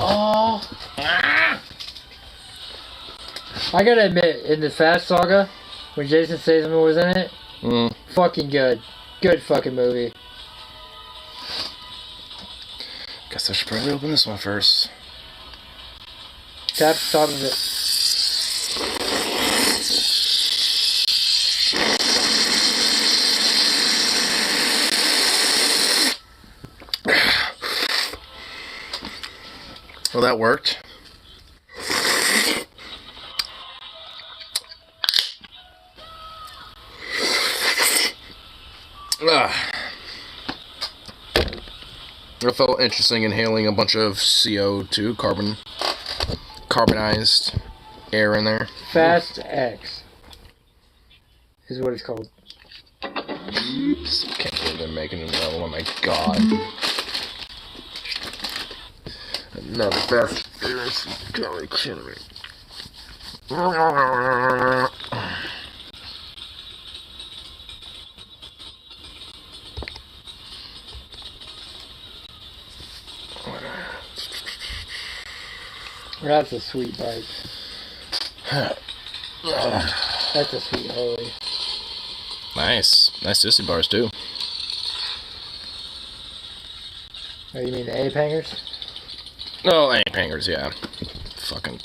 Oh. I gotta admit, in the Fast Saga, when Jason Statham was in it, fucking good. Good fucking movie. Guess I should probably open this one first. Tap the top of it. Well, that worked. It felt interesting inhaling a bunch of CO2, carbonized air in there. Fast X is what it's called. Can't believe they're making another one. Oh my god. Another Fast experience. Golly, kidding me. That's a sweet bite. That's a sweet holy. Nice. Nice Sissy bars, too. Oh, you mean the ape hangers? Oh, ape hangers, yeah. Fucking...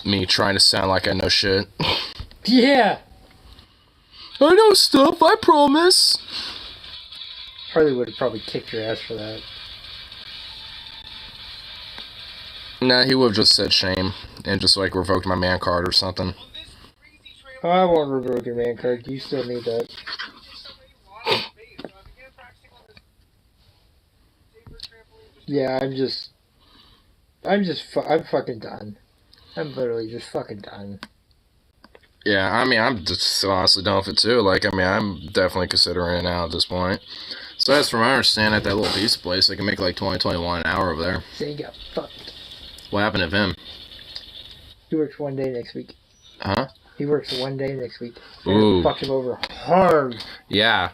Me trying to sound like I know shit. Yeah! I know stuff, I promise! Harley would have probably kicked your ass for that. Nah, he would have just said shame and just like revoked my man card or something. Oh, I won't revoke your man card. You still need that. Yeah, I'm fucking done. I'm literally just fucking done. Yeah, I mean, I'm just honestly done with it too. Like, I mean, I'm definitely considering it now at this point. So as from my understanding, at that little pizza place, they can make like $20-21 an hour over there. So you got fucked. What happened to him? He works one day next week. Huh? He works one day next week. Ooh. Fuck him over hard. Yeah.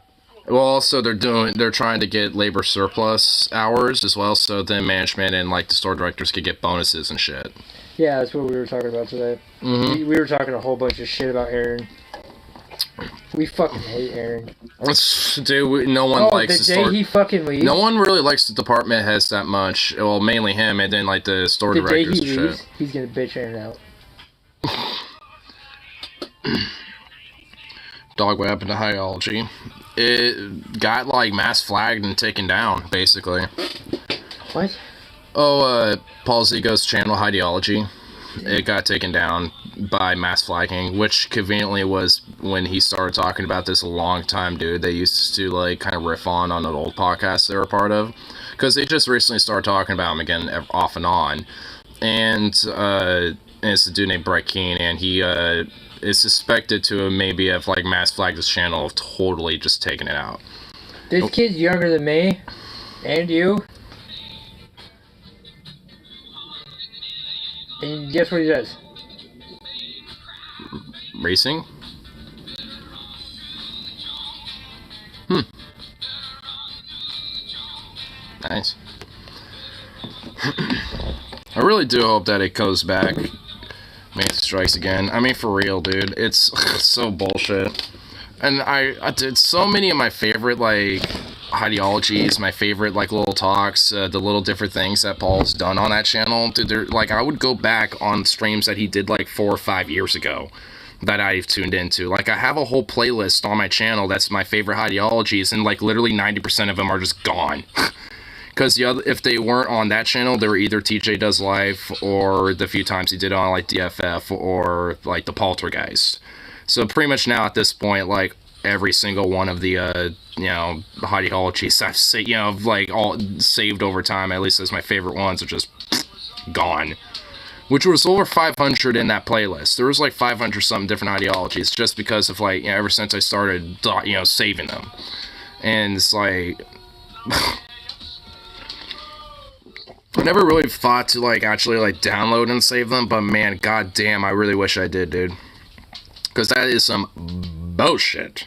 Well, also they're trying to get labor surplus hours as well, so then management and like the store directors could get bonuses and shit. Yeah, that's what we were talking about today. Mm-hmm. We were talking a whole bunch of shit about Aaron. We fucking hate Aaron. Dude, no one likes the store. The day he fucking leaves. No one really likes the department heads that much. Well, mainly him, and then like the store directors and leaves, shit. He's gonna bitch Aaron out. Dog, what happened to Highdeology? It got like mass flagged and taken down, basically. What? Oh, Paul Zigo's channel, Highdeology. It got taken down by mass flagging, which conveniently was when he started talking about this a long time, dude. They used to like kind of riff on an old podcast they were a part of, because they just recently started talking about him again off and on. And it's a dude named Brett Keane, and he is suspected to maybe have like mass flagged his channel of totally just taking it out. This kid's younger than me, and you. And guess what he does? Racing? Nice. I really do hope that it goes back. Maybe it strikes again. I mean, for real, dude. It's so bullshit. And I did so many of my favorite, like, ideologies, my favorite, like, little talks, the little different things that Paul's done on that channel. Dude, like, I would go back on streams that he did, like, 4 or 5 years ago that I've tuned into. Like, I have a whole playlist on my channel that's my favorite ideologies, and, like, literally 90% of them are just gone. Because if they weren't on that channel, they were either TJ Does Life or the few times he did on, like, DFF or, like, the Poltergeist. So pretty much now at this point, like, every single one of the, ideologies I've, like, all saved over time, at least as my favorite ones, are just gone. Which was over 500 in that playlist. There was, like, 500-something different ideologies just because of, like, ever since I started, saving them. And it's, like... I never really thought to, like, actually, like, download and save them, but, man, goddamn, I really wish I did, dude. Because that is some bullshit.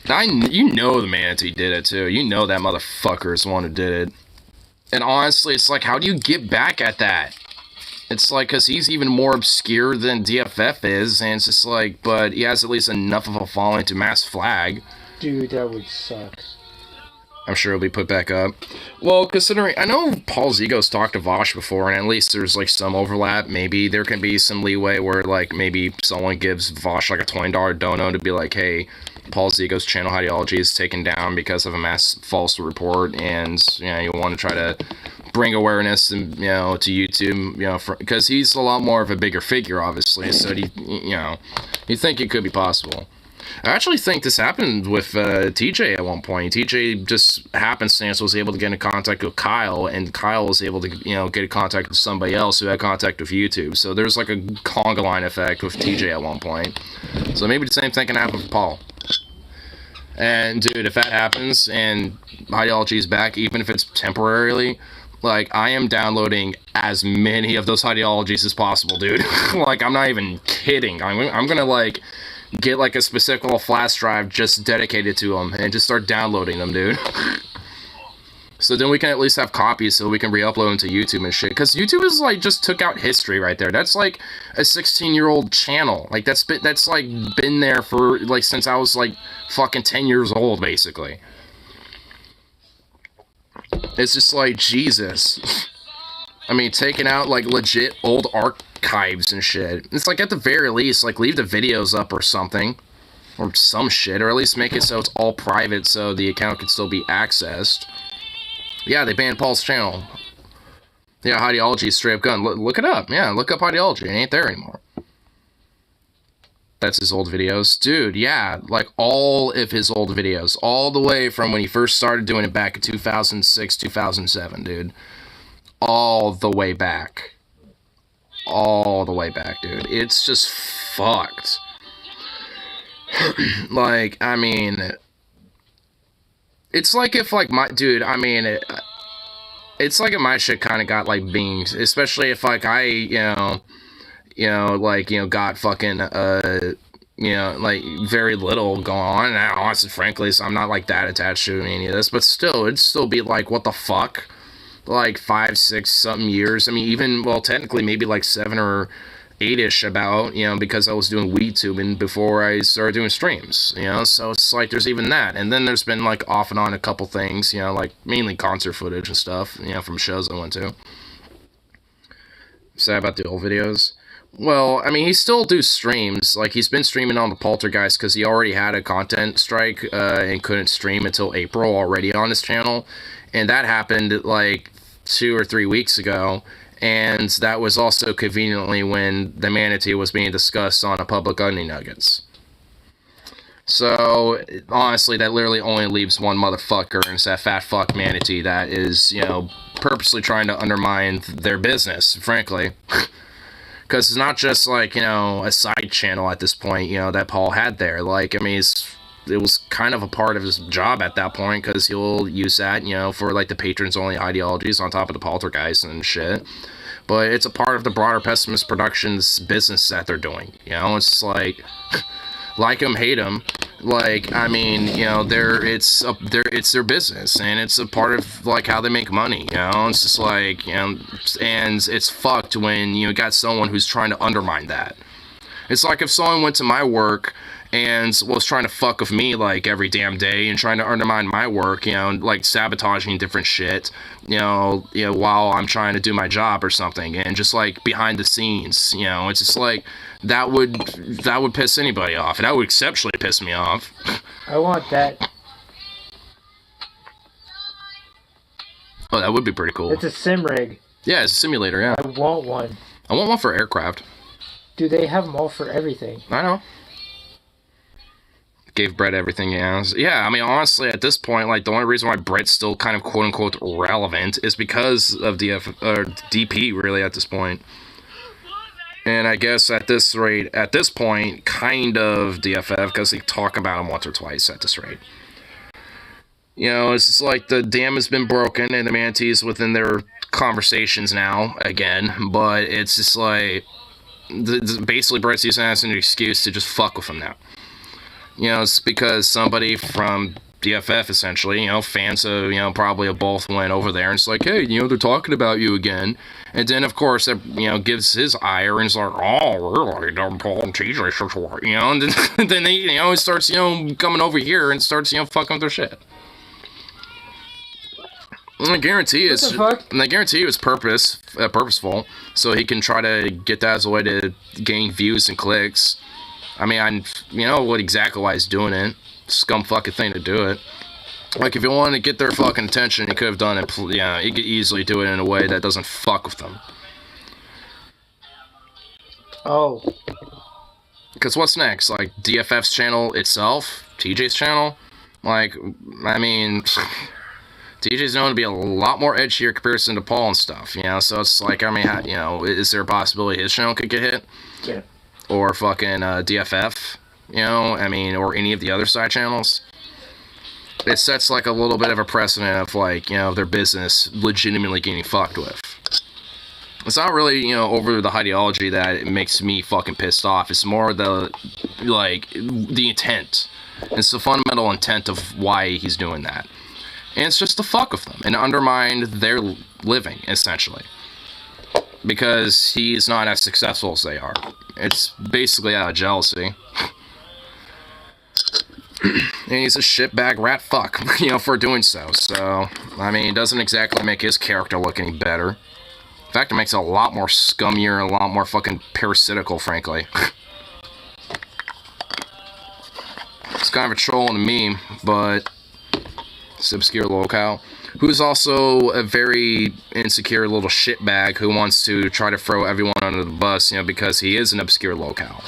You know the Manatee did it, too. You know that motherfucker is the one who did it. And honestly, it's like, how do you get back at that? It's like, because he's even more obscure than DFF is, and it's just like, but he has at least enough of a following to mass flag. Dude, that would suck. I'm sure it'll be put back up. Well, considering, I know Paul Zigo's talked to Vosh before, and at least there's, like, some overlap. Maybe there can be some leeway where, like, maybe someone gives Vosh, like, a $20 dono to be like, hey, Paul Zigo's channel Highdeology is taken down because of a mass false report, and, you know, you want to try to bring awareness, and, you know, to YouTube, you know, because he's a lot more of a bigger figure, obviously, so, you know, you think it could be possible. I actually think this happened with TJ at one point. TJ just happenstance was able to get in contact with Kyle, and Kyle was able to, you know, get in contact with somebody else who had contact with YouTube. So there's like a conga line effect with TJ at one point. So maybe the same thing can happen with Paul. And dude, if that happens and Highdeology is back, even if it's temporarily, like, I am downloading as many of those Highdeologies as possible, dude. Like, I'm not even kidding. I'm gonna, like, get, like, a specific little flash drive just dedicated to them and just start downloading them, dude. So then we can at least have copies so we can re-upload them to YouTube and shit. Because YouTube is, like, just took out history right there. That's, like, a 16-year-old channel. Like, that's, like, been there for, like, since I was, like, fucking 10 years old, basically. It's just like, Jesus. I mean, taking out, like, legit old archives and shit. It's like, at the very least, like, leave the videos up or something. Or some shit. Or at least make it so it's all private so the account can still be accessed. Yeah, they banned Paul's channel. Yeah, Highdeology is straight up gun. Look it up. Yeah, look up Highdeology. It ain't there anymore. That's his old videos. Dude, yeah, like all of his old videos. All the way from when he first started doing it back in 2006, 2007, dude. All the way back. All the way back, dude. It's just fucked. Like, I mean, it's like if, like, my, dude, I mean, it's like if my shit kind of got, like, beans, especially if, like, I, like, got fucking, like, very little going on, and honestly, frankly, so I'm not, like, that attached to any of this, but still, it'd still be, like, what the fuck, like, 5, 6, something years, I mean, even, well, technically, maybe, like, 7 or 8-ish about, because I was doing weed tubing before I started doing streams, so it's like, there's even that, and then there's been, like, off and on a couple things, like, mainly concert footage and stuff, from shows I went to. Sad about the old videos. Well, I mean, he still do streams, like, he's been streaming on the Poltergeist, because he already had a content strike, and couldn't stream until April already on his channel, and that happened, like, 2 or 3 weeks ago. And that was also conveniently when the manatee was being discussed on a Public Onion Nuggets. So, honestly, that literally only leaves one motherfucker, and it's that fat fuck manatee that is, purposely trying to undermine their business, frankly. Because it's not just, like, a side channel at this point, that Paul had there. Like, I mean, it was kind of a part of his job at that point, because he'll use that, for, like, the patrons-only ideologies on top of the Poltergeist and shit. But it's a part of the broader Pessimist Productions business that they're doing, It's like, like them, hate them. Like, I mean, it's their business, and it's a part of, like, how they make money, It's just like, and it's fucked when, you got someone who's trying to undermine that. It's like if someone went to my work and was trying to fuck with me, like, every damn day and trying to undermine my work, like, sabotaging different shit, while I'm trying to do my job or something, and just, like, behind the scenes, it's just, like, that would piss anybody off, and that would exceptionally piss me off. I want that. Oh, that would be pretty cool. It's a sim rig. Yeah, it's a simulator, yeah. I want one. I want one for aircraft. Dude, they have them all for everything. I know. Gave Brett everything he has. Yeah, I mean, honestly, at this point, like, the only reason why Brett's still kind of quote-unquote relevant is because of DP, really, at this point. And I guess at this point, kind of DFF, because they talk about him once or twice at this rate. It's just like the dam has been broken, and the manatees within their conversations now, again, but it's just like, basically Brett's using that as an excuse to just fuck with him now. It's because somebody from DFF, essentially, you know, fans of, you know, probably of both went over there and it's like, hey, you know, they're talking about you again. And then, of course, it, you know, gives his ire and it's like, oh, really, don't Paul and TJ, you know, and then they, you know, it starts, you know, coming over here and starts, you know, fucking with their shit. And I guarantee it's purposeful, so he can try to get that as a way to gain views and clicks. I mean, you know what exactly why he's doing it. Scum fucking thing to do it. Like, if he wanted to get their fucking attention, he could have done it. Yeah, he could easily do it in a way that doesn't fuck with them. Oh. Because what's next? Like, DFF's channel itself? TJ's channel? Like, I mean, TJ's known to be a lot more edgier in comparison to Paul and stuff, you know? So it's like, I mean, you know, is there a possibility his channel could get hit? Yeah. Or fucking DFF? You know, I mean, or any of the other side channels. It sets like a little bit of a precedent of like, you know, their business legitimately getting fucked with. It's not really, you know, over the Highdeology that it makes me fucking pissed off. It's more the, like, the intent. It's the fundamental intent of why he's doing that. And it's just to fuck with them and undermine their living, essentially. Because he's not as successful as they are. It's basically out of jealousy. And he's a shitbag rat fuck, you know, for doing so. So, I mean, it doesn't exactly make his character look any better. In fact, it makes it a lot more scummier and a lot more fucking parasitical, frankly. It's kind of a troll and a meme, but it's obscure locale. Who's also a very insecure little shitbag who wants to try to throw everyone under the bus, you know, because he is an obscure locale.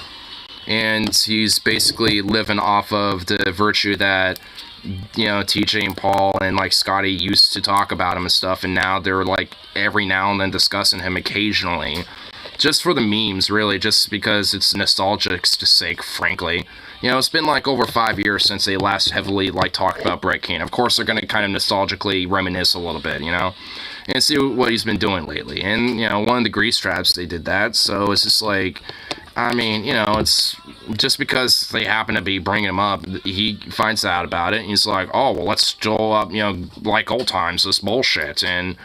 And he's basically living off of the virtue that, you know, TJ and Paul and, like, Scotty used to talk about him and stuff, and now they're, like, every now and then discussing him occasionally. Just for the memes, really, just because it's nostalgic's sake, frankly. You know, it's been, like, over 5 years since they last heavily, like, talked about Brett Kane. Of course, they're gonna kind of nostalgically reminisce a little bit, you know? And see what he's been doing lately. And, you know, one of the grease traps, they did that, so it's just like... I mean, you know, it's just because they happen to be bringing him up, he finds out about it, and he's like, oh, well, let's still up, you know, like old times, this bullshit, and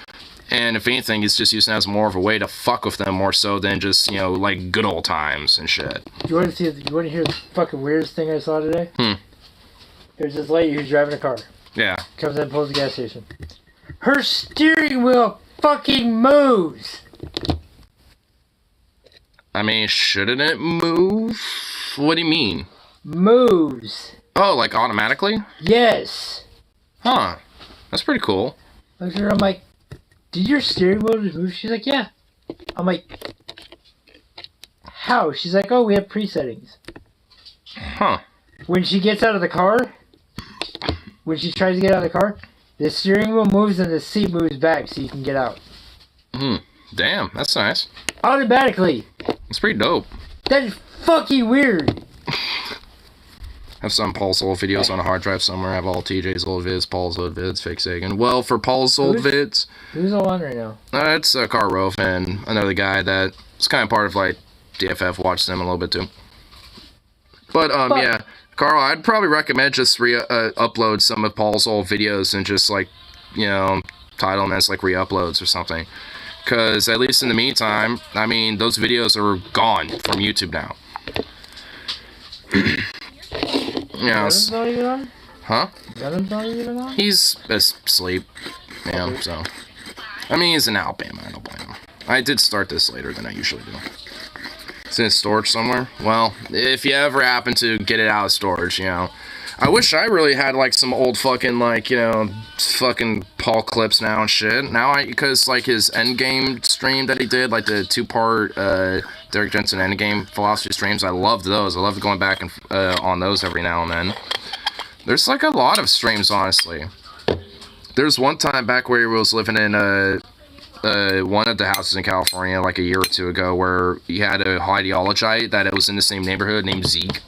if anything, he's just using it as more of a way to fuck with them more so than just, you know, like good old times and shit. You want to hear the fucking weirdest thing I saw today? There's this lady who's driving a car. Yeah. Comes in and pulls the gas station. Her steering wheel fucking moves! I mean, shouldn't it move? What do you mean? Moves. Oh, like automatically? Yes. Huh. That's pretty cool. Look at her, I'm like, did your steering wheel just move? She's like, yeah. I'm like, how? She's like, oh, we have presettings. Huh. When she gets out of the car, when she tries to get out of the car, the steering wheel moves and the seat moves back so you can get out. Damn, that's nice. Automatically. It's pretty dope. That is fucking weird. I have some Paul's old videos on a hard drive somewhere. I have all TJ's old vids, Paul's old vids, fake Sagan. Well, for Paul's old vids... Who's on right now? It's Car Rove and another guy that's kind of part of, like, DFF. Watched them a little bit, too. But, yeah. Carl, I'd probably recommend just upload some of Paul's old videos and just, like, you know, title them as, like, re-uploads or something. Because, at least in the meantime, I mean, those videos are gone from YouTube now. Yeah. Venom's not even on? Huh? Venom's not even on? He's asleep. Yeah, so. I mean, he's in Alabama. I don't blame him. I did start this later than I usually do. It's in storage somewhere. Well, if you ever happen to get it out of storage, you know. I wish I really had, like, some old fucking, like, you know, fucking Paul clips now and shit. Now because, like, his Endgame stream that he did, like, the 2-part, Derek Jensen Endgame philosophy streams, I loved those. I loved going back and, on those every now and then. There's, like, a lot of streams, honestly. There's one time back where he was living in, one of the houses in California, like, a year or two ago, where he had a Highdeology that it was in the same neighborhood named Zeke.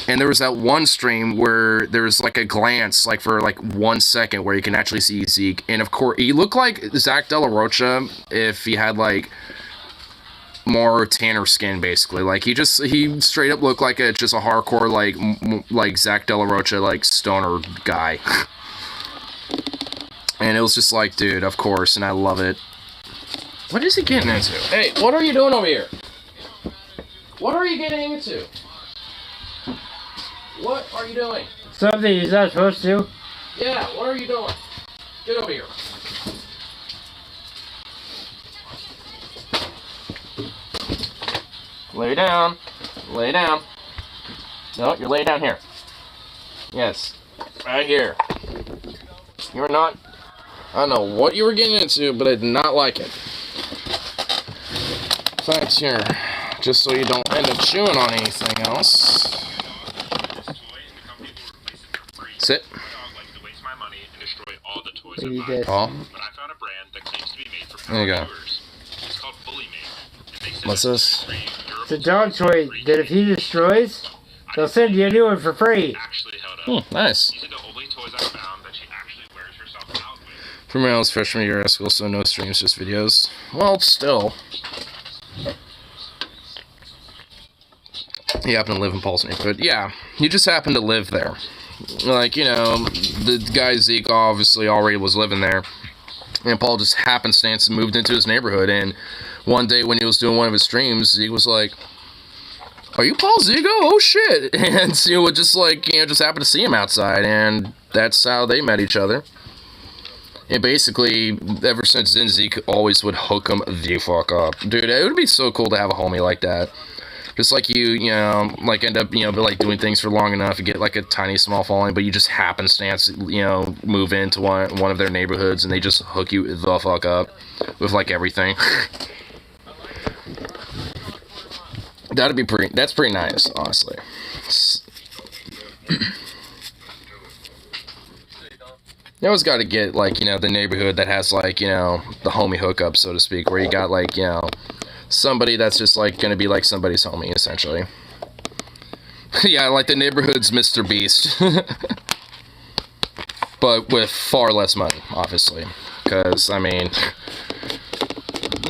And there was that one stream where there was, like, a glance, like, for, like, 1 second where you can actually see Zeke. And, of course, he looked like Zach De La Rocha if he had, like, more tanner skin, basically. Like, he straight up looked like just a hardcore, like Zach De La Rocha, like, stoner guy. And it was just like, dude, of course, and I love it. What is he getting into? Hey, what are you doing over here? What are you getting into? What are you doing? Something he's not supposed to. Yeah, what are you doing? Get over here. Lay down. Lay down. No, you're laying down here. Yes. Right here. You're not... I don't know what you were getting into, but I did not like it. Thanks, here. Just so you don't end up chewing on anything else. Sit. Paul. There you go. What's this? It's a dog toy that if he destroys, they'll send you a new one for free. Nice. For my own freshman year of school, so no streams, just videos. Well, still. He happened to live in Paul's neighborhood. Yeah, he just happened to live there. Like, you know, the guy Zeke obviously already was living there. And Paul just happenstance moved into his neighborhood. And one day when he was doing one of his streams, Zeke was like, "Are you Paul Zigo? Oh shit!" And you would just like, you know, just happen to see him outside, and that's how they met each other. And basically, ever since then, Zeke always would hook him the fuck up, dude. It would be so cool to have a homie like that. Just like you know, like end up, you know, like doing things for long enough, you get like a tiny small following, but you just happenstance, you know, move into one of their neighborhoods, and they just hook you the fuck up with like everything. That'd be that's pretty nice, honestly. You always got to get, like, you know, the neighborhood that has, like, you know, the homie hookup, so to speak, where you got, like, you know, somebody that's just, like, going to be, like, somebody's homie, essentially. Yeah, like, the neighborhood's Mr. Beast. But with far less money, obviously. Because, I mean,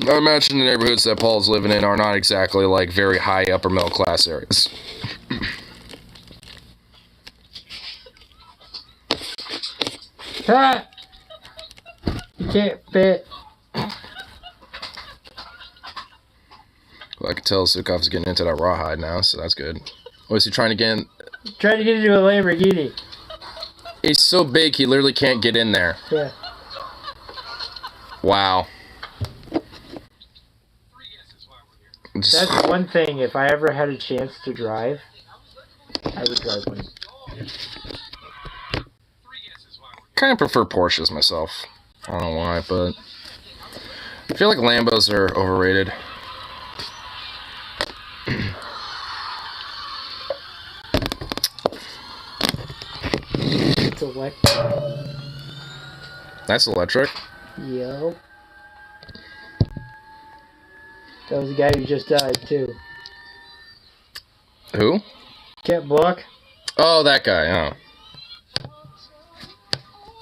I imagine the neighborhoods that Paul's living in are not exactly, like, very high upper middle class areas. Ah! You can't fit. Well, I can tell Zukov's getting into that rawhide now, so that's good. What is he trying to get in? Trying to get into a Lamborghini. He's so big, he literally can't get in there. Yeah. Wow. That's one thing, if I ever had a chance to drive, I would drive one. Kind of prefer Porsches myself. I don't know why, but I feel like Lambos are overrated. It's electric. That's electric. Yep. That was the guy who just died, too. Who? Cat Block. Oh, that guy, oh.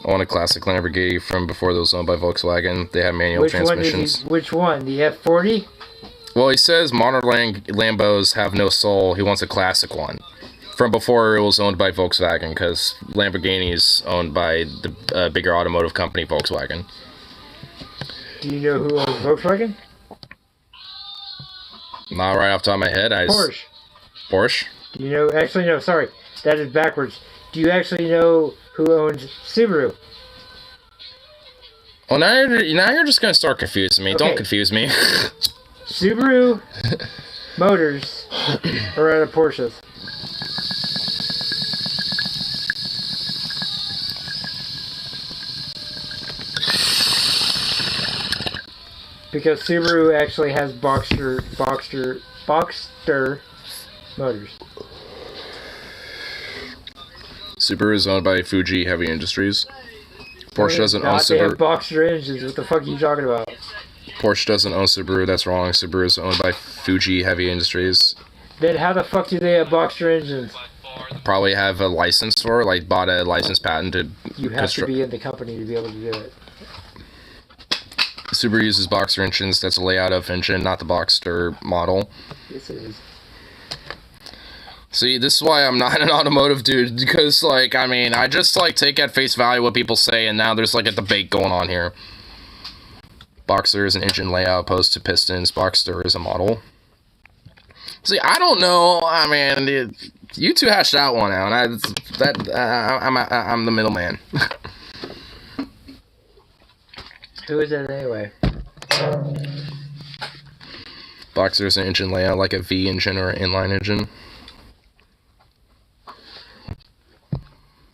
I want a classic Lamborghini from before those owned by Volkswagen. They have manual transmissions. Which one? The F40? Well, he says modern Lambos have no soul. He wants a classic one. From before it was owned by Volkswagen, because Lamborghini is owned by the bigger automotive company, Volkswagen. Do you know who owns Volkswagen? Not right off the top of my head. Porsche. Porsche? Do you know... Actually, no, sorry. That is backwards. Do you actually know who owns Subaru? Well, now you're just going to start confusing me. Okay. Don't confuse me. Subaru motors are out of Porsches. Because Subaru actually has Boxster motors. Subaru is owned by Fuji Heavy Industries. Porsche doesn't own They have Subaru. Boxster engines. What the fuck are you talking about? Porsche doesn't own Subaru. That's wrong. Subaru is owned by Fuji Heavy Industries. Then how the fuck do they have Boxster engines? Probably have a license for it, like bought a license patent to You have to be in the company to be able to do it. Subaru uses Boxster engines. That's a layout of engine, not the Boxster model. Yes, it is. See, this is why I'm not an automotive dude, because, like, I mean, I just, like, take at face value what people say, and now there's, like, a debate going on here. Boxster is an engine layout opposed to pistons. Boxster is a model. See, I don't know. I mean, you two hashed that one out. I'm the middleman. Who is that anyway? Boxster is an engine layout, like a V engine or an inline engine.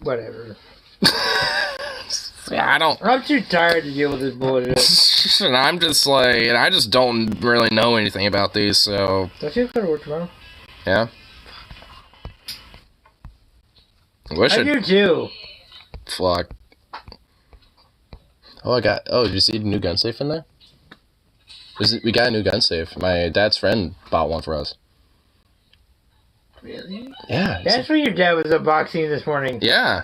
Whatever. Yeah, I'm too tired to deal with this bullshit. And I'm just like, I just don't really know anything about these, so. Don't you have to go to work tomorrow? Yeah. I do too. Fuck. Oh, did you see the new gun safe in there? We got a new gun safe. My dad's friend bought one for us. Really? Yeah. That's where your dad was unboxing this morning. Yeah.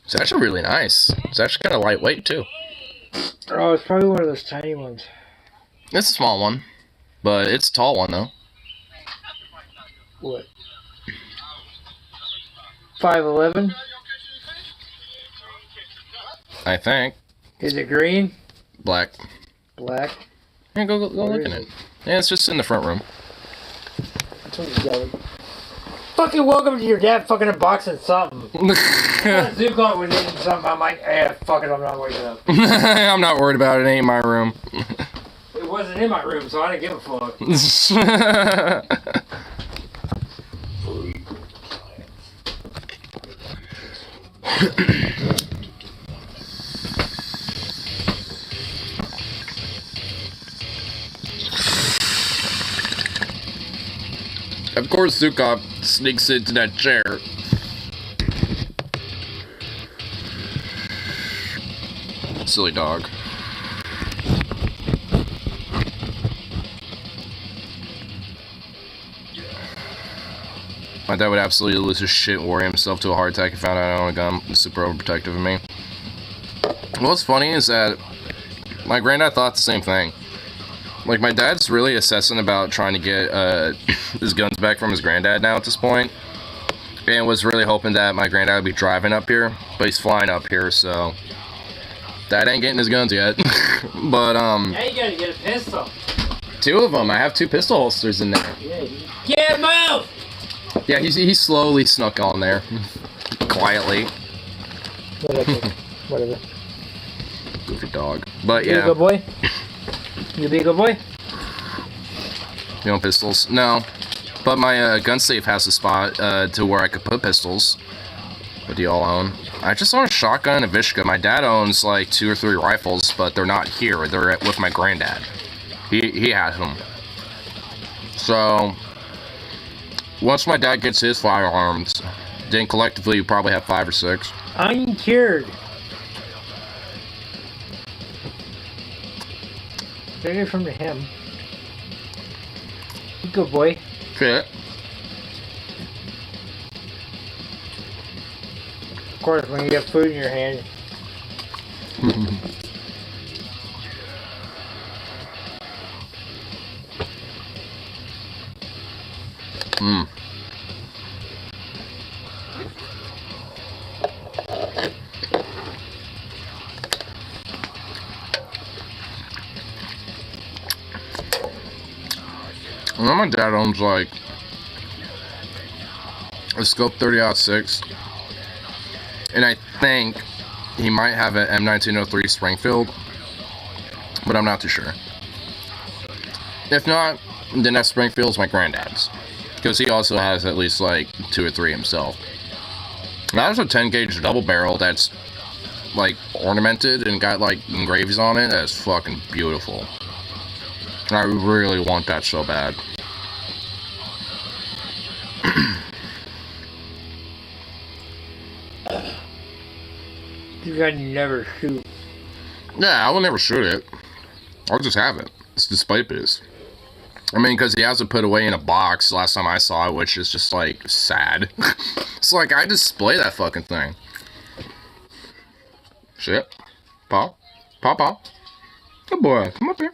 It's actually really nice. It's actually kind of lightweight, too. Oh, it's probably one of those tiny ones. It's a small one. But it's a tall one, though. What? 5'11"? I think. Is it green? Black. Black? Yeah, go look in it. Yeah, it's just in the front room. Fucking welcome to your dad fucking unboxing something. Zoo call was eating something. I'm like, fuck it, I'm not waking up. I'm not worried about it. It ain't my room. It wasn't in my room, so I didn't give a fuck. Of course, Zukov sneaks into that chair. Silly dog. My dad would absolutely lose his shit, worry himself to a heart attack, and found out I own a gun. He's super overprotective of me. What's funny is that my granddad thought the same thing. Like, my dad's really assessing about trying to get his guns back from his granddad now at this point. And was really hoping that my granddad would be driving up here. But he's flying up here, so Dad ain't getting his guns yet. But, Now you gotta get a pistol. 2 of them. I have 2 pistol holsters in there. Yeah, move! Yeah, he slowly snuck on there. Quietly. Whatever. Goofy dog. But, You be a yeah. good boy? You be a good boy? You know, pistols? No. But my gun safe has a spot to where I could put pistols. What do y'all own? I just own a shotgun and a Vishka. My dad owns like 2 or 3 rifles, but they're not here. They're with my granddad. He has them. So, once my dad gets his firearms, then collectively we probably have 5 or 6. Uncured. Take it from him. You good boy. Fit. Of course, when you get food in your hand. Mm. I know my dad owns like a scope 30-06, and I think he might have an M1903 Springfield, but I'm not too sure. If not, then that Springfield's my granddad's, because he also has at least like 2 or 3 himself. That was a 10 gauge double barrel that's like ornamented and got like engravings on it. That's fucking beautiful. I really want that so bad. You gotta never shoot. Yeah, I will never shoot it. I'll just have it. It's display piece. I mean, because he has it put away in a box last time I saw it, which is just like sad. It's like I display that fucking thing. Shit. Paul? Papa. Good boy. Come up here.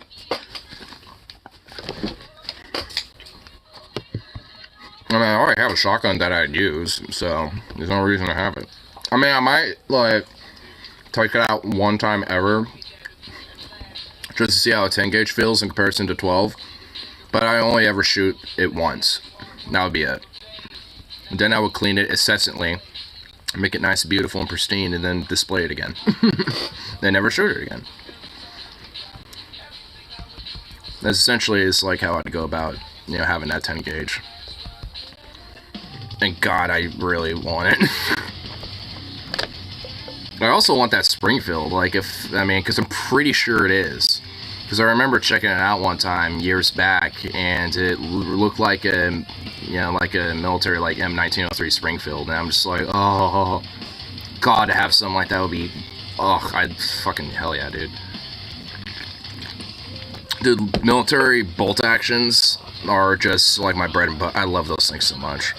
I mean, I already have a shotgun that I'd use, so there's no reason to have it. I mean, I might, like, take it out one time ever, just to see how a 10 gauge feels in comparison to 12, but I only ever shoot it once. That would be it. And then I would clean it incessantly, make it nice, beautiful, and pristine, and then display it again. Then never shoot it again. That's essentially is like how I'd go about, you know, having that 10 gauge. And God, I really want it. I also want that Springfield, like because I'm pretty sure it is. Because I remember checking it out one time years back, and it looked like a, you know, like a military like M1903 Springfield, and I'm just like, oh, God, to have something like that would be, oh, I'd fucking hell yeah, dude. Dude, military bolt actions are just like my bread and butter. I love those things so much.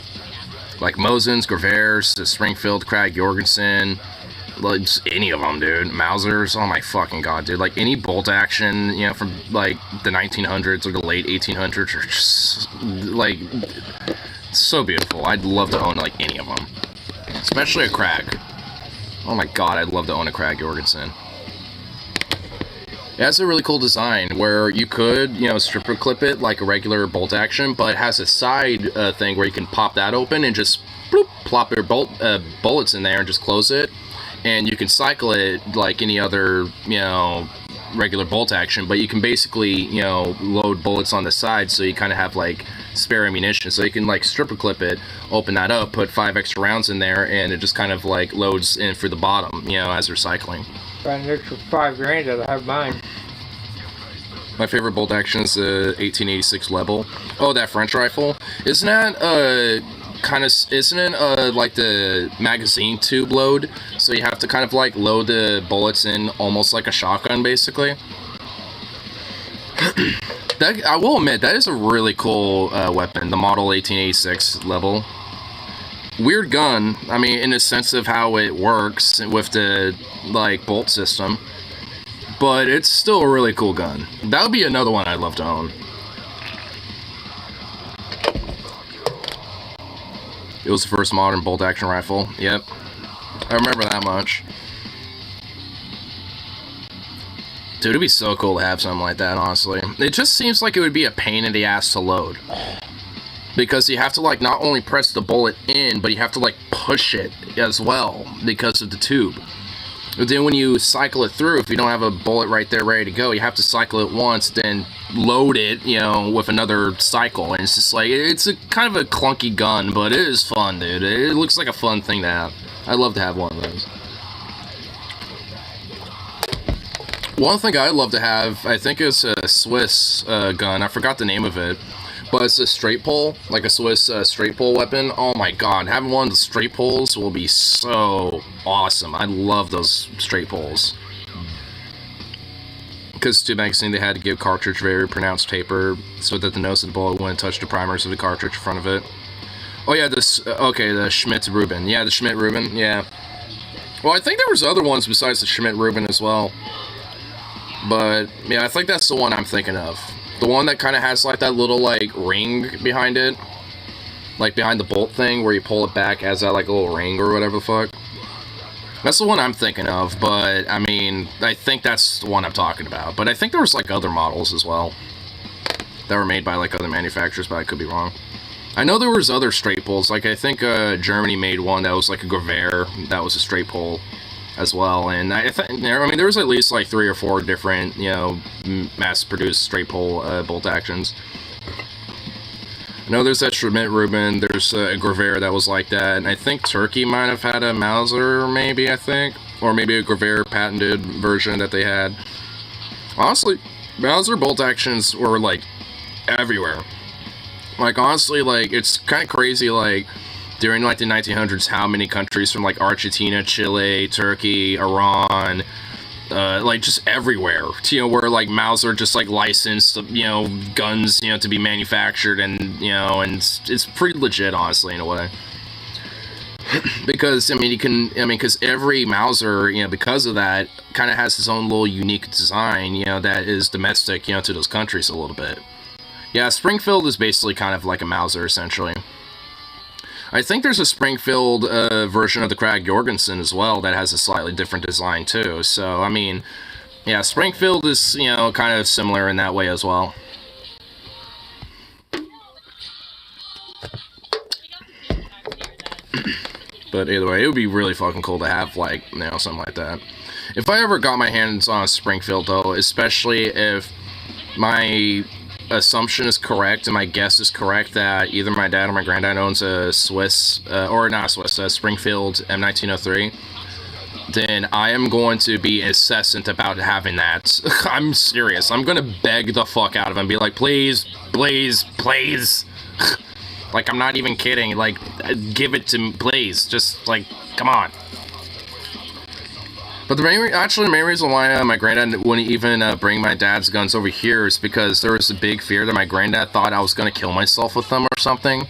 Like Mosin's, Gravairs, the Springfield, Krag Jorgensen, like just any of them, dude. Mausers, oh my fucking God, dude. Like any bolt action, you know, from like the 1900s or the late 1800s, are just like so beautiful. I'd love to own like any of them, especially a Krag. Oh my God, I'd love to own a Krag Jorgensen. It has a really cool design where you could, you know, stripper clip it like a regular bolt action, but it has a side thing where you can pop that open and just bloop, plop your bullets in there and just close it. And you can cycle it like any other, you know, regular bolt action, but you can basically, you know, load bullets on the side, so you kind of have like spare ammunition. So you can like stripper clip it, open that up, put 5 extra rounds in there, and it just kind of like loads in for the bottom, you know, as you're cycling. Got an extra $5,000 I have mine. My favorite bolt action is the 1886 Level. Oh, that French rifle. Isn't that isn't it like the magazine tube load? So you have to kind of like load the bullets in almost like a shotgun, basically. That, I will admit, that is a really cool weapon, the Model 1886 Level. Weird gun, I mean, in the sense of how it works with the like bolt system, but it's still a really cool gun. That would be another one I'd love to own. It was the first modern bolt action rifle. Yep, I remember that much. Dude, it'd be so cool to have something like that, honestly. It just seems like it would be a pain in the ass to load, because you have to like not only press the bullet in, but you have to like push it as well because of the tube. But then when you cycle it through, if you don't have a bullet right there ready to go, you have to cycle it once, then load it, you know, with another cycle. And it's just like, it's a kind of a clunky gun, but it is fun, dude. It looks like a fun thing to have. I'd love to have one of those. One thing I'd love to have, I think it's a Swiss gun. I forgot the name of it. But it's a straight pull, like a Swiss straight pull weapon. Oh my God, having one of the straight pulls will be so awesome. I love those straight pulls. Because to magazine, they had to give cartridge very pronounced taper so that the nose of the bullet wouldn't touch the primers of the cartridge in front of it. Oh yeah, this, okay, the Schmidt-Rubin. Yeah, the Schmidt-Rubin, yeah. Well, I think there was other ones besides the Schmidt-Rubin as well. But, yeah, I think that's the one I'm thinking of. The one that kind of has like that little like ring behind it, like behind the bolt thing where you pull it back as that like a little ring or whatever the fuck. That's the one I'm thinking of, but I mean, I think that's the one I'm talking about. But I think there was like other models as well that were made by like other manufacturers, but I could be wrong. I know there was other straight pulls, like I think Germany made one that was like a Gravair that was a straight pull as well, and I mean there was at least like 3 or 4 different, you know, mass-produced straight pull bolt actions. I know there's that Schmidt-Rubin, there's a Gravair that was like that, and I think Turkey might have had a Mauser, maybe, I think, or maybe a Gravair patented version that they had. Honestly, Mauser bolt actions were like everywhere. Like honestly, like it's kind of crazy, like during like the 1900s, how many countries from like Argentina, Chile, Turkey, Iran, like just everywhere, you know, where like Mauser just like licensed, you know, guns, you know, to be manufactured, and you know, and it's pretty legit, honestly, in a way. Because because every Mauser, because of that, kind of has its own little unique design, that is domestic, to those countries a little bit. Yeah, Springfield is basically kind of like a Mauser, essentially. I think there's a Springfield version of the Krag Jorgensen as well that has a slightly different design too. So, I mean, yeah, Springfield is, kind of similar in that way as well. But either way, it would be really fucking cool to have, like, something like that. If I ever got my hands on a Springfield, though, especially if my assumption is correct and my guess is correct that either my dad or my granddad owns a Swiss, or not Swiss, a Springfield M1903, then I am going to be incessant about having that. I'm serious. I'm going to beg the fuck out of him, be like, please, please, please. Like, I'm not even kidding. Like, give it to me, please. Just, like, come on. But the main reason why my granddad wouldn't even bring my dad's guns over here is because there was a big fear that my granddad thought I was going to kill myself with them or something.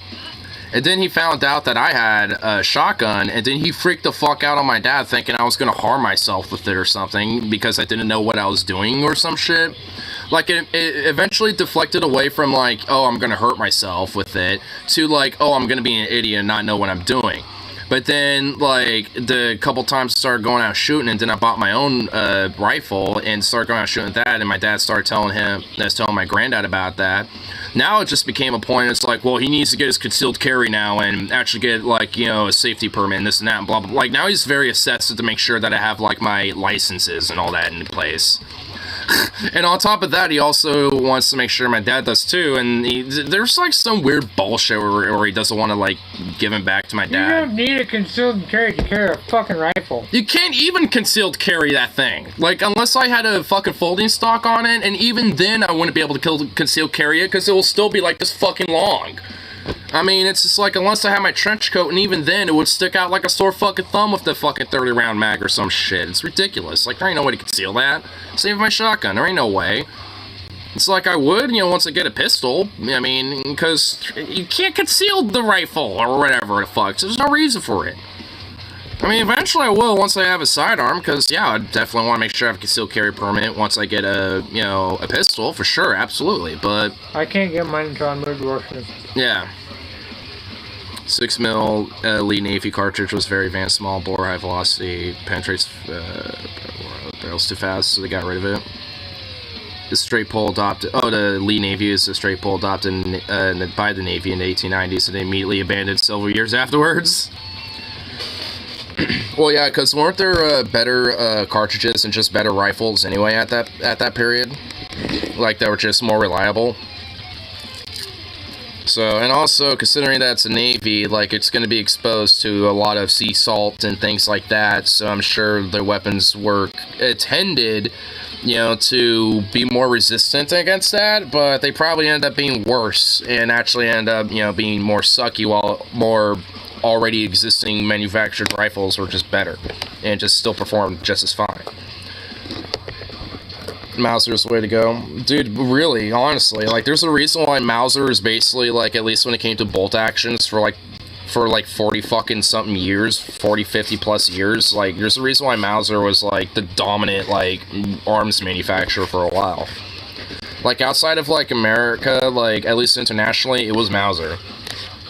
And then he found out that I had a shotgun, and then he freaked the fuck out on my dad thinking I was going to harm myself with it or something because I didn't know what I was doing or some shit. Like, it eventually deflected away from, like, oh, I'm going to hurt myself with it, to, like, oh, I'm going to be an idiot and not know what I'm doing. But then, like, the couple times I started going out shooting, and then I bought my own rifle and started going out shooting that, and my dad started telling my granddad about that. Now it just became a point, it's like, well, he needs to get his concealed carry now and actually get, like, a safety permit and this and that and blah, blah, blah. Like, now he's very obsessed to make sure that I have, like, my licenses and all that in place. And on top of that, he also wants to make sure my dad does too, and there's like some weird bullshit where he doesn't want to like give him back to my dad. You don't need a concealed carry to carry a fucking rifle. You can't even concealed carry that thing. Like, unless I had a fucking folding stock on it, and even then I wouldn't be able to concealed carry it, because it will still be like this fucking long. I mean, it's just like, unless I have my trench coat, and even then, it would stick out like a sore fucking thumb with the fucking 30-round mag or some shit. It's ridiculous. Like, there ain't no way to conceal that. Same with my shotgun. There ain't no way. It's like I would, once I get a pistol. I mean, because you can't conceal the rifle or whatever the fuck. So there's no reason for it. I mean, eventually I will once I have a sidearm, because, yeah, I definitely want to make sure I have a concealed carry permit once I get a pistol, for sure, absolutely, but... I can't get mine until I move to Washington. Yeah. 6mm Lee Navy cartridge was very advanced, small bore, high velocity, penetrates barrels too fast, so they got rid of it. The straight pull adopted. Oh, the Lee Navy is a straight pull adopted by the Navy in the 1890s, and they immediately abandoned several years afterwards. Well, yeah, because weren't there better cartridges and just better rifles anyway at that period? Like, that were just more reliable. So, and also, considering that it's a Navy, like, it's going to be exposed to a lot of sea salt and things like that, so I'm sure their weapons were intended, to be more resistant against that, but they probably ended up being worse, and actually ended up, being more sucky, while more already existing manufactured rifles were just better, and just still performed just as fine. Mauser's the way to go. Dude, really, honestly, like, there's a reason why Mauser is basically, like, at least when it came to bolt actions, for 40 fucking something years, 40, 50 plus years, like, there's a reason why Mauser was, like, the dominant, like, arms manufacturer for a while. Like, outside of, like, America, like, at least internationally, it was Mauser.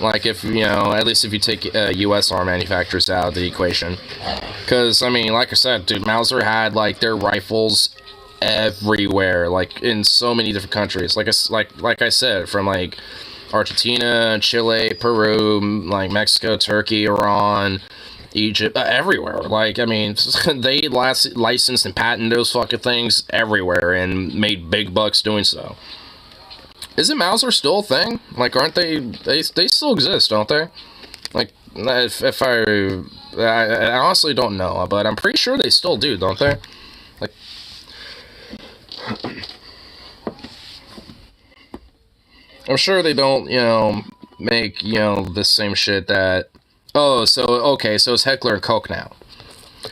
Like, if, at least if you take U.S. arm manufacturers out of the equation. Because, I mean, like I said, dude, Mauser had, like, their rifles everywhere, like, in so many different countries. Like I said, from, like, Argentina, Chile, Peru, like, Mexico, Turkey, Iran, Egypt, everywhere. Like, I mean, they licensed and patented those fucking things everywhere and made big bucks doing so. Isn't Mauser still a thing? Like, aren't they still exist, don't they? Like, if I honestly don't know, but I'm pretty sure they still do, don't they? Like, I'm sure they don't, make, the same shit that... Oh, so, okay, so it's Heckler & Koch now.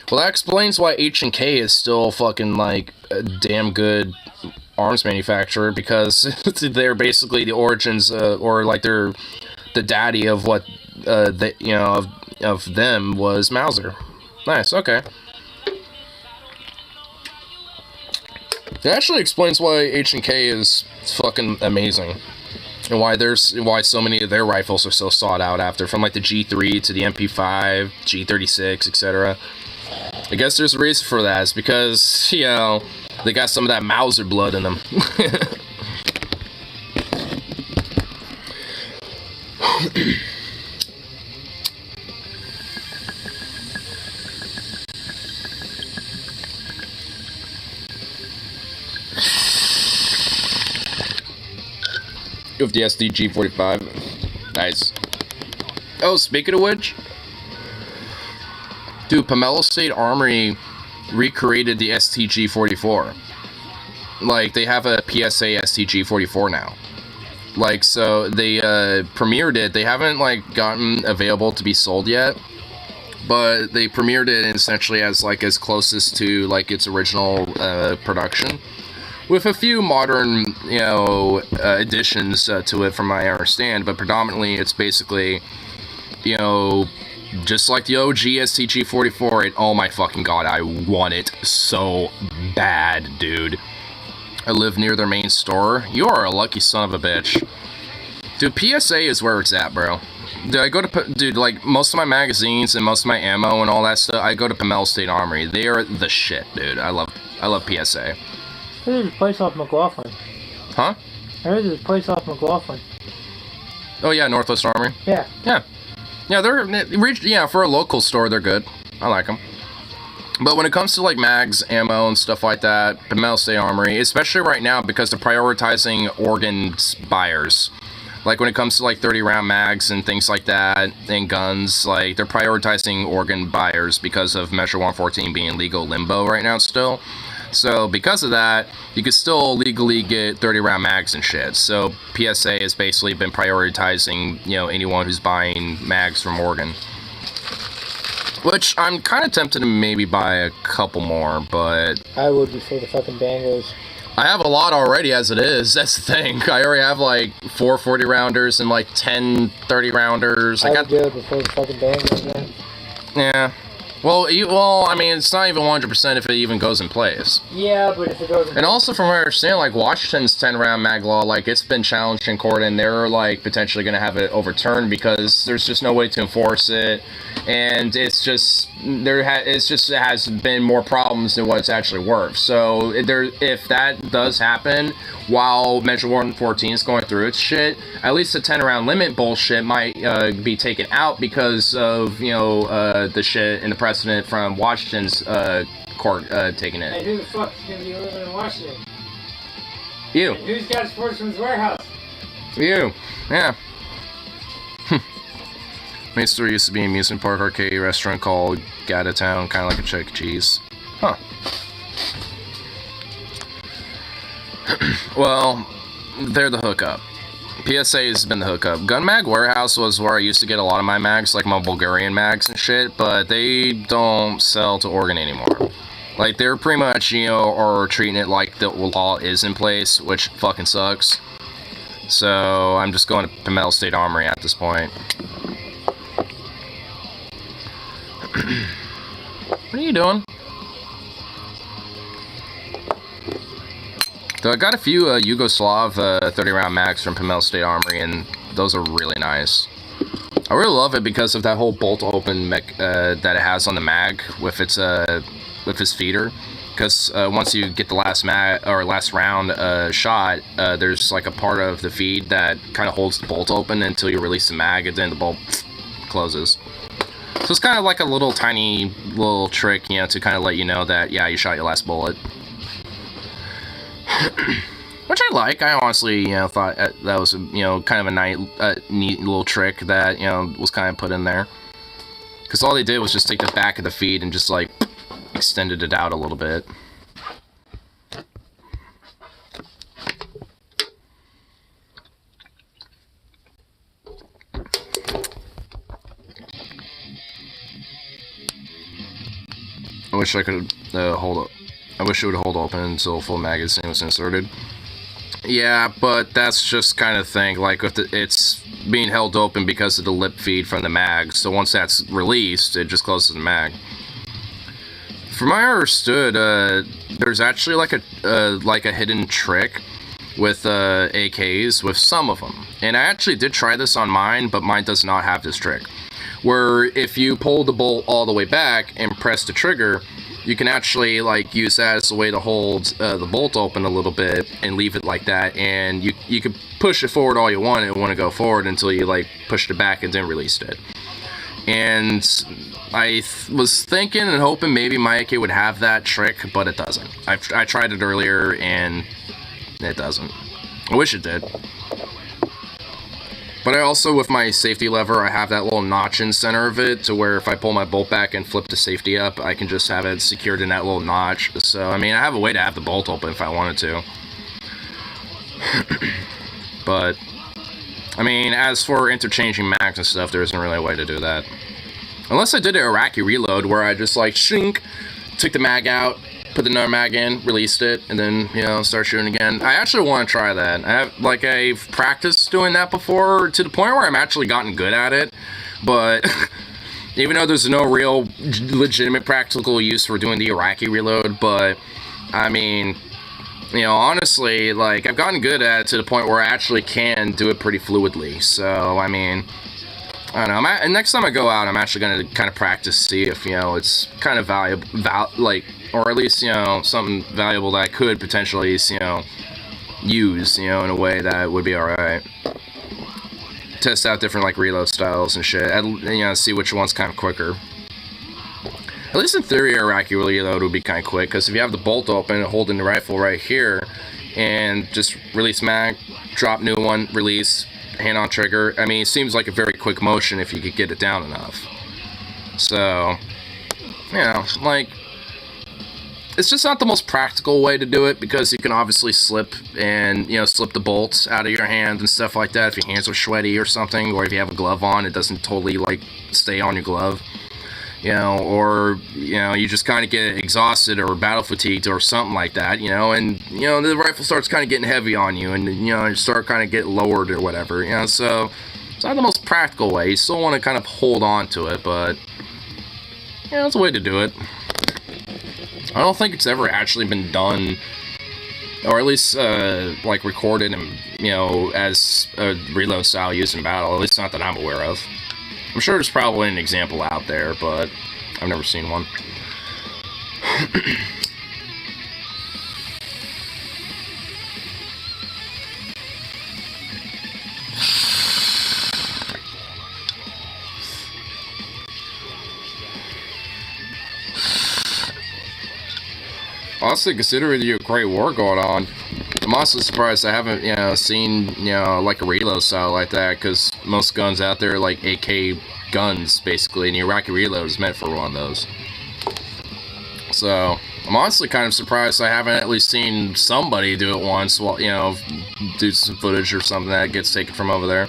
Well, that explains why H&K is still fucking, like, a damn good arms manufacturer, because they're basically the origins, or, like, they're the daddy of what, of them was Mauser. Nice, okay. It actually explains why H&K is fucking amazing. And why so many of their rifles are so sought out after, from like the G3 to the MP5, G36, etc. I guess there's a reason for that. It's because, you know, they got some of that Mauser blood in them. Of the STG-45. Nice. Oh, speaking of which, dude, Pomelo State Armory recreated the STG-44. Like, they have a PSA STG-44 now. Like, so they premiered it. They haven't like gotten available to be sold yet, but they premiered it essentially as like as closest to like its original production, with a few modern, you know, additions to it from what I understand, but predominantly it's basically, you know, just like the OG STG-44. And oh my fucking god, I want it so bad, dude. I live near their main store. You are a lucky son of a bitch. Dude, PSA is where it's at, bro. Dude, I go to, dude, like, most of my magazines and most of my ammo and all that stuff, I go to Pomelo State Armory. They are the shit, dude. I love PSA. I heard this place off McLaughlin. Huh? I heard this place off McLaughlin. Oh, yeah, Northwest Armory? Yeah. Yeah. Yeah, yeah, for a local store, they're good. I like them. But when it comes to like mags, ammo, and stuff like that, Pomelo State Armory, especially right now because they're prioritizing organ buyers. Like when it comes to like 30-round mags and things like that, and guns, like they're prioritizing organ buyers because of Measure 114 being legal limbo right now still. So because of that, you can still legally get 30-round mags and shit. So PSA has basically been prioritizing, you know, anyone who's buying mags from Oregon. Which I'm kind of tempted to maybe buy a couple more, but I would before the fucking ban goes. I have a lot already as it is. That's the thing. I already have like 4 40-rounders and like 10 30-rounders. I would do it before the fucking ban goes, man. Yeah. Well, I mean, it's not even 100% if it even goes in place. Yeah, but if it goes in And also, from what I understand, like, Washington's 10-round mag law, like, it's been challenged in court, and they're, like, potentially going to have it overturned because there's just no way to enforce it, and it's just, it has been more problems than what it's actually worth. So, if that does happen while Measure 114 is going through its shit, at least the 10-round limit bullshit might be taken out because of, you know, the shit and the precedent from Washington's court taking it. Hey, who the fuck is gonna be living in Washington? You. And who's got Sportsman's Warehouse? You. Yeah. Main store used to be an amusement park arcade restaurant called Gattatown, kind of like a Chuck E. Cheese. Huh. Well, they're the hookup. PSA has been the hookup. Gun Mag Warehouse was where I used to get a lot of my mags, like my Bulgarian mags and shit, but they don't sell to Oregon anymore. Like, they're pretty much, you know, are treating it like the law is in place, which fucking sucks. So, I'm just going to Pomelo State Armory at this point. What are you doing? So I got a few Yugoslav 30-round mags from Pomelo State Armory, and those are really nice. I really love it because of that whole bolt-open mech that it has on the mag with its feeder. Because once you get the last round shot, there's like a part of the feed that kind of holds the bolt open until you release the mag, and then the bolt closes. So it's kind of like a little tiny little trick, you know, to kind of let you know that, yeah, you shot your last bullet. Which I like. I honestly, you know, thought that was, you know, kind of a neat little trick that, you know, was kind of put in there. Because all they did was just take the back of the feed and just, like, extended it out a little bit. I wish I could hold up. I wish it would hold open until full magazine was inserted. Yeah, but that's just kind of thing. Like, it's being held open because of the lip feed from the mag. So once that's released, it just closes the mag. From what I understood, there's actually like a hidden trick with AKs with some of them, and I actually did try this on mine, but mine does not have this trick. Where if you pull the bolt all the way back and press the trigger, you can actually like use that as a way to hold the bolt open a little bit and leave it like that, and you could push it forward all you want. It want to go forward until you like pushed it back and then released it. And I was thinking and hoping maybe my AK would have that trick, but it doesn't. I tried it earlier and it doesn't. I wish it did. But I also, with my safety lever, I have that little notch in the center of it to where if I pull my bolt back and flip the safety up, I can just have it secured in that little notch. So, I mean, I have a way to have the bolt open if I wanted to. But, I mean, as for interchanging mags and stuff, there isn't really a way to do that. Unless I did an Iraqi reload where I just, like, shink, took the mag out, put another mag in, released it, and then, you know, start shooting again. I actually want to try that. I've practiced doing that before to the point where I'm actually gotten good at it, but even though there's no real legitimate practical use for doing the Iraqi reload, but, I mean, you know, honestly, like, I've gotten good at it to the point where I actually can do it pretty fluidly, so, I mean, I don't know, and next time I go out, I'm actually going to kind of practice, see if, you know, it's kind of valuable, or at least, you know, something valuable that I could potentially, you know, use, you know, in a way that would be alright. Test out different, like, reload styles and shit, and, you know, see which one's kind of quicker. At least in theory, Iraqi reload would be kind of quick, because if you have the bolt open, holding the rifle right here, and just release mag, drop new one, release, hand on trigger, I mean, it seems like a very quick motion if you could get it down enough. So, you know, like, it's just not the most practical way to do it, because you can obviously slip and, you know, slip the bolts out of your hand and stuff like that if your hands are sweaty or something, or if you have a glove on, it doesn't totally, like, stay on your glove, you know, or, you know, you just kind of get exhausted or battle fatigued or something like that, you know, and, you know, the rifle starts kind of getting heavy on you, and, you know, you start kind of getting lowered or whatever, you know, so it's not the most practical way. You still want to kind of hold on to it, but, you know, it's a way to do it. I don't think it's ever actually been done, or at least, like, recorded and, you know, as a reload style used in battle, at least not that I'm aware of. I'm sure there's probably an example out there, but I've never seen one. Honestly, considering the Ukraine war going on, I'm also surprised I haven't, you know, seen, you know, like a reload style like that, because most guns out there are like AK guns, basically, and the Iraqi reload is meant for one of those. So, I'm honestly kind of surprised I haven't at least seen somebody do it once, while, you know, do some footage or something that gets taken from over there.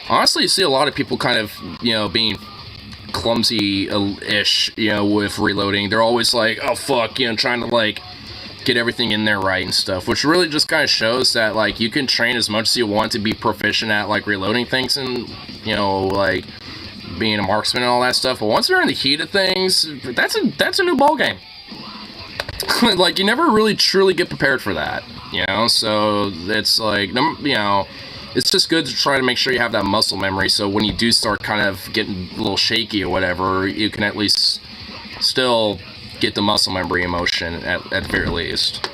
Honestly, you see a lot of people kind of, you know, being clumsy-ish, you know, with reloading. They're always like, oh fuck, you know, trying to like get everything in there right and stuff, which really just kind of shows that like you can train as much as you want to be proficient at like reloading things and, you know, like being a marksman and all that stuff, but once you're in the heat of things, that's a new ball game. Like, you never really truly get prepared for that, you know, so it's like, you know, it's just good to try to make sure you have that muscle memory, so when you do start kind of getting a little shaky or whatever, you can at least still get the muscle memory emotion at the very least.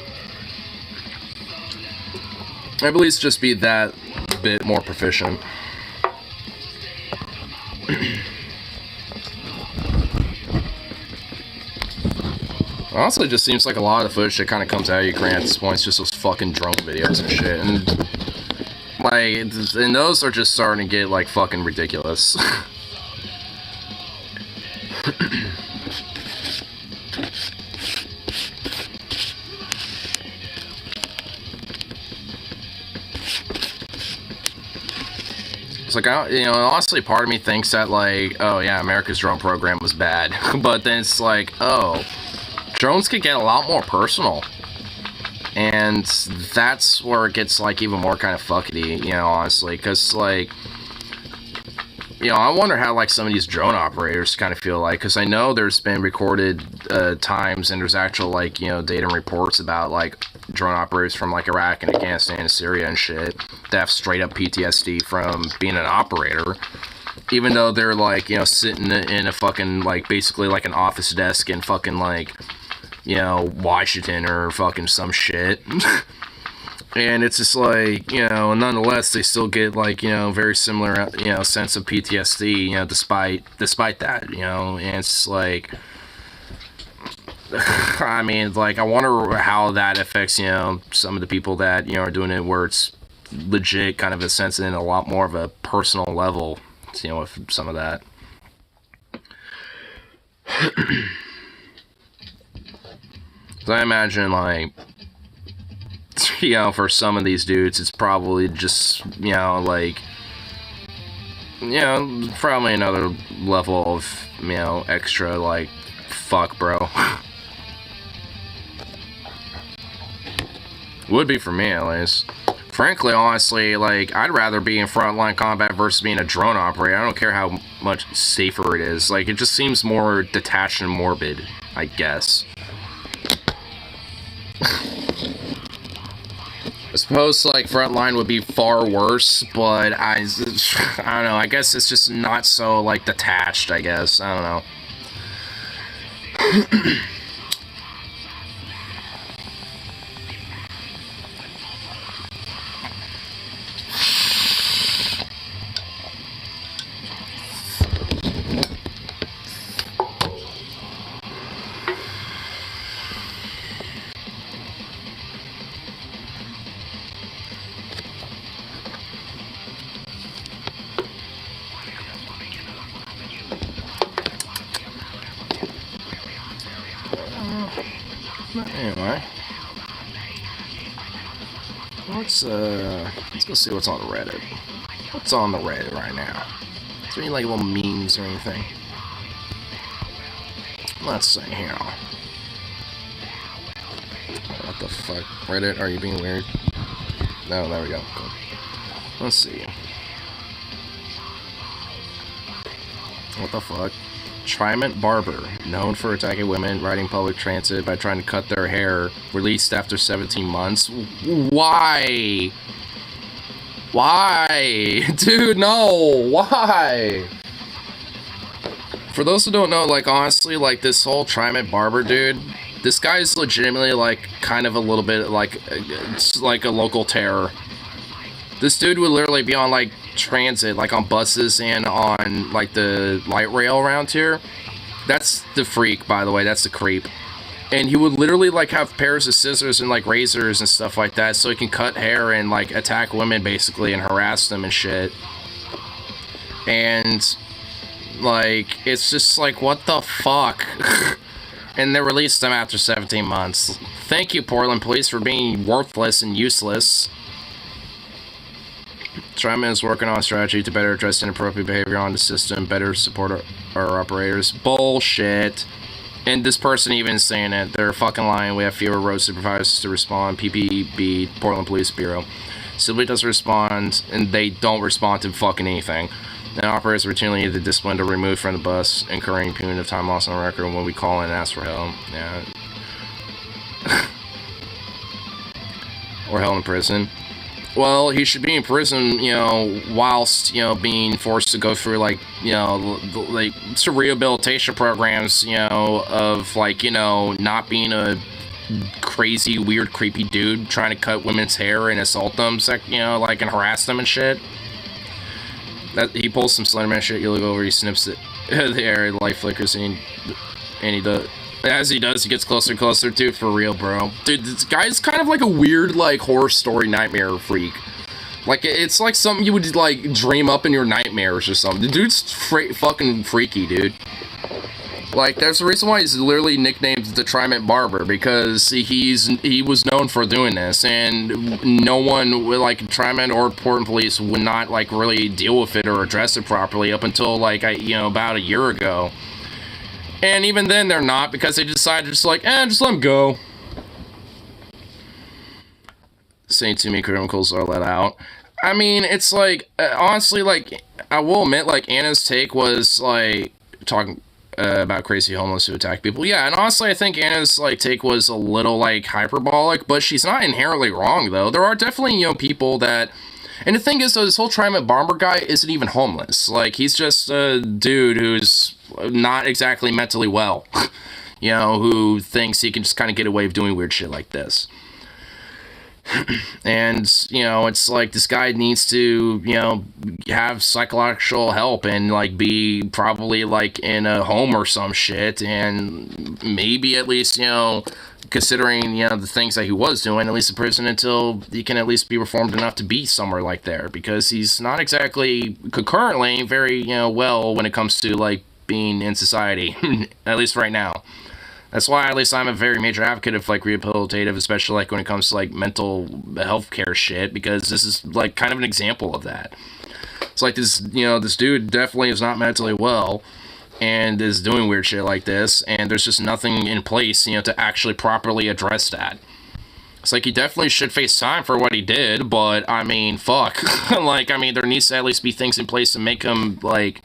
At least just be that bit more proficient. Honestly, it just seems like a lot of the footage that kind of comes out of Ukraine at this point is just those fucking drone videos and shit, and like, and those are just starting to get, like, fucking ridiculous. It's like, you know, honestly, part of me thinks that, like, oh, yeah, America's drone program was bad. But then it's like, oh, drones could get a lot more personal. And that's where it gets, like, even more kind of fuckety, you know, honestly, because, like, you know, I wonder how, like, some of these drone operators kind of feel like, because I know there's been recorded times, and there's actual, like, you know, data and reports about, like, drone operators from, like, Iraq and Afghanistan and Syria and shit that have straight up PTSD from being an operator, even though they're, like, you know, sitting in a fucking, like, basically, like, an office desk in fucking, like, you know, Washington or fucking some shit. And it's just like, you know, nonetheless, they still get, like, you know, very similar, you know, sense of PTSD, you know, despite that, you know, and it's like, I mean, like, I wonder how that affects, you know, some of the people that, you know, are doing it where it's legit kind of a sense in a lot more of a personal level, you know, with some of that. So I imagine, like, you know, for some of these dudes, it's probably just, you know, like, you know, probably another level of, you know, extra, like, fuck, bro. Would be for me, at least. Frankly, honestly, like, I'd rather be in frontline combat versus being a drone operator. I don't care how much safer it is. Like, it just seems more detached and morbid, I guess. I suppose, like, frontline would be far worse, but I don't know, I guess it's just not so, like, detached, I guess. I don't know. Anyway, let's go see what's on Reddit. What's on the Reddit right now? Is there any, like, little memes or anything? Let's see here. What the fuck? Reddit, are you being weird? No, there we go. Cool. Let's see. What the fuck? Trimont Barber, known for attacking women riding public transit by trying to cut their hair, released after 17 months. Why? Why? Dude, no. Why? For those who don't know, like, honestly, like, this whole Trimont Barber dude, this guy's legitimately, like, kind of a little bit, like, it's like a local terror. This dude would literally be on, like, transit, like, on buses and on, like, the light rail around here. That's the freak, by the way. That's the creep. And he would literally, like, have pairs of scissors and, like, razors and stuff like that so he can cut hair and, like, attack women, basically, and harass them and shit. And, like, it's just like, what the fuck? And they released him after 17 months. Thank you, Portland Police, for being worthless and useless. Trimont is working on a strategy to better address inappropriate behavior on the system, better support our operators. Bullshit. And this person even is saying it. They're fucking lying. We have fewer road supervisors to respond. PPB, Portland Police Bureau. Simply doesn't respond, and they don't respond to fucking anything. And operators are routinely either disciplined or removed from the bus, incurring punitive time loss on record when we call in and ask for help. Yeah. Or held in prison. Well, he should be in prison, you know, whilst, you know, being forced to go through, like, you know, like, some rehabilitation programs, you know, of, like, you know, not being a crazy, weird, creepy dude trying to cut women's hair and assault them, you know, like, and harass them and shit. That he pulls some Slenderman shit, you look over, he snips it, the air, the light flickers, and he does. As he does, he gets closer and closer, dude, for real, bro. Dude, this guy's kind of like a weird, like, horror story nightmare freak. Like, it's like something you would, like, dream up in your nightmares or something. The dude's fucking freaky, dude. Like, there's a reason why he's literally nicknamed the Trimont Barber, because he was known for doing this, and no one, like, Trimont or Portland Police would not, like, really deal with it or address it properly up until, like, you know, about a year ago. And even then, they're not, because they decided just like, just let him go. say too many criminals are let out. I mean, it's like, honestly, like, I will admit, like, Anna's take was, like, talking about crazy homeless who attack people. Yeah, and honestly, I think Anna's, like, take was a little, like, hyperbolic, but she's not inherently wrong, though. There are definitely, you know, people that... And the thing is, though, this whole Trimont Bomber guy isn't even homeless. Like, he's just a dude who's not exactly mentally well. You know, who thinks he can just kind of get away with doing weird shit like this. And, you know, it's like this guy needs to, you know, have psychological help and, like, be probably, like, in a home or some shit. And maybe at least, you know, considering, you know, the things that he was doing, at least in prison until he can at least be reformed enough to be somewhere like there. Because he's not exactly concurrently very, you know, well when it comes to, like, being in society. At least right now. That's why, at least, I'm a very major advocate of, like, rehabilitative, especially, like, when it comes to, like, mental health care shit, because this is, like, kind of an example of that. It's like this, you know, this dude definitely is not mentally well, and is doing weird shit like this, and there's just nothing in place, you know, to actually properly address that. It's like, he definitely should face time for what he did, but, I mean, fuck. Like, I mean, there needs to at least be things in place to make him, like,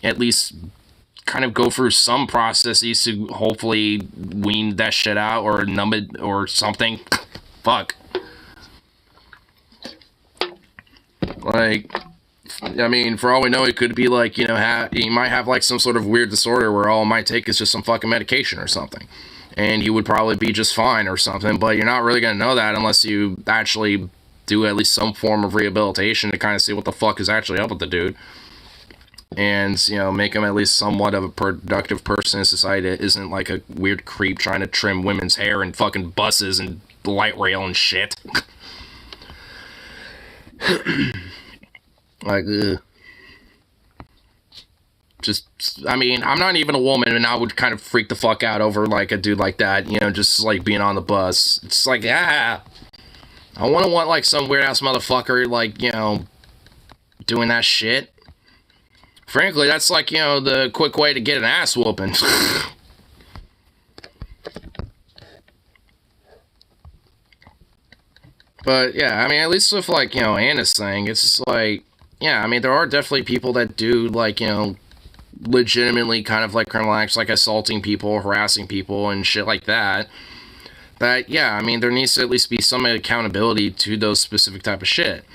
at least... kind of go through some processes to hopefully wean that shit out or numb it or something. Fuck. Like, I mean, for all we know, it could be like, you know, he might have like some sort of weird disorder where all it might take is just some fucking medication or something. And he would probably be just fine or something, but you're not really going to know that unless you actually do at least some form of rehabilitation to kind of see what the fuck is actually up with the dude. And, you know, make him at least somewhat of a productive person in society that isn't like a weird creep trying to trim women's hair and fucking buses and light rail and shit. Like, just, I mean, I'm not even a woman, and I would kind of freak the fuck out over, like, a dude like that, you know, just, like, being on the bus. It's like, I wouldn't want, like, some weird-ass motherfucker, like, you know, doing that shit. Frankly, that's like, you know, the quick way to get an ass whooping. But, yeah, I mean, at least with, like, you know, Anna's thing, it's just like, yeah, I mean, there are definitely people that do, like, you know, legitimately kind of, like, criminal acts, like assaulting people, harassing people, and shit like that. But, yeah, I mean, there needs to at least be some accountability to those specific type of shit.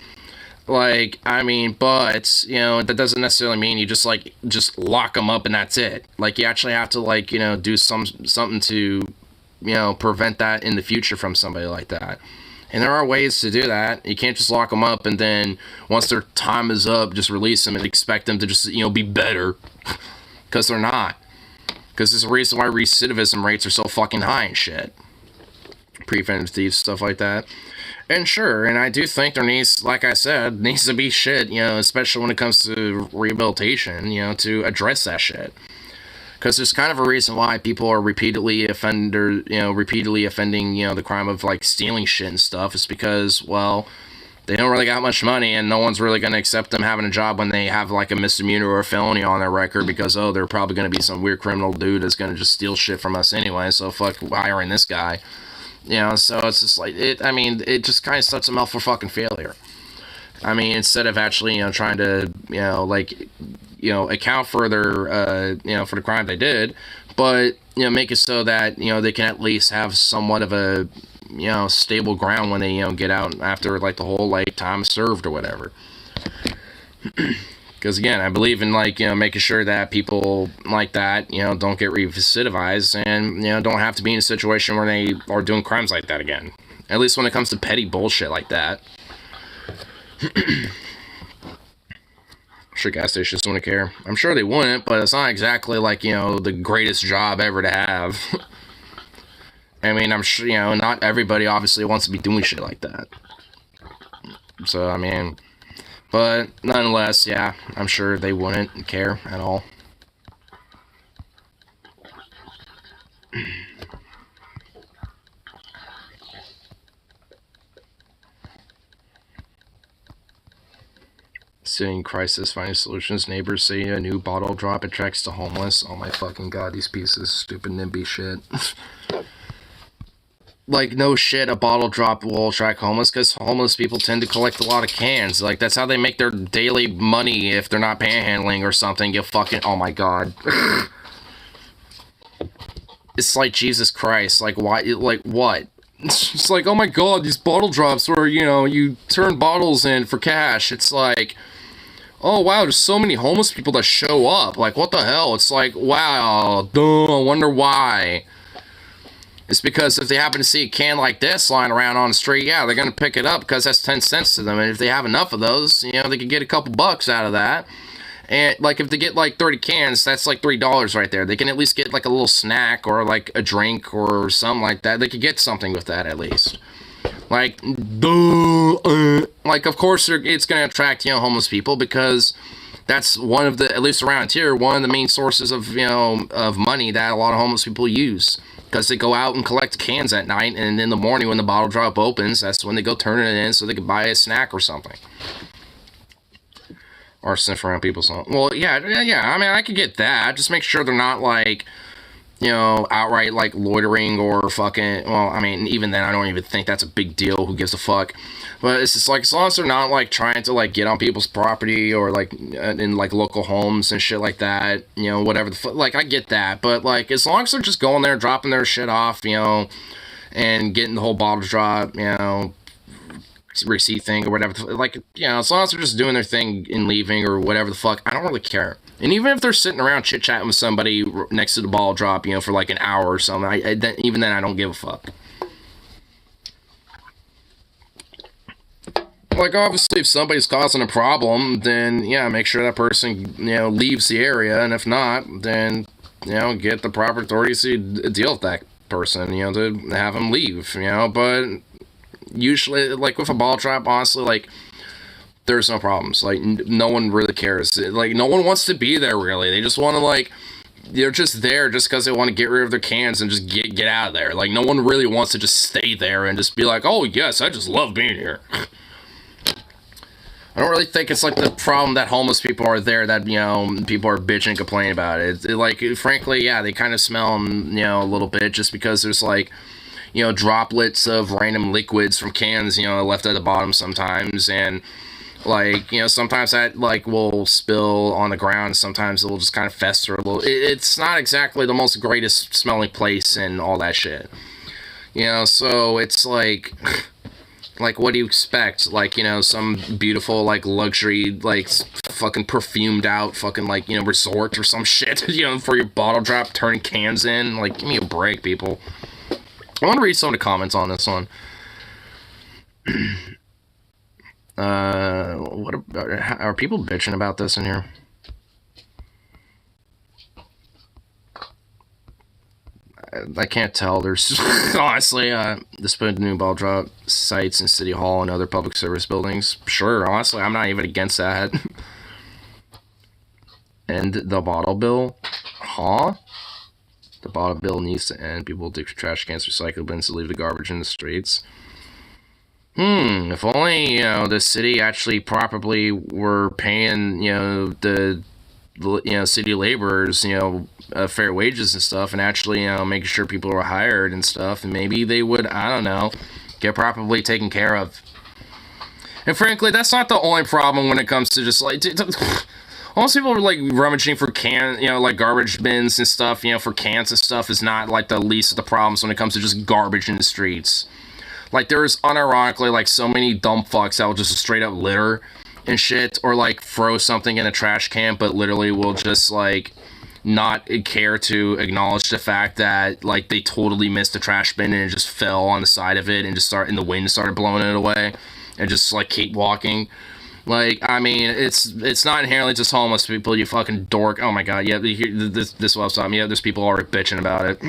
Like, I mean, but, you know, that doesn't necessarily mean you just, like, just lock them up and that's it. Like, you actually have to, like, you know, do something to, you know, prevent that in the future from somebody like that. And there are ways to do that. You can't just lock them up and then, once their time is up, just release them and expect them to just, you know, be better. Because they're not. Because there's a reason why recidivism rates are so fucking high and shit. Preventive thieves, stuff like that. And sure, and I do think there needs, like I said, needs to be shit, you know, especially when it comes to rehabilitation, you know, to address that shit. Because there's kind of a reason why people are repeatedly offending, you know, the crime of, like, stealing shit and stuff. It's because, well, they don't really got much money, and no one's really going to accept them having a job when they have, like, a misdemeanor or a felony on their record, because, oh, they're probably going to be some weird criminal dude that's going to just steal shit from us anyway, so fuck hiring this guy. You know, so it's just like, it just kind of sets them up for fucking failure. I mean, instead of actually, you know, trying to, you know, like, you know, account for their, you know, for the crime they did, but, you know, make it so that, you know, they can at least have somewhat of a, you know, stable ground when they, you know, get out after, like, the whole, like, time served or whatever. Because, again, I believe in, like, you know, making sure that people like that, you know, don't get recidivized and, you know, don't have to be in a situation where they are doing crimes like that again. At least when it comes to petty bullshit like that. I'm sure gas stations wouldn't care. I'm sure they wouldn't, but it's not exactly, like, you know, the greatest job ever to have. I mean, I'm sure, you know, not everybody obviously wants to be doing shit like that. So, I mean... But, nonetheless, yeah, I'm sure they wouldn't care at all. Seeing crisis, finding solutions. Neighbors say a new bottle drop attracts the homeless. Oh my fucking god, these pieces of stupid NIMBY shit. like, no shit, a bottle drop will attract homeless, because homeless people tend to collect a lot of cans. Like, that's how they make their daily money if they're not panhandling or something. You fucking, oh my god. It's like, Jesus Christ, like, why, like, what? It's like, oh my god, these bottle drops where, you know, you turn bottles in for cash. It's like, oh wow, there's so many homeless people that show up. Like, what the hell? It's like, wow, duh, I wonder why. It's because if they happen to see a can like this lying around on the street, yeah, they're going to pick it up because that's 10 cents to them. And if they have enough of those, you know, they could get a couple bucks out of that. And, like, if they get, like, 30 cans, that's, like, $3 right there. They can at least get, like, a little snack or, like, a drink or something like that. They could get something with that, at least. Like, like, of course, it's going to attract, you know, homeless people, because that's one of the, at least around here, one of the main sources of, you know, of money that a lot of homeless people use. Because they go out and collect cans at night, and in the morning when the bottle drop opens, that's when they go turn it in so they can buy a snack or something. Or sniff around people's home. Well, yeah, I mean, I could get that. Just make sure they're not, like, you know, outright, like, loitering or fucking, well, I mean, even then, I don't even think that's a big deal. Who gives a fuck? But it's just, like, as long as they're not, like, trying to, like, get on people's property or, like, in, like, local homes and shit like that, you know, whatever the fuck, like, I get that. But, like, as long as they're just going there, dropping their shit off, you know, and getting the whole bottle drop, you know, receipt thing or whatever, like, you know, as long as they're just doing their thing and leaving or whatever the fuck, I don't really care. And even if they're sitting around chit-chatting with somebody next to the ball drop, you know, for like an hour or something, even then I don't give a fuck. Like, obviously, if somebody's causing a problem, then, yeah, make sure that person, you know, leaves the area, and if not, then, you know, get the proper authorities to deal with that person, you know, to have them leave, you know, but usually, like, with a ball trap, honestly, like, there's no problems. Like, no one really cares. Like, no one wants to be there, really. They just want to, like, they're just there just because they want to get rid of their cans and just get out of there. Like, no one really wants to just stay there and just be like, oh, yes, I just love being here. I don't really think it's, like, the problem that homeless people are there that, you know, people are bitching and complaining about it. Like, frankly, yeah, they kind of smell them, you know, a little bit just because there's, like, you know, droplets of random liquids from cans, you know, left at the bottom sometimes, and, like, you know, sometimes that, like, will spill on the ground, sometimes it will just kind of fester a little. It's not exactly the most greatest smelling place and all that shit, you know, so it's, like, what do you expect? Like, you know, some beautiful, like, luxury, like, fucking perfumed out, fucking, like, you know, resort or some shit, you know, for your bottle drop, turning cans in, like, give me a break, people. I want to read some of the comments on this one. What are people bitching about this in here? I can't tell. There's honestly, this put new ball drop sites in City Hall and other public service buildings. Sure, honestly, I'm not even against that. And the bottle bill, huh? The bottle bill needs to end. People dig for trash cans, recycle bins to leave the garbage in the streets. If only, you know, the city actually properly were paying, you know, the you know, city laborers, you know, fair wages and stuff, and actually, you know, making sure people were hired and stuff, and maybe they would, I don't know, get properly taken care of. And frankly, that's not the only problem when it comes to just, like, most people are, like, rummaging for you know, like, garbage bins and stuff, you know, for cans and stuff is not, like, the least of the problems when it comes to just garbage in the streets. Like, there's, unironically, like, so many dumb fucks that will just straight up litter and shit, or, like, throw something in a trash can, but literally will just, like, not care to acknowledge the fact that, like, they totally missed the trash bin and it just fell on the side of it and the wind started blowing it away, and just, like, keep walking. Like, I mean, it's not inherently just homeless people, you fucking dork. Oh my god, yeah, this was something. Yeah, there's people already bitching about it.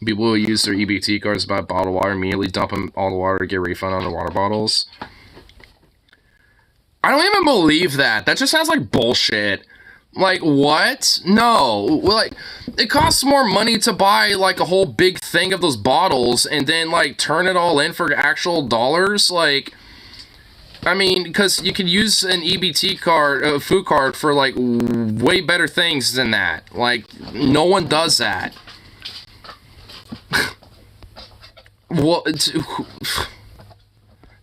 People who use their EBT cards to buy bottled water immediately dump them all the water to get a refund on their water bottles. I don't even believe that. That just sounds like bullshit. Like, what? No. Like, it costs more money to buy, like, a whole big thing of those bottles and then, like, turn it all in for actual dollars. Like, I mean, because you could use an EBT card, a food card, for, like, way better things than that. Like, no one does that. Well,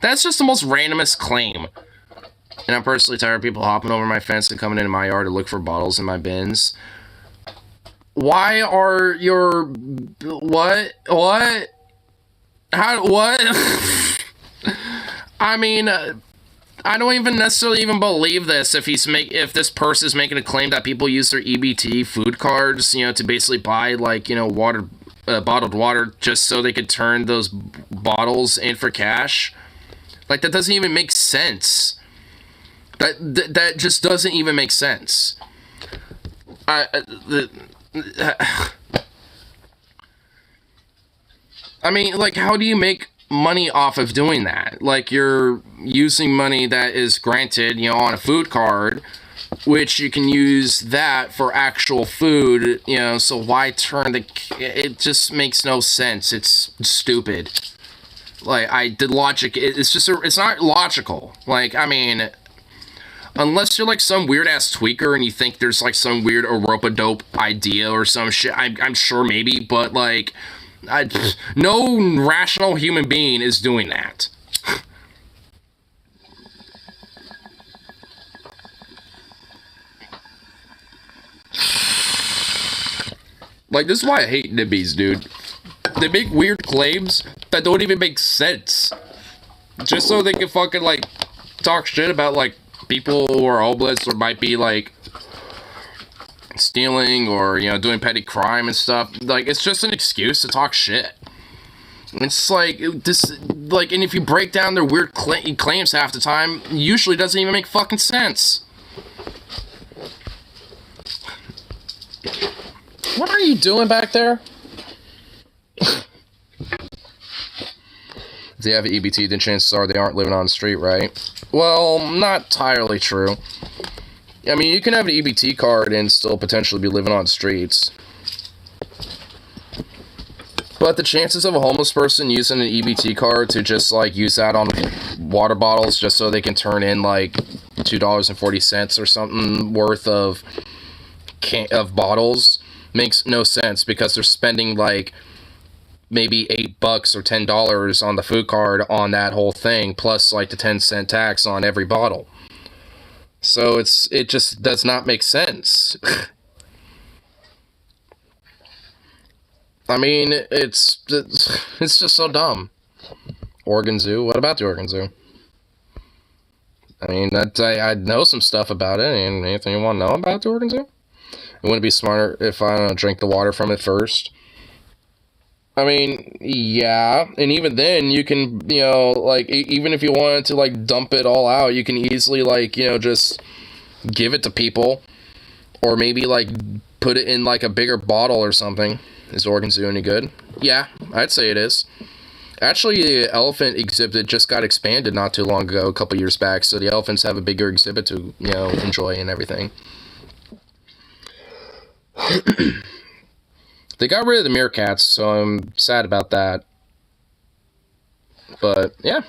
that's just the most randomest claim. And I'm personally tired of people hopping over my fence and coming into my yard to look for bottles in my bins. Why are your... What? What? How... What? I mean... I don't even necessarily even believe this if if this person's making a claim that people use their EBT food cards, you know, to basically buy, like, you know, bottled water just so they could turn those bottles in for cash. Like, that doesn't even make sense. That just doesn't even make sense. I mean, like, how do you make money off of doing that? Like, you're using money that is granted, you know, on a food card, which you can use that for actual food, you know, so why turn it just makes no sense. It's stupid. Like, the logic, it's not logical. Like, I mean, unless you're like some weird ass tweaker and you think there's like some weird Europa-dope idea or some shit, I'm sure maybe, but like, no rational human being is doing that. Like, this is why I hate nibbies, dude. They make weird claims that don't even make sense. Just so they can fucking, like, talk shit about, like, people who are homeless or might be, like, stealing or, you know, doing petty crime and stuff. Like, it's just an excuse to talk shit. It's like, and if you break down their weird claims half the time, usually doesn't even make fucking sense. What are you doing back there? If they have an EBT, then chances are they aren't living on the street, right? Well, not entirely true. I mean, you can have an EBT card and still potentially be living on streets. But the chances of a homeless person using an EBT card to just, like, use that on water bottles just so they can turn in, like, $2.40 or something worth of bottles makes no sense, because they're spending, like, maybe $8 or $10 on the food card on that whole thing, plus, like, the 10-cent tax on every bottle. So it just does not make sense. I mean, it's just so dumb. Oregon Zoo? What about the Oregon Zoo? I mean, I know some stuff about it. And anything you want to know about the Oregon Zoo? Wouldn't it be smarter if I drink the water from it first? I mean, yeah. And even then, you can, you know, like, even if you wanted to, like, dump it all out, you can easily, like, you know, just give it to people. Or maybe, like, put it in, like, a bigger bottle or something. Is Oregon Zoo any good? Yeah, I'd say it is. Actually, the elephant exhibit just got expanded not too long ago, a couple years back, so the elephants have a bigger exhibit to, you know, enjoy and everything. They got rid of the meerkats, so I'm sad about that. But, yeah,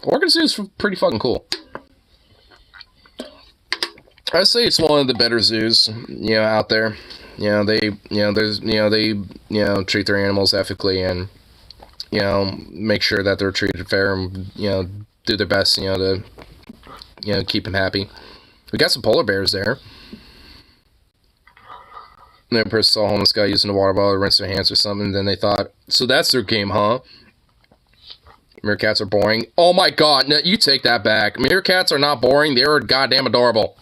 Oregon Zoo is pretty fucking cool. I'd say it's one of the better zoos, you know, out there. You know, they treat their animals ethically and, you know, make sure that they're treated fair and, you know, do their best, you know, to, you know, keep them happy. We got some polar bears there. And then person saw a homeless guy using a water bottle to rinse their hands or something, and then they thought, so that's their game, huh? Meerkats are boring. Oh my god, no, you take that back. Meerkats are not boring, they are goddamn adorable.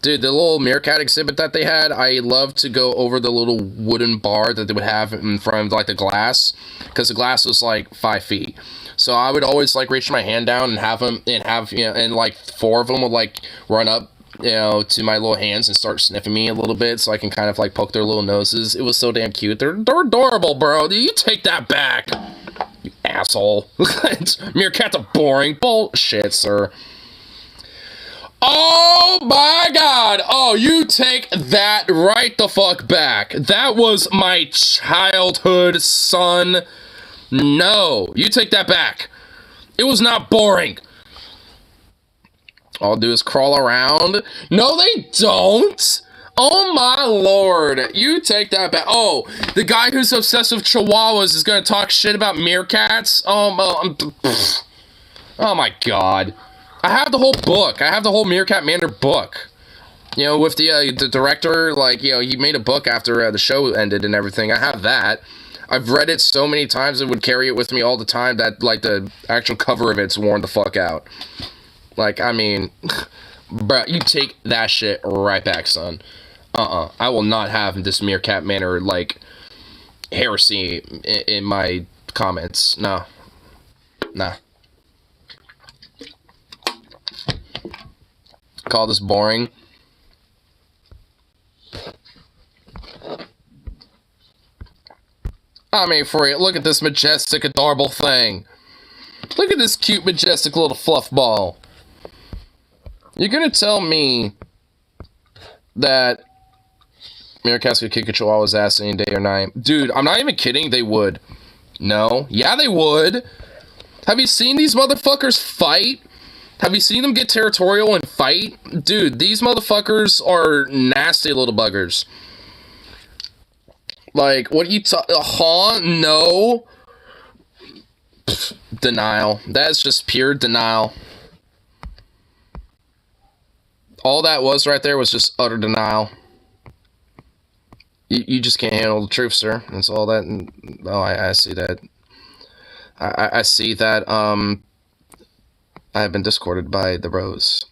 Dude, the little meerkat exhibit that they had, I love to go over the little wooden bar that they would have in front of, like, the glass, because the glass was, like, 5 feet. So I would always, like, reach my hand down and have them, you know, and, like, 4 of them would, like, run up, you know, to my little hands and start sniffing me a little bit, so I can kind of, like, poke their little noses. It was so damn cute. They're adorable, bro. You take that back, you asshole. Meerkats are boring. Bullshit, sir. Oh my god! Oh, you take that right the fuck back. That was my childhood, son. No, you take that back. It was not boring. All I'll do is crawl around. No, they don't! Oh my lord. You take that back. Oh, the guy who's obsessed with chihuahuas is gonna talk shit about meerkats? Oh my god. I have the whole book. I have the whole Meerkat Manor book. You know, with the director, like, you know, he made a book after the show ended and everything. I have that. I've read it so many times it would carry it with me all the time that, like, the actual cover of it's worn the fuck out. Like, I mean, bruh, you take that shit right back, son. I will not have this Meerkat Manor, like, heresy in my comments. No. Nah. Call this boring. I mean, for real, look at this majestic, adorable thing. Look at this cute, majestic little fluff ball. You're gonna tell me that meerkats could kick a chihuahua's ass any day or night? Dude, I'm not even kidding, they would. No. Yeah, they would. Have you seen these motherfuckers fight? Have you seen them get territorial and fight? Dude, these motherfuckers are nasty little buggers. Like, what are you no. Pfft, denial. That's just pure denial. All that was right there was just utter denial. You just can't handle the truth, sir. That's all that. Oh, I see that. I see that, I have been discorded by the rose.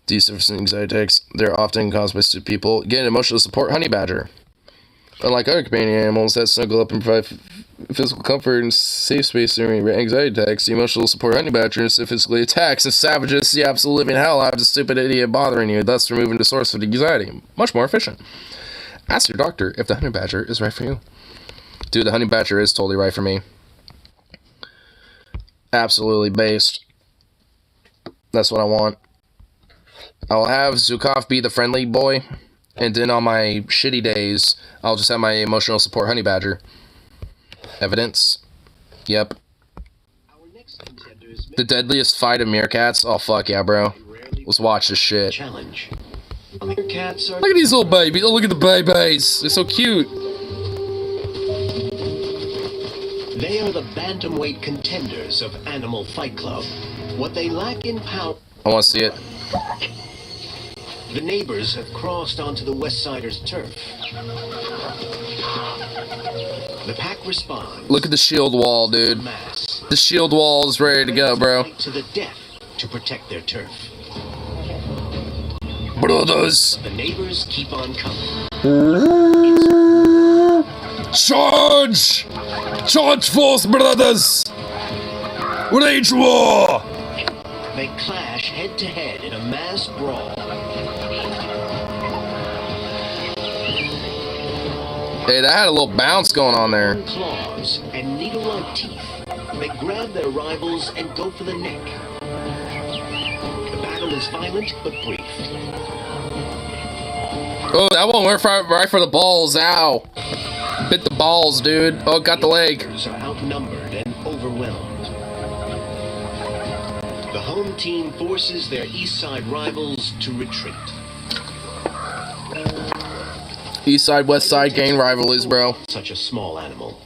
These anxiety attacks, they're often caused by stupid people. Get emotional support, honey badger. Unlike other companion animals that snuggle up and provide physical comfort and safe space during anxiety attacks, the emotional support honey badger instead of physically attacks and savages the absolute living hell out of the stupid idiot bothering you, thus removing the source of the anxiety. Much more efficient. Ask your doctor if the honey badger is right for you. Dude, the honey badger is totally right for me. Absolutely based. That's what I want. I'll have Zukov be the friendly boy. And then on my shitty days, I'll just have my emotional support honey badger. Evidence? Yep. The deadliest fight of meerkats? Oh, fuck yeah, bro. Let's watch this shit. Challenge. Look at these little babies. Oh, look at the babies. They're so cute. They are the bantamweight contenders of Animal Fight Club. What they lack in power... I want to see it. The neighbors have crossed onto the West Siders' turf. The pack responds. Look at the shield wall, dude. The shield wall is ready to go, bro. To the death to protect their turf. Brothers. The neighbors keep on coming. Charge! Charge force, brothers! Rage war! They clash head to head in a mass brawl. Hey, that had a little bounce going on there. Claws and needle-like teeth. They grab their rivals and go for the neck. The battle is violent but brief. Oh, that one went right for the balls. Ow. Bit the balls, dude. Oh, got the leg. The are outnumbered and overwhelmed. The home team forces their East Side rivals to retreat. East Side, West Side gang rivalries, bro. Such a small animal.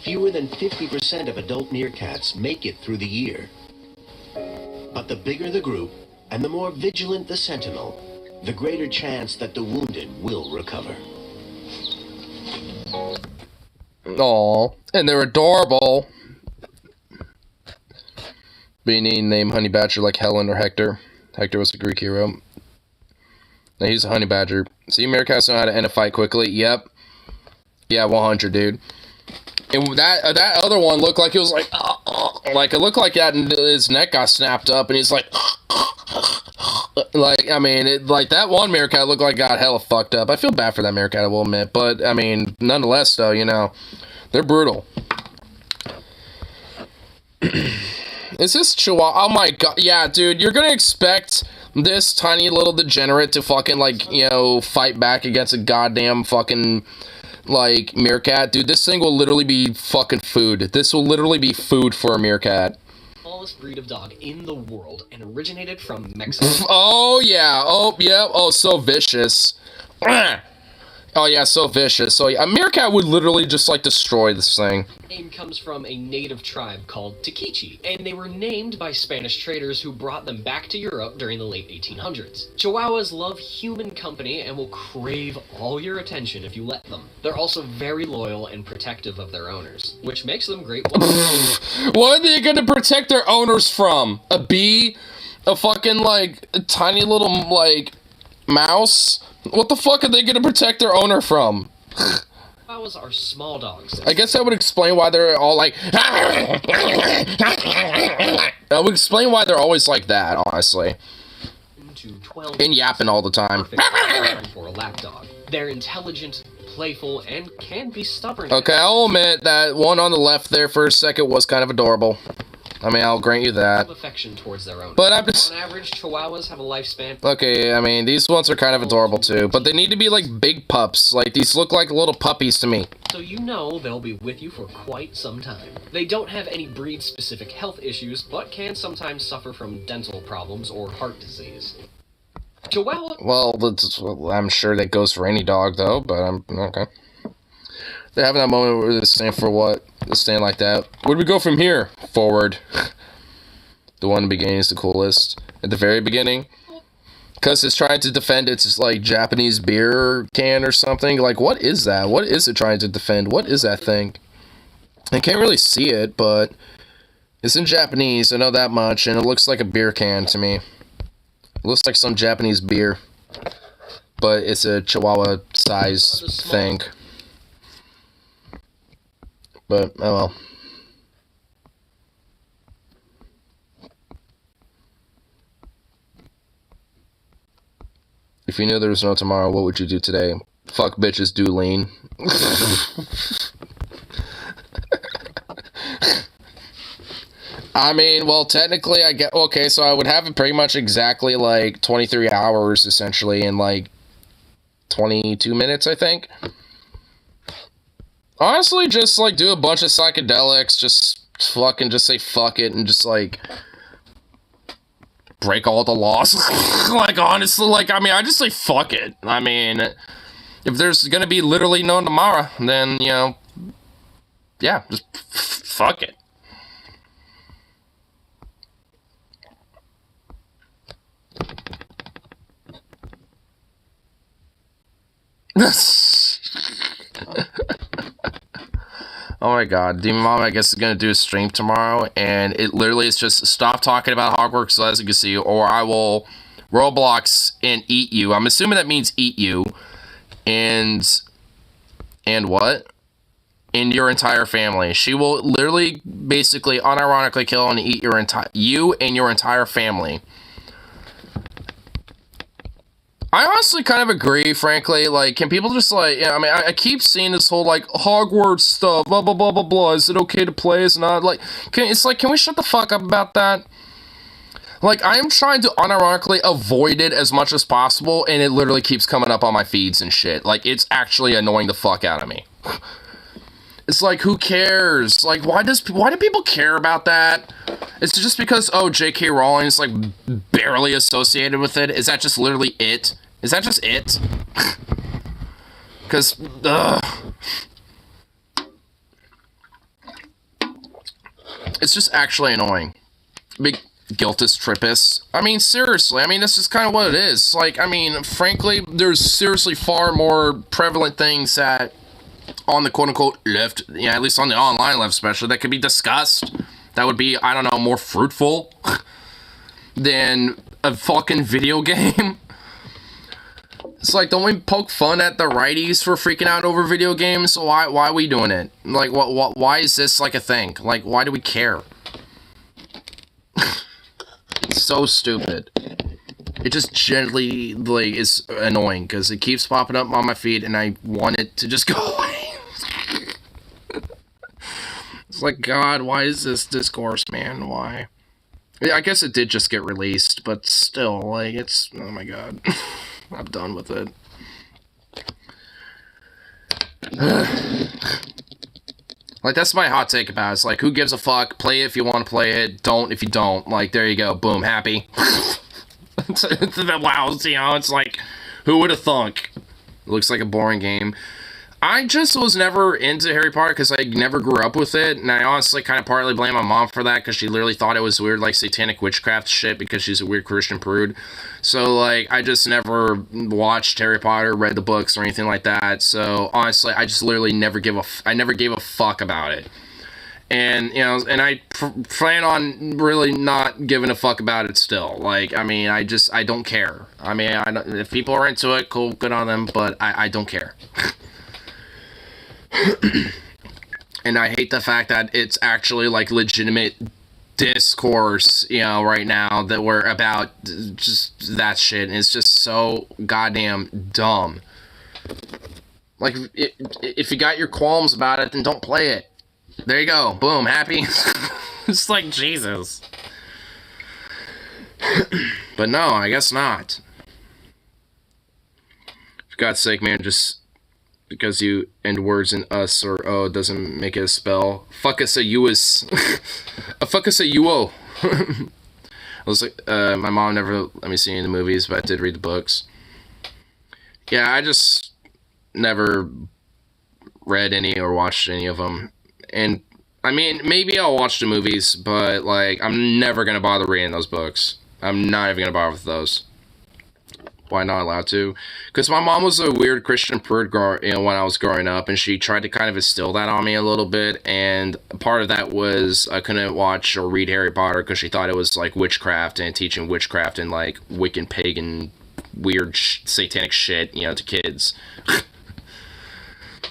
Fewer than 50% of adult meerkats make it through the year. But the bigger the group, and the more vigilant the sentinel, the greater chance that the wounded will recover. Aww. And they're adorable. Being named Honey Badger like Helen or Hector. Hector was a Greek hero. Now he's a honey badger. See, meerkats know how to end a fight quickly. Yep. Yeah, 100, dude. And that other one looked like it was like it looked like that, and his neck got snapped up, and he's like, I mean, like that one meerkat looked like it got hella fucked up. I feel bad for that meerkat, I will admit, but I mean, nonetheless, though, you know, they're brutal. Is this Chihuahua? Oh my god, yeah, dude, you're gonna expect this tiny little degenerate to fucking, like, you know, fight back against a goddamn fucking, like, meerkat? Dude, this thing will literally be fucking food. This will literally be food for a meerkat. smallest breed of dog in the world and originated from Mexico. Oh, yeah. Oh, yeah. Oh, so vicious. Oh, yeah, so vicious. So, yeah, a meerkat would literally just, like, destroy this thing. The name comes from a native tribe called Taquiche, and they were named by Spanish traders who brought them back to Europe during the late 1800s. Chihuahuas love human company and will crave all your attention if you let them. They're also very loyal and protective of their owners, which makes them great ones. What are they gonna protect their owners from? A bee? A fucking, like, a tiny little, like, mouse? What the fuck are they gonna protect their owner from? Chihuahuas are small dogs. I guess that would explain why they're all like... That would explain why they're always like that, honestly. To 12 And yapping all the time. perfect for a lapdog. They're intelligent, playful, and can be stubborn. Okay, I'll admit that one on the left there for a second was kind of adorable. I mean, I'll grant you that. Affection towards their owners. But I'm just... On average, Chihuahuas have a lifespan. Okay, I mean, these ones are kind of adorable too. But they need to be like big pups. Like, these look like little puppies to me. So you know they'll be with you for quite some time. They don't have any breed-specific health issues, but can sometimes suffer from dental problems or heart disease. Chihuahua... Well, I'm sure that goes for any dog, though, but I'm... Okay. They're having that moment where they stand for what? They stand like that. Where do we go from here? Forward. The one in the beginning is the coolest. At the very beginning. Because it's trying to defend its, like, Japanese beer can or something. Like, what is that? What is it trying to defend? What is that thing? I can't really see it, but... It's in Japanese, I know that much, and it looks like a beer can to me. It looks like some Japanese beer. But it's a Chihuahua-sized thing. But, oh well. If you knew there was no tomorrow, what would you do today? Fuck bitches, do lean. I mean, well, technically, I get... Okay, so I would have it pretty much exactly, like, 23 hours, essentially, in, like, 22 minutes, I think. Honestly, just, like, do a bunch of psychedelics, just fucking just say fuck it, and just, like, break all the laws. Like, honestly, like, I mean, I just say fuck it. I mean, if there's gonna be literally no tomorrow, then, you know, yeah, just fuck it. Oh my god, Demon Mom, I guess, is gonna do a stream tomorrow, and it literally is just stop talking about Hogwarts Legacy, or I will Roblox and eat you. I'm assuming that means eat you, and what? And your entire family. She will literally, basically, unironically kill and eat you and your entire family. I honestly kind of agree, frankly. Like, can people just, like, yeah, I mean, I keep seeing this whole, like, Hogwarts stuff, blah, blah, blah, blah, blah. Is it okay to play? Is it not? Like, it's like, can we shut the fuck up about that? Like, I am trying to unironically avoid it as much as possible, and it literally keeps coming up on my feeds and shit. Like, it's actually annoying the fuck out of me. It's like, who cares? Like, why do people care about that? It's just because, oh, J.K. Rowling is, like, barely associated with it? Is that just literally it? Is that just it? Because, it's just actually annoying. Big guiltus trippus. I mean, seriously, I mean, this is kind of what it is. Like, I mean, frankly, there's seriously far more prevalent things that on the quote-unquote left, yeah, at least on the online left especially, that could be discussed. That would be, I don't know, more fruitful than a fucking video game. It's like, don't we poke fun at the righties for freaking out over video games? So why are we doing it? Like, why is this, like, a thing? Like, why do we care? It's so stupid. It just gently, like, is annoying, because it keeps popping up on my feed, and I want it to just go away. It's like, God, why is this discourse, man? Why? Yeah, I guess it did just get released, but still, like, it's... Oh my God. I'm done with it. Like, that's my hot take about it. It's like, who gives a fuck? Play it if you want to play it. Don't if you don't. Like, there you go. Boom. Happy. Wow. You know, it's like, who would have thunk? It looks like a boring game. I just was never into Harry Potter because I never grew up with it, and I honestly kind of partly blame my mom for that because she literally thought it was weird, like satanic witchcraft shit, because she's a weird Christian prude. So, like, I just never watched Harry Potter, read the books, or anything like that. So, honestly, I just literally never gave a fuck about it. And, you know, and I plan on really not giving a fuck about it still. Like, I mean, I don't care. I mean, if people are into it, cool, good on them, but I don't care. And I hate the fact that it's actually like legitimate discourse, you know, right now that we're about just that shit. And it's just so goddamn dumb. Like, if you got your qualms about it, then don't play it. There you go. Boom. Happy. It's like, Jesus. But no, I guess not. For God's sake, man, just because you end words in us or oh doesn't make it a spell. Fuck us a you is a fuck us a you-o. I was like, my mom never let me see any of the movies, but I did read the books. Yeah, I just never read any or watched any of them. And I mean, maybe I'll watch the movies, but like, I'm never gonna bother reading those books. I'm not even gonna bother with those. Why not allowed to? Because my mom was a weird Christian prude, you know, when I was growing up, and she tried to kind of instill that on me a little bit. And part of that was I couldn't watch or read Harry Potter because she thought it was like witchcraft and teaching witchcraft and like Wiccan pagan weird satanic shit, you know, to kids.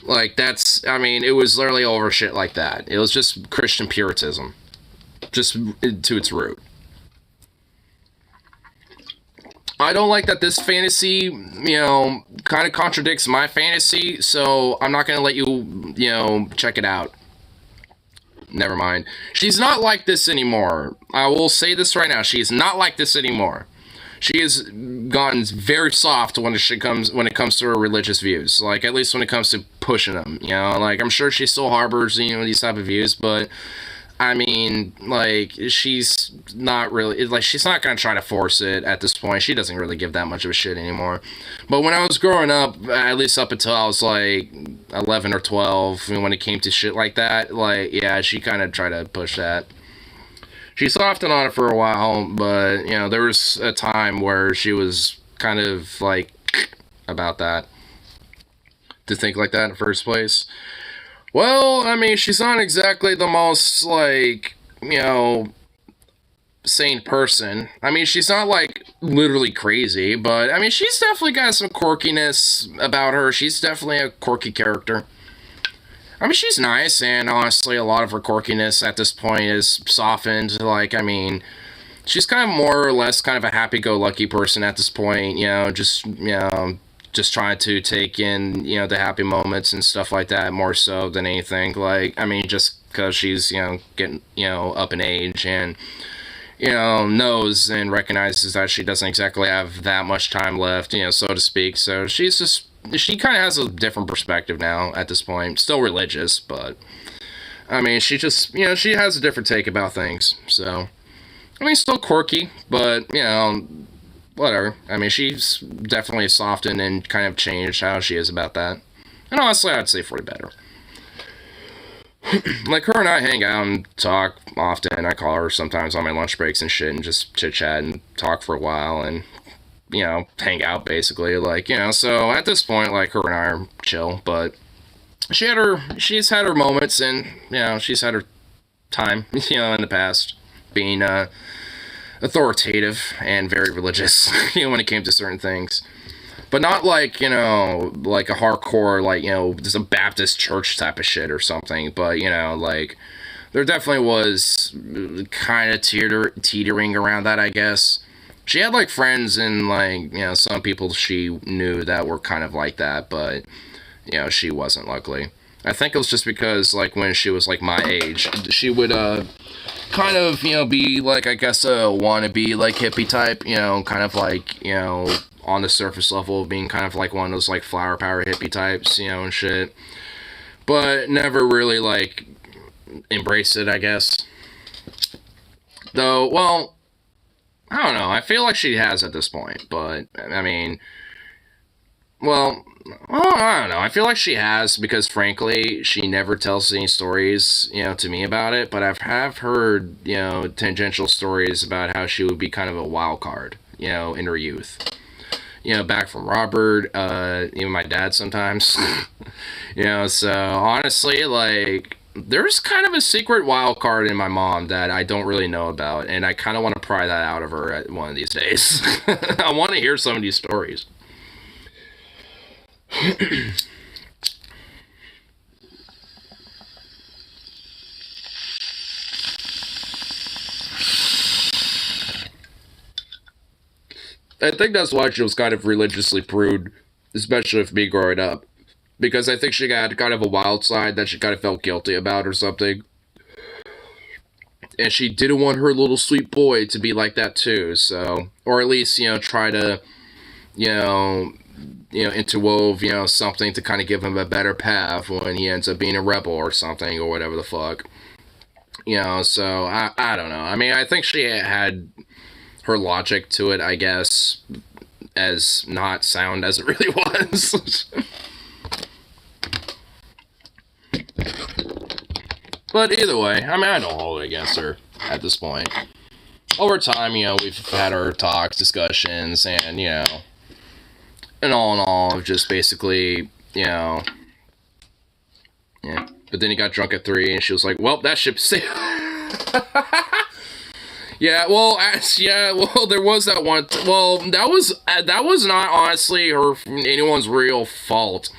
Like, that's, I mean, it was literally over shit like that. It was just Christian puritanism, just to its root. I don't like that this fantasy, you know, kind of contradicts my fantasy, so I'm not going to let you, you know, check it out. Never mind. She's not like this anymore. I will say this right now. She's not like this anymore. She has gotten very soft when it comes to her religious views. Like, at least when it comes to pushing them, you know. Like, I'm sure she still harbors, you know, these type of views, but I mean, like, she's not really, like, she's not going to try to force it at this point. She doesn't really give that much of a shit anymore. But when I was growing up, at least up until I was, like, 11 or 12, when it came to shit like that, like, yeah, she kind of tried to push that. She softened on it for a while, but, you know, there was a time where she was kind of, like, about that. To think like that in the first place. Well, I mean, she's not exactly the most, like, you know, sane person. I mean, she's not, like, literally crazy, but, I mean, she's definitely got some quirkiness about her. She's definitely a quirky character. I mean, she's nice, and honestly, a lot of her quirkiness at this point is softened. Like, I mean, she's kind of more or less kind of a happy-go-lucky person at this point, you know, just trying to take in, you know, the happy moments and stuff like that more so than anything. Like, I mean, just because she's, you know, getting, you know, up in age and, you know, knows and recognizes that she doesn't exactly have that much time left, you know, so to speak. So she kind of has a different perspective now at this point. Still religious, but, I mean, she just, you know, she has a different take about things. So, I mean, still quirky, but, you know, whatever. I mean, she's definitely softened and kind of changed how she is about that. And honestly, I'd say for the better. Like, her and I hang out and talk often. I call her sometimes on my lunch breaks and shit and just chit-chat and talk for a while and, you know, hang out, basically. Like, you know, so at this point, like, her and I are chill, but she's had her moments and, you know, she's had her time, you know, in the past being, authoritative and very religious, you know, when it came to certain things. But not like, you know, like a hardcore, like, you know, just a Baptist church type of shit or something. But, you know, like, there definitely was kind of teetering around that, I guess. She had, like, friends and, like, you know, some people she knew that were kind of like that, but, you know, she wasn't, luckily. I think it was just because, like, when she was, like, my age, she would, kind of, you know, be, like, I guess, a wannabe, like, hippie type, you know, kind of, like, you know, on the surface level, being kind of, like, one of those, like, flower power hippie types, you know, and shit. But never really, like, embrace it, I guess. Though, well, I don't know. I feel like she has at this point, but I mean, well, I don't know. I feel like she has because, frankly, she never tells any stories, to me about it. But have heard, tangential stories about how she would be kind of a wild card, in her youth. Back from Robert, even my dad sometimes. So honestly, like, there's kind of a secret wild card in my mom that I don't really know about, and I kind of want to pry that out of her at one of these days. I want to hear some of these stories. I think that's why she was kind of religiously prude, especially with me growing up. Because I think she had kind of a wild side that she kind of felt guilty about or something. And she didn't want her little sweet boy to be like that too, so... Or at least, try to, interwove, something to kind of give him a better path when he ends up being a rebel or something, or whatever the fuck. So, I don't know. I mean, I think she had her logic to it, I guess, as not sound as it really was. But either way, I mean, I don't hold it against her at this point. Over time, we've had our talks, discussions, and, and all in all, just basically, yeah. But then he got drunk at 3, and she was like, well, that ship sailed. Yeah, well, there was that one. Well, that was not honestly anyone's real fault.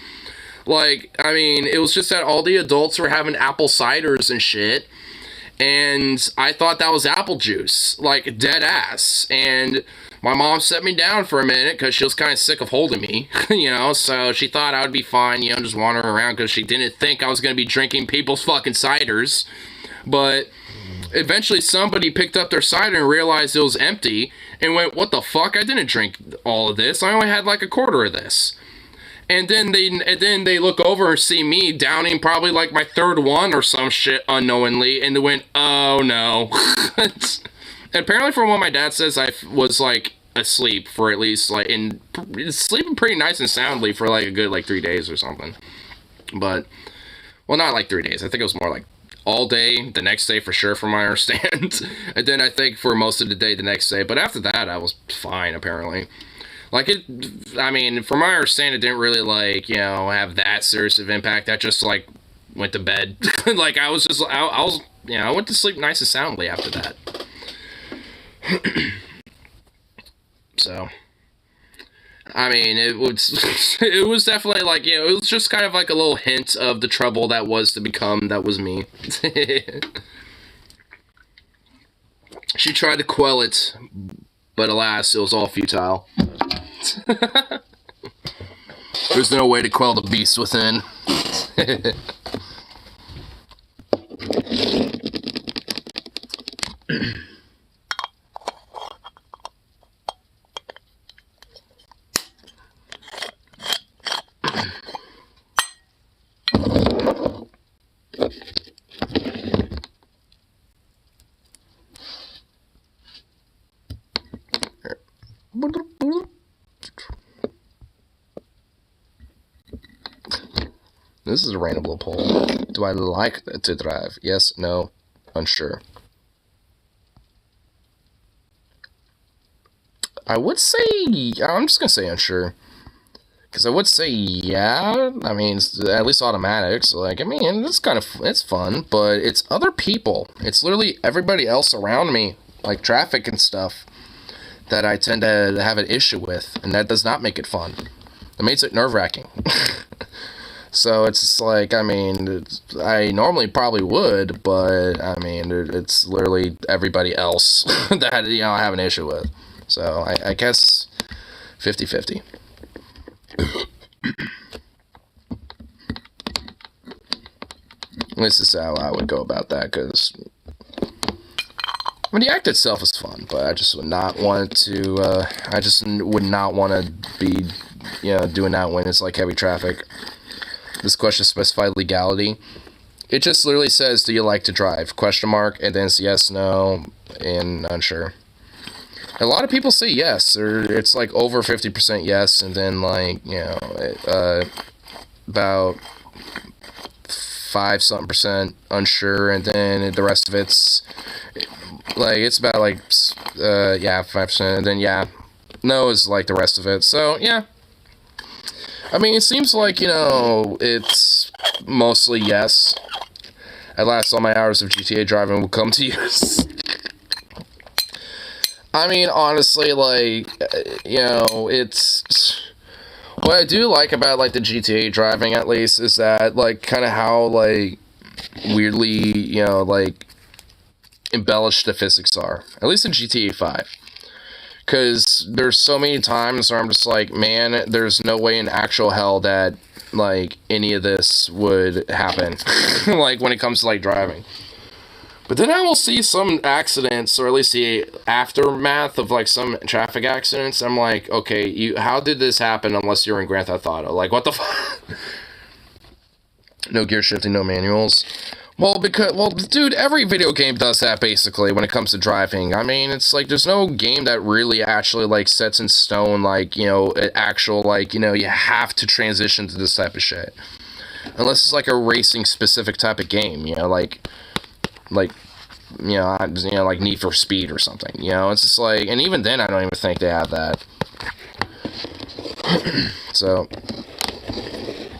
Like, I mean, it was just that all the adults were having apple ciders and shit, and I thought that was apple juice, like dead ass. And my mom set me down for a minute because she was kind of sick of holding me, so she thought I would be fine, just wandering around because she didn't think I was gonna be drinking people's fucking ciders, but. Eventually somebody picked up their cider and realized it was empty and went, what the fuck? I didn't drink all of this. I only had like a quarter of this. And then they look over and see me downing probably like my third one or some shit unknowingly, and they went, oh no. And apparently from what my dad says, I was like asleep for at least like sleeping pretty nice and soundly for like a good like 3 days or something. But, well, not like 3 days. I think it was more like all day, the next day for sure, from what I understand. And then I think for most of the day the next day. But after that, I was fine, apparently. Like, I mean, from my understanding, it didn't really, like, have that serious of impact. I just, like, went to bed. Like, I went to sleep nice and soundly after that. So... I mean, it was definitely like, it was just kind of like a little hint of the trouble that was to become, that was me. She tried to quell it, but alas, it was all futile. There's no way to quell the beast within. This is a random little poll. Do I like to drive? Yes, no, unsure. I would say, I'm just gonna say unsure. Because I would say, yeah, I mean, it's at least automatics. Like, I mean, it's fun, but it's other people. It's literally everybody else around me, like traffic and stuff, that I tend to have an issue with, and that does not make it fun. It makes it nerve-wracking. So it's just like, I mean, I normally probably would, but, I mean, it's literally everybody else that, I have an issue with. So I guess 50-50. This is how I would go about that, because I mean, the act itself is fun, but I just would not want to, I just would not want to be, doing that when it's like heavy traffic. This question specified legality. It just literally says, "Do you like to drive?" Question mark, and then it's yes, no, and unsure. A lot of people say yes, or it's like over 50% yes, and then like, you know, about 5-something% unsure, and then the rest of it's like, it's about like, yeah, 5%, and then yeah, no is like the rest of it. So yeah, I mean, it seems like, you know, it's mostly yes. At last, all my hours of GTA driving will come to use. I mean, honestly, like, you know, it's... What I do like about, like, the GTA driving, at least, is that, like, kind of how, like, weirdly, you know, like, embellished the physics are. At least in GTA 5. Because there's so many times where I'm just like, man, there's no way in actual hell that, like, any of this would happen. Like, when it comes to, like, driving. But then I will see some accidents, or at least the aftermath of, like, some traffic accidents. I'm like, okay, how did this happen unless you're in Grand Theft Auto? Like, what the fuck? No gear shifting, no manuals. Well, dude, every video game does that, basically, when it comes to driving. I mean, it's like, there's no game that really actually, like, sets in stone, like, you know, actual, like, you know, you have to transition to this type of shit. Unless it's, like, a racing-specific type of game, you know, like, you know, like Need for Speed or something, you know, it's just like, and even then, I don't even think they have that. So,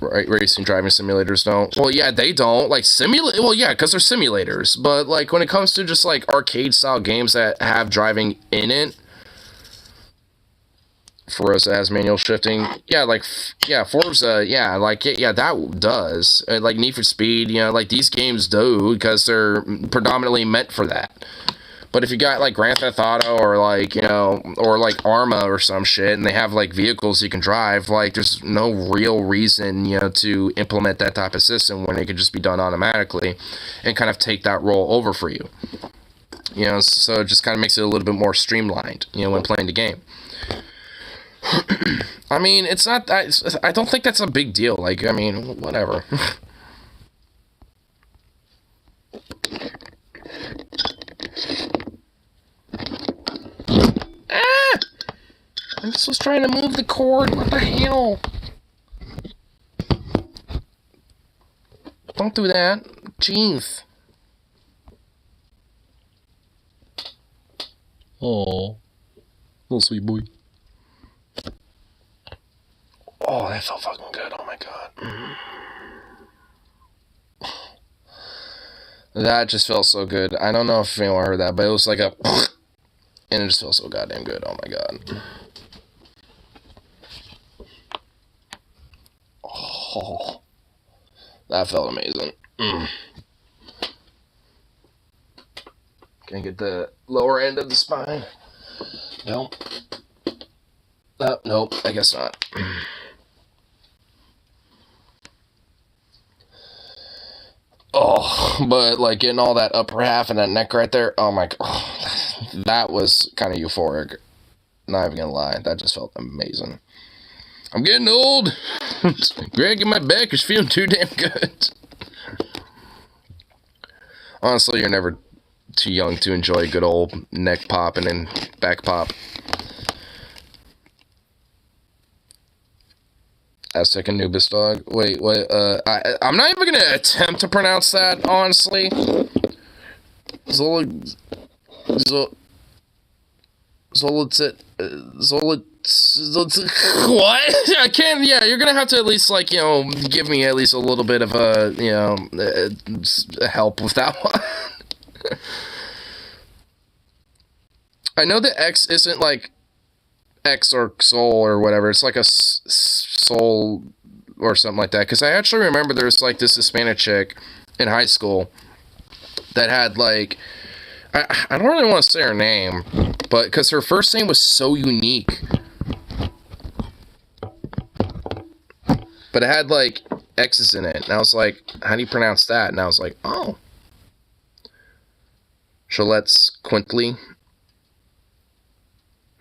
right, racing driving simulators don't. Well, yeah, they don't, like, well, yeah, because they're simulators, but, like, when it comes to just, like, arcade-style games that have driving in it, Forza has manual shifting. Yeah, like, yeah, Forza, yeah, like, yeah, that does. Like, Need for Speed, you know, like, these games do, because they're predominantly meant for that. But if you got, like, Grand Theft Auto, or, like, you know, or, like, Arma or some shit, and they have, like, vehicles you can drive, like, there's no real reason, you know, to implement that type of system when it could just be done automatically, and kind of take that role over for you. You know, so it just kind of makes it a little bit more streamlined, you know, when playing the game. I mean, it's not that... I don't think that's a big deal. Like, I mean, whatever. Ah! I just was trying to move the cord. What the hell? Don't do that. Jeez. Oh, little sweet boy. Oh, that felt fucking good. Oh my god. That just felt so good. I don't know if anyone heard that, but it was like a... And it just felt so goddamn good. Oh my god. Oh. That felt amazing. Can I get the lower end of the spine? Nope. Nope, I guess not. Oh, but like getting all that upper half and that neck right there, oh my god, that was kind of euphoric. Not even gonna lie, that just felt amazing. I'm getting old. Greg in my back is feeling too damn good. Honestly, you're never too young to enjoy a good old neck pop and then back pop. Aztec Anubis dog. Wait, what? I'm not even gonna attempt to pronounce that, honestly. What? I can't. Yeah, you're gonna have to at least, like, you know, give me at least a little bit of a, you know, help with that one. I know that X isn't like X or soul or whatever. It's like a soul or something like that. Because I actually remember there was like this Hispanic chick in high school that had like, I don't really want to say her name, but because her first name was so unique, but it had like X's in it, and I was like, how do you pronounce that? And I was like, oh, Cholette's Quintley.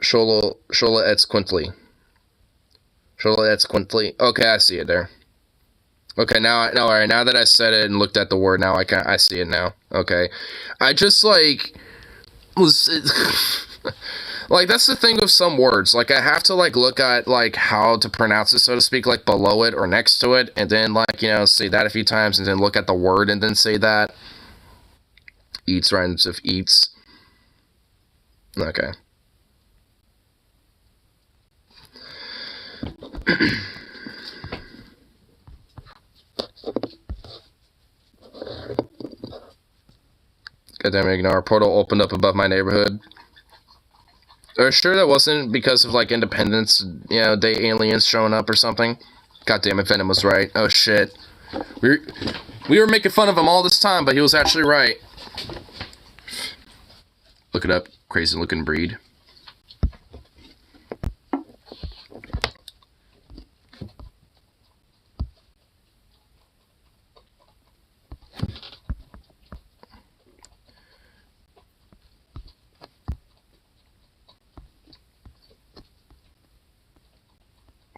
Shola Etz Quintley. Okay, I see it there. Okay, all right, now that I said it and looked at the word, now I see it now. Okay. I just, like, was... like, that's the thing with some words. Like, I have to, like, look at, like, how to pronounce it, so to speak, like, below it or next to it, and then, like, you know, say that a few times, and then look at the word and then say that. Eats rhymes with eats. Okay. Goddamn ignore. Portal opened up above my neighborhood. Are you sure that wasn't because of, like, Independence, you know, Day aliens showing up or something? Goddamn it, Venom was right. Oh, shit. We were making fun of him all this time, but he was actually right. Look it up. Crazy looking breed.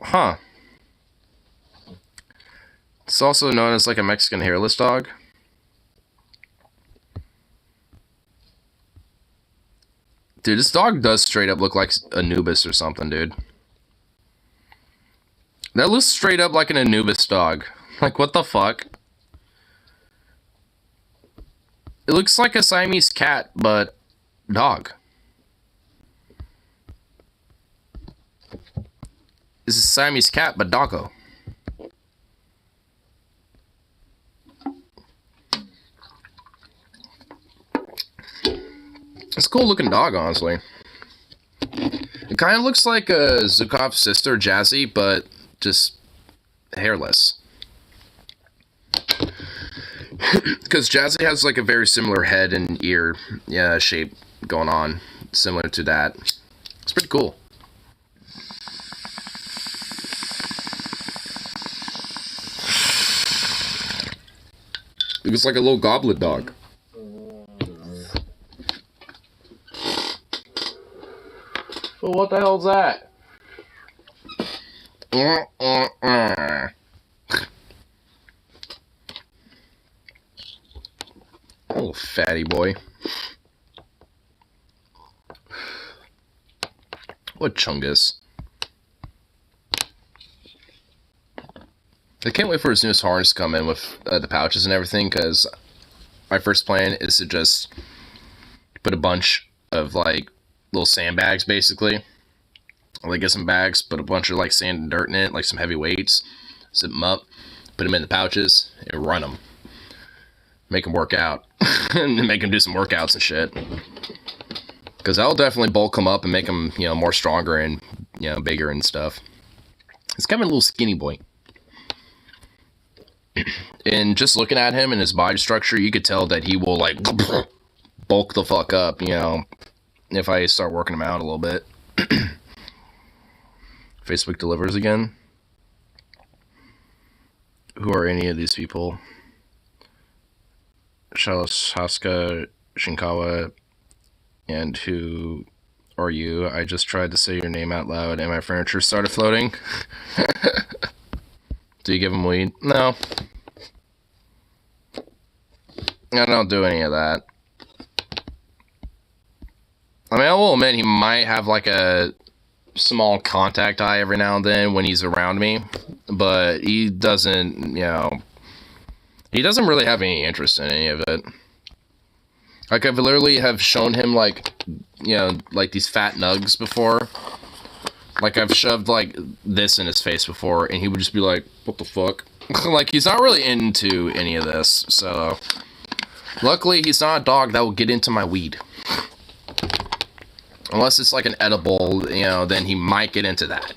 Huh. It's also known as, like, a Mexican hairless dog. Dude, this dog does straight up look like Anubis or something, dude. That looks straight up like an Anubis dog. Like, what the fuck? It looks like a Siamese cat, but dog. This is a Siamese cat, but doggo. It's a cool looking dog, honestly. It kind of looks like Zukov's sister, Jazzy, but just hairless. Because Jazzy has like a very similar head and ear shape going on, similar to that. It's pretty cool. It looks like a little goblet dog. Well, what the hell's that? Oh, fatty boy. What chungus. I can't wait for his newest harness to come in with the pouches and everything, because my first plan is to just put a bunch of, like, little sandbags, basically. Like, get some bags, put a bunch of, like, sand and dirt in it, like some heavy weights, zip them up, put them in the pouches, and run them. Make them work out. And make them do some workouts and shit. Because that'll definitely bulk them up and make them, you know, more stronger and, you know, bigger and stuff. He's kind of a little skinny boy. And just looking at him and his body structure, you could tell that he will, like, bulk the fuck up, you know, if I start working him out a little bit. Facebook delivers again. Who are any of these people? Shalasaska, Shinkawa, and who are you? I just tried to say your name out loud and my furniture started floating. Do you give him weed? No. I don't do any of that. I mean, I will admit he might have like a small contact eye every now and then when he's around me, but he doesn't, you know, he doesn't really have any interest in any of it. Like, I've literally have shown him, like, you know, like these fat nugs before. Like, I've shoved, like, this in his face before, and he would just be like, what the fuck? Like, he's not really into any of this, so... Luckily, he's not a dog that will get into my weed. Unless it's, like, an edible, you know, then he might get into that.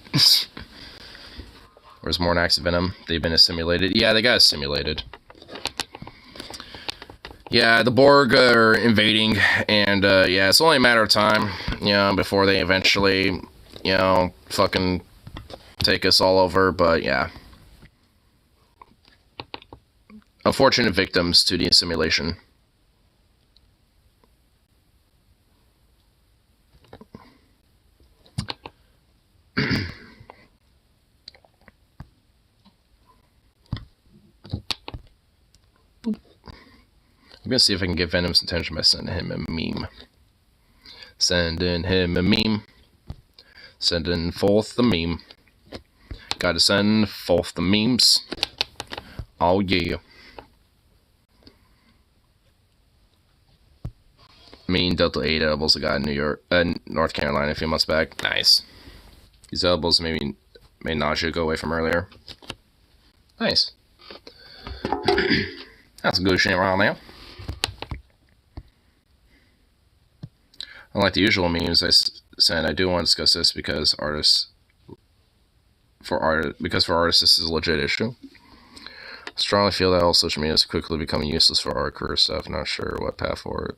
Where's Mornax Venom? They've been assimilated. Yeah, they got assimilated. Yeah, the Borg are invading, and, yeah, it's only a matter of time, you know, before they eventually, you know, fucking take us all over, but, yeah. Unfortunate victims to the assimilation. gonna see if I can get Venom some attention by sending him a meme. Sending him a meme. Sending forth the meme. Gotta send forth the memes. Oh yeah. Mean Delta 8 edibles I got in North Carolina a few months back. Nice. These edibles made nausea go away from earlier. Nice. That's good shit around there. Unlike the usual memes I send, I do want to discuss this because for artists this is a legit issue. I strongly feel that all social media is quickly becoming useless for our career stuff. Not sure what path forward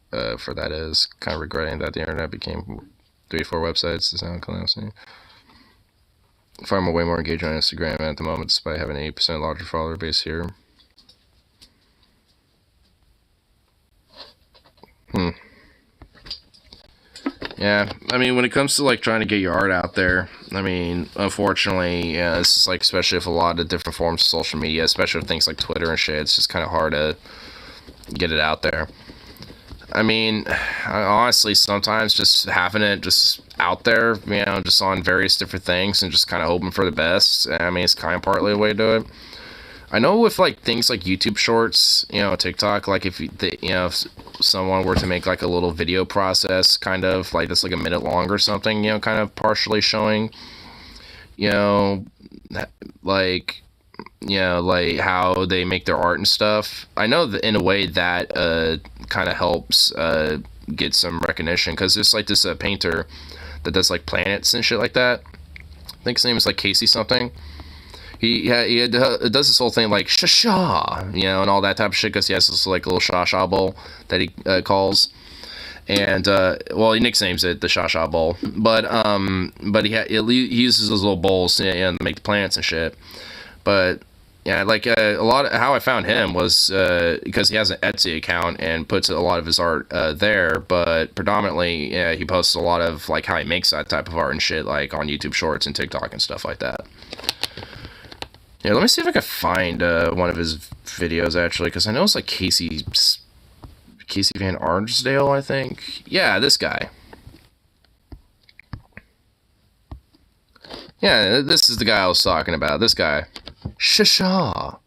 for that is. Kind of regretting that the internet became 3-4 websites to sound collapsing. I find I'm way more engaged on Instagram at the moment, despite having an 8% larger follower base here. Yeah, I mean, when it comes to, like, trying to get your art out there, I mean, unfortunately, yeah, it's just, like, especially with a lot of different forms of social media, especially with things like Twitter and shit, it's just kind of hard to get it out there. I mean, honestly, sometimes just having it just out there, you know, just on various different things and just kind of hoping for the best, I mean, it's kind of partly a way to do it. I know with, like, things like YouTube Shorts, you know, TikTok, like, if someone were to make, like, a little video process, kind of, like, that's, like, a minute long or something, you know, kind of partially showing, you know, like, you know, like, how they make their art and stuff. I know that in a way that, kind of helps, get some recognition, because there's, like, this, painter that does, like, planets and shit like that. I think his name is, like, Casey something. He does this whole thing like sha-sha, you know, and all that type of shit, because he has this like little sha-sha bowl that he calls, and well, he nicknames it the sha-sha bowl, but he uses those little bowls, you know, to make the plants and shit. But yeah, like a lot of how I found him was because he has an Etsy account and puts a lot of his art there, but predominantly he posts a lot of like how he makes that type of art and shit, like on YouTube Shorts and TikTok and stuff like that. Yeah, let me see if I can find one of his videos, actually, because I know it's like Casey Van Arsdale, I think. Yeah, this guy. Yeah, this is the guy I was talking about. This guy. Sha-sha.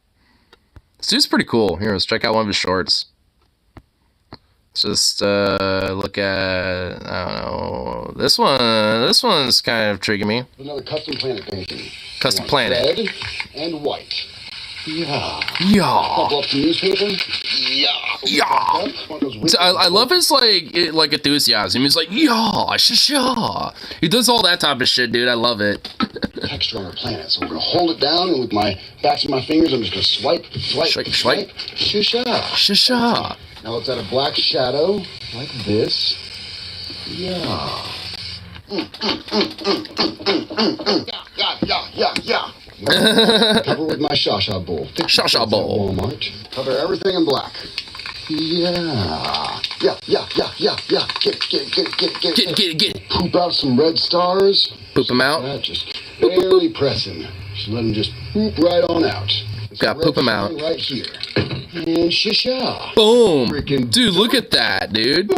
This dude's pretty cool. Here, let's check out one of his shorts. Just look at, I don't know, this one's kind of intriguing me. Another custom planet painting. Custom planet. Red and white. Yeah. Yeah. Couple up some newspaper. Yeah. Yeah. I love his like enthusiasm. He's like, yeah, sha. He does all that type of shit, dude. I love it. Texture on our planet, so we're gonna hold it down, and with my backs of my fingers, I'm just gonna swipe. Sha. Now let's add a black shadow, like this. Yeah. Yeah. Cover with my Shasha bowl. Shasha bowl. Walmart. Cover everything in black. Yeah. Get it. Poop out some red stars. Poop them out. Just barely pressing. Just let them just poop right on out. Got poop them out. Right here. And shisha. Boom. Freaking dude, look at that, dude.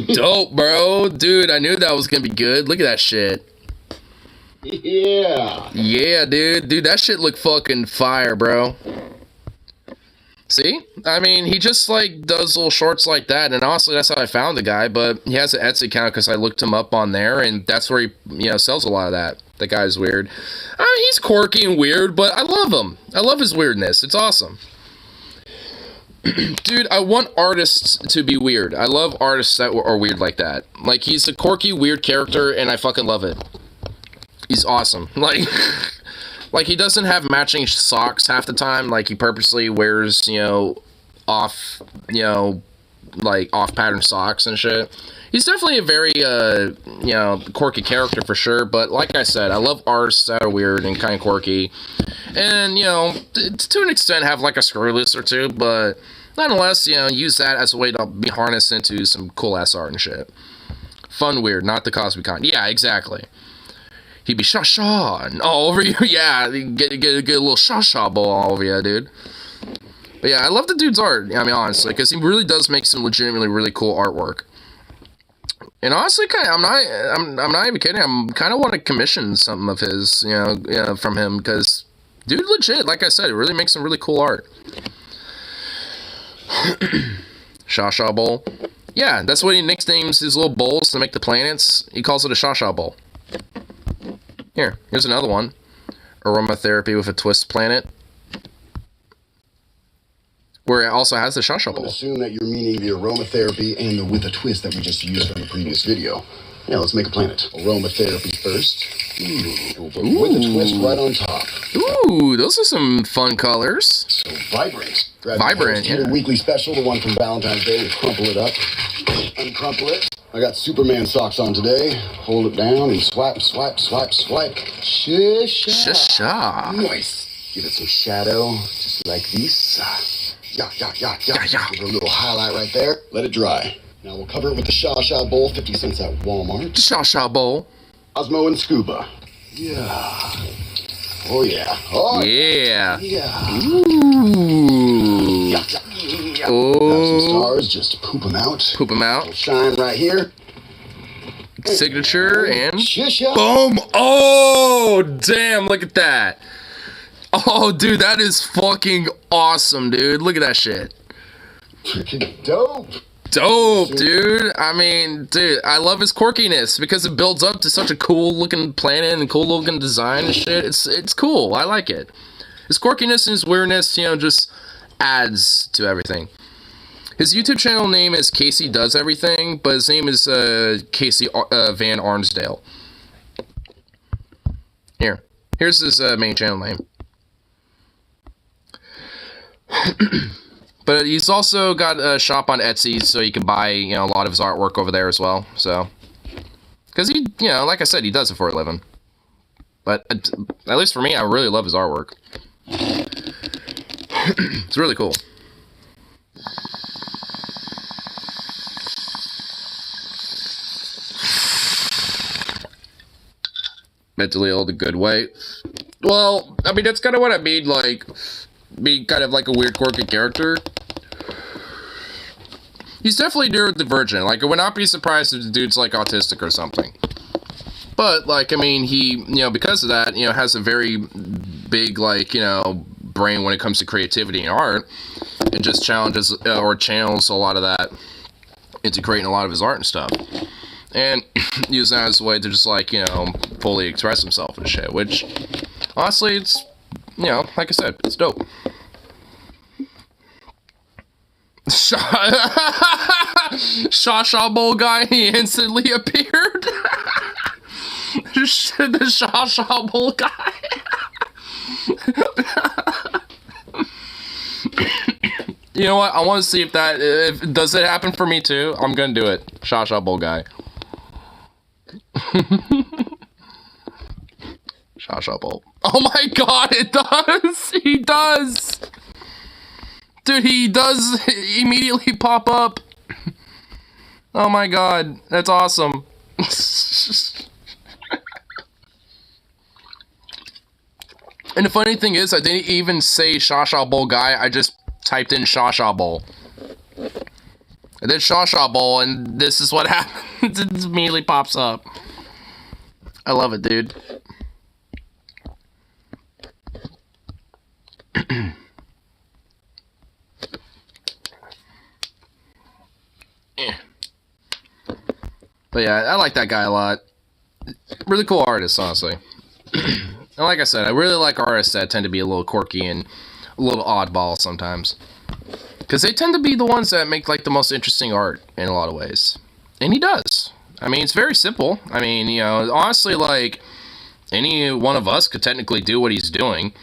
Dope, bro. Dude, I knew that was gonna be good. Look at that shit. Yeah. Yeah, dude. Dude, that shit look fucking fire, bro. See? I mean, he just, like, does little shorts like that, and honestly, that's how I found the guy, but he has an Etsy account because I looked him up on there, and that's where he, you know, sells a lot of that. That guy's weird. I mean, he's quirky and weird, but I love him. I love his weirdness. It's awesome. Dude, I want artists to be weird. I love artists that are weird like that. Like, he's a quirky, weird character, and I fucking love it. He's awesome. Like, he doesn't have matching socks half the time. Like, he purposely wears, you know, off-pattern socks and shit. He's definitely a very, you know, quirky character for sure. But like I said, I love artists that are weird and kind of quirky. And, you know, to an extent have, like, a screw loose or two. But nonetheless, you know, use that as a way to be harnessed into some cool-ass art and shit. Fun weird, not the Cosby kind. Yeah, exactly. He'd be sha-sha all over you. Yeah, get a little sha-sha bowl all over you, dude. But yeah, I love the dude's art. I mean, honestly, because he really does make some legitimately really cool artwork. And honestly, I'm not even kidding. I'm kind of want to commission something of his, from him, because dude, legit, like I said, it really makes some really cool art. Shasha Bowl. Yeah, that's what he nicknames his little bowls to make the planets. He calls it a Shasha Bowl. Here's another one. Aromatherapy with a twist planet. Where it also has the Shasha Bowl. I assume that you're meaning the aromatherapy and the with a twist that we just used from the previous video. Yeah, let's make a planet. Aromatherapy first. Ooh. With a twist right on top. Ooh, those are some fun colors. So vibrant. Vibrant, yeah. Weekly special, the one from Valentine's Day. We crumple it up. Uncrumple it. I got Superman socks on today. Hold it down and swipe, swipe, swipe, swipe. Shisha. Shisha. Nice. Give it some shadow, just like this. Yeah. Give it a little highlight right there. Let it dry. Now we'll cover it with the Shasha Bowl, 50 cents at Walmart. Shasha Bowl. Osmo and Scuba. Yeah. Oh, yeah. Oh, yeah. Yeah. Ooh. Yeah. Oh. Got some stars, just poop them out. Poop them out. Little shine right here. Signature and... Shisha. Boom. Oh, damn. Look at that. Oh, dude, that is fucking awesome, dude. Look at that shit. Freaking dope. Dope, dude. I mean, dude, I love his quirkiness because it builds up to such a cool looking planet and cool looking design and shit. It's cool. I like it. His quirkiness and his weirdness, just adds to everything. His YouTube channel name is Casey Does Everything, but his name is Casey Van Arnsdale. Here's his main channel name. But he's also got a shop on Etsy, so you can buy, a lot of his artwork over there as well. So, because he, like I said, he does it for a living. But at least for me, I really love his artwork. It's really cool. Mentally ill the good way. Well, I mean, that's kind of what I mean, like... be kind of like a weird quirky character. He's definitely neurodivergent. Like, I would not be surprised if the dude's like autistic or something. But like, I mean, he, because of that, has a very big, like, brain when it comes to creativity and art, and just challenges or channels a lot of that into creating a lot of his art and stuff, and use that as a way to just like, fully express himself and shit, which honestly, it's, like I said, it's dope. Shasha Bowl guy, he instantly appeared. The Shasha Bowl guy. You know what? I want to see if does it happen for me too. I'm gonna do it. Shasha Bowl guy. Shasha Bowl. Oh my god, it does! He does! Dude, he does immediately pop up. Oh my god, that's awesome. And the funny thing is, I didn't even say Shasha Bowl guy, I just typed in Shasha Bowl. And then Shasha Bowl, and this is what happens. It immediately pops up. I love it, dude. But yeah, I like that guy a lot. Really cool artist, honestly. And like I said, I really like artists that tend to be a little quirky and a little oddball sometimes. Because they tend to be the ones that make like the most interesting art in a lot of ways. And he does. I mean, it's very simple. I mean, honestly, like, any one of us could technically do what he's doing.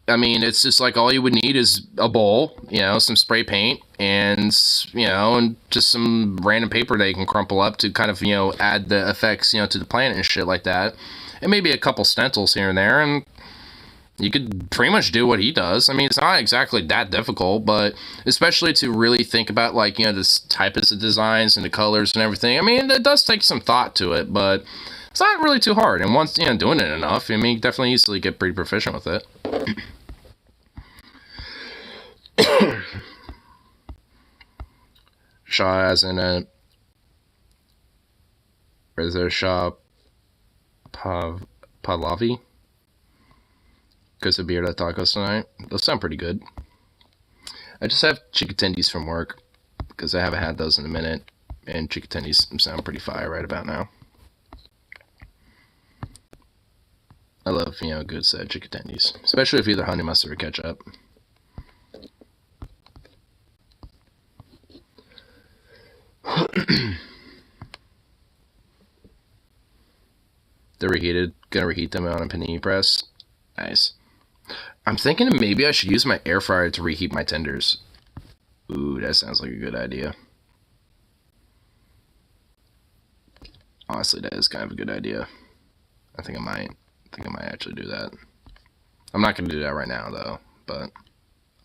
I mean, it's just like all you would need is a bowl, some spray paint, and, and just some random paper that you can crumple up to kind of, add the effects, to the planet and shit like that. And maybe a couple stencils here and there, and you could pretty much do what he does. I mean, it's not exactly that difficult, but especially to really think about, like, this types of designs and the colors and everything. I mean, it does take some thought to it, but it's not really too hard. And once, doing it enough, I mean, you definitely easily get pretty proficient with it. Shaw as in a... Or is there Shaw Pavlovi? Quesabirra tacos tonight. Those sound pretty good. I just have chicken from work because I haven't had those in a minute, and chicken sound pretty fire right about now. I love, good set chicken especially if either honey mustard or ketchup. They're reheated. Gonna reheat them on a panini press. Nice. I'm thinking maybe I should use my air fryer to reheat my tenders. Ooh, that sounds like a good idea. Honestly, that is kind of a good idea. I think I might actually do that. I'm not gonna do that right now though, but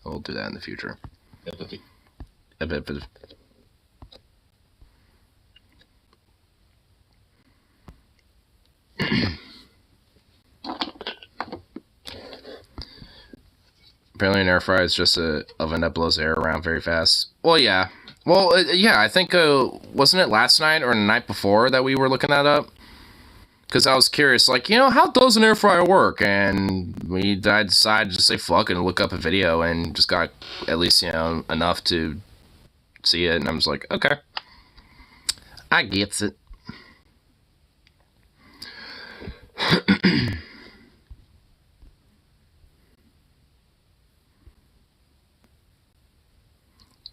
I will do that in the future. Apparently an air fryer is just a oven that blows air around very fast. Well, yeah. Well, yeah, I think, wasn't it last night or the night before that we were looking that up? Because I was curious, like, how does an air fryer work? And I decided to say fuck and look up a video and just got at least, enough to see it. And I was like, okay. I gets it.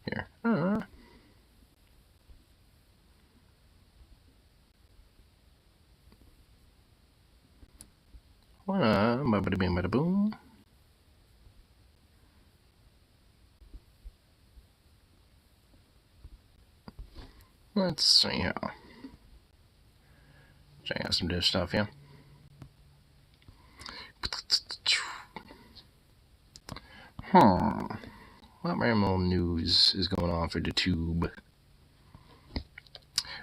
Here. Bada bing, bada boom. Let's see here. Check out some dish stuff, yeah. What random news is going on for the tube?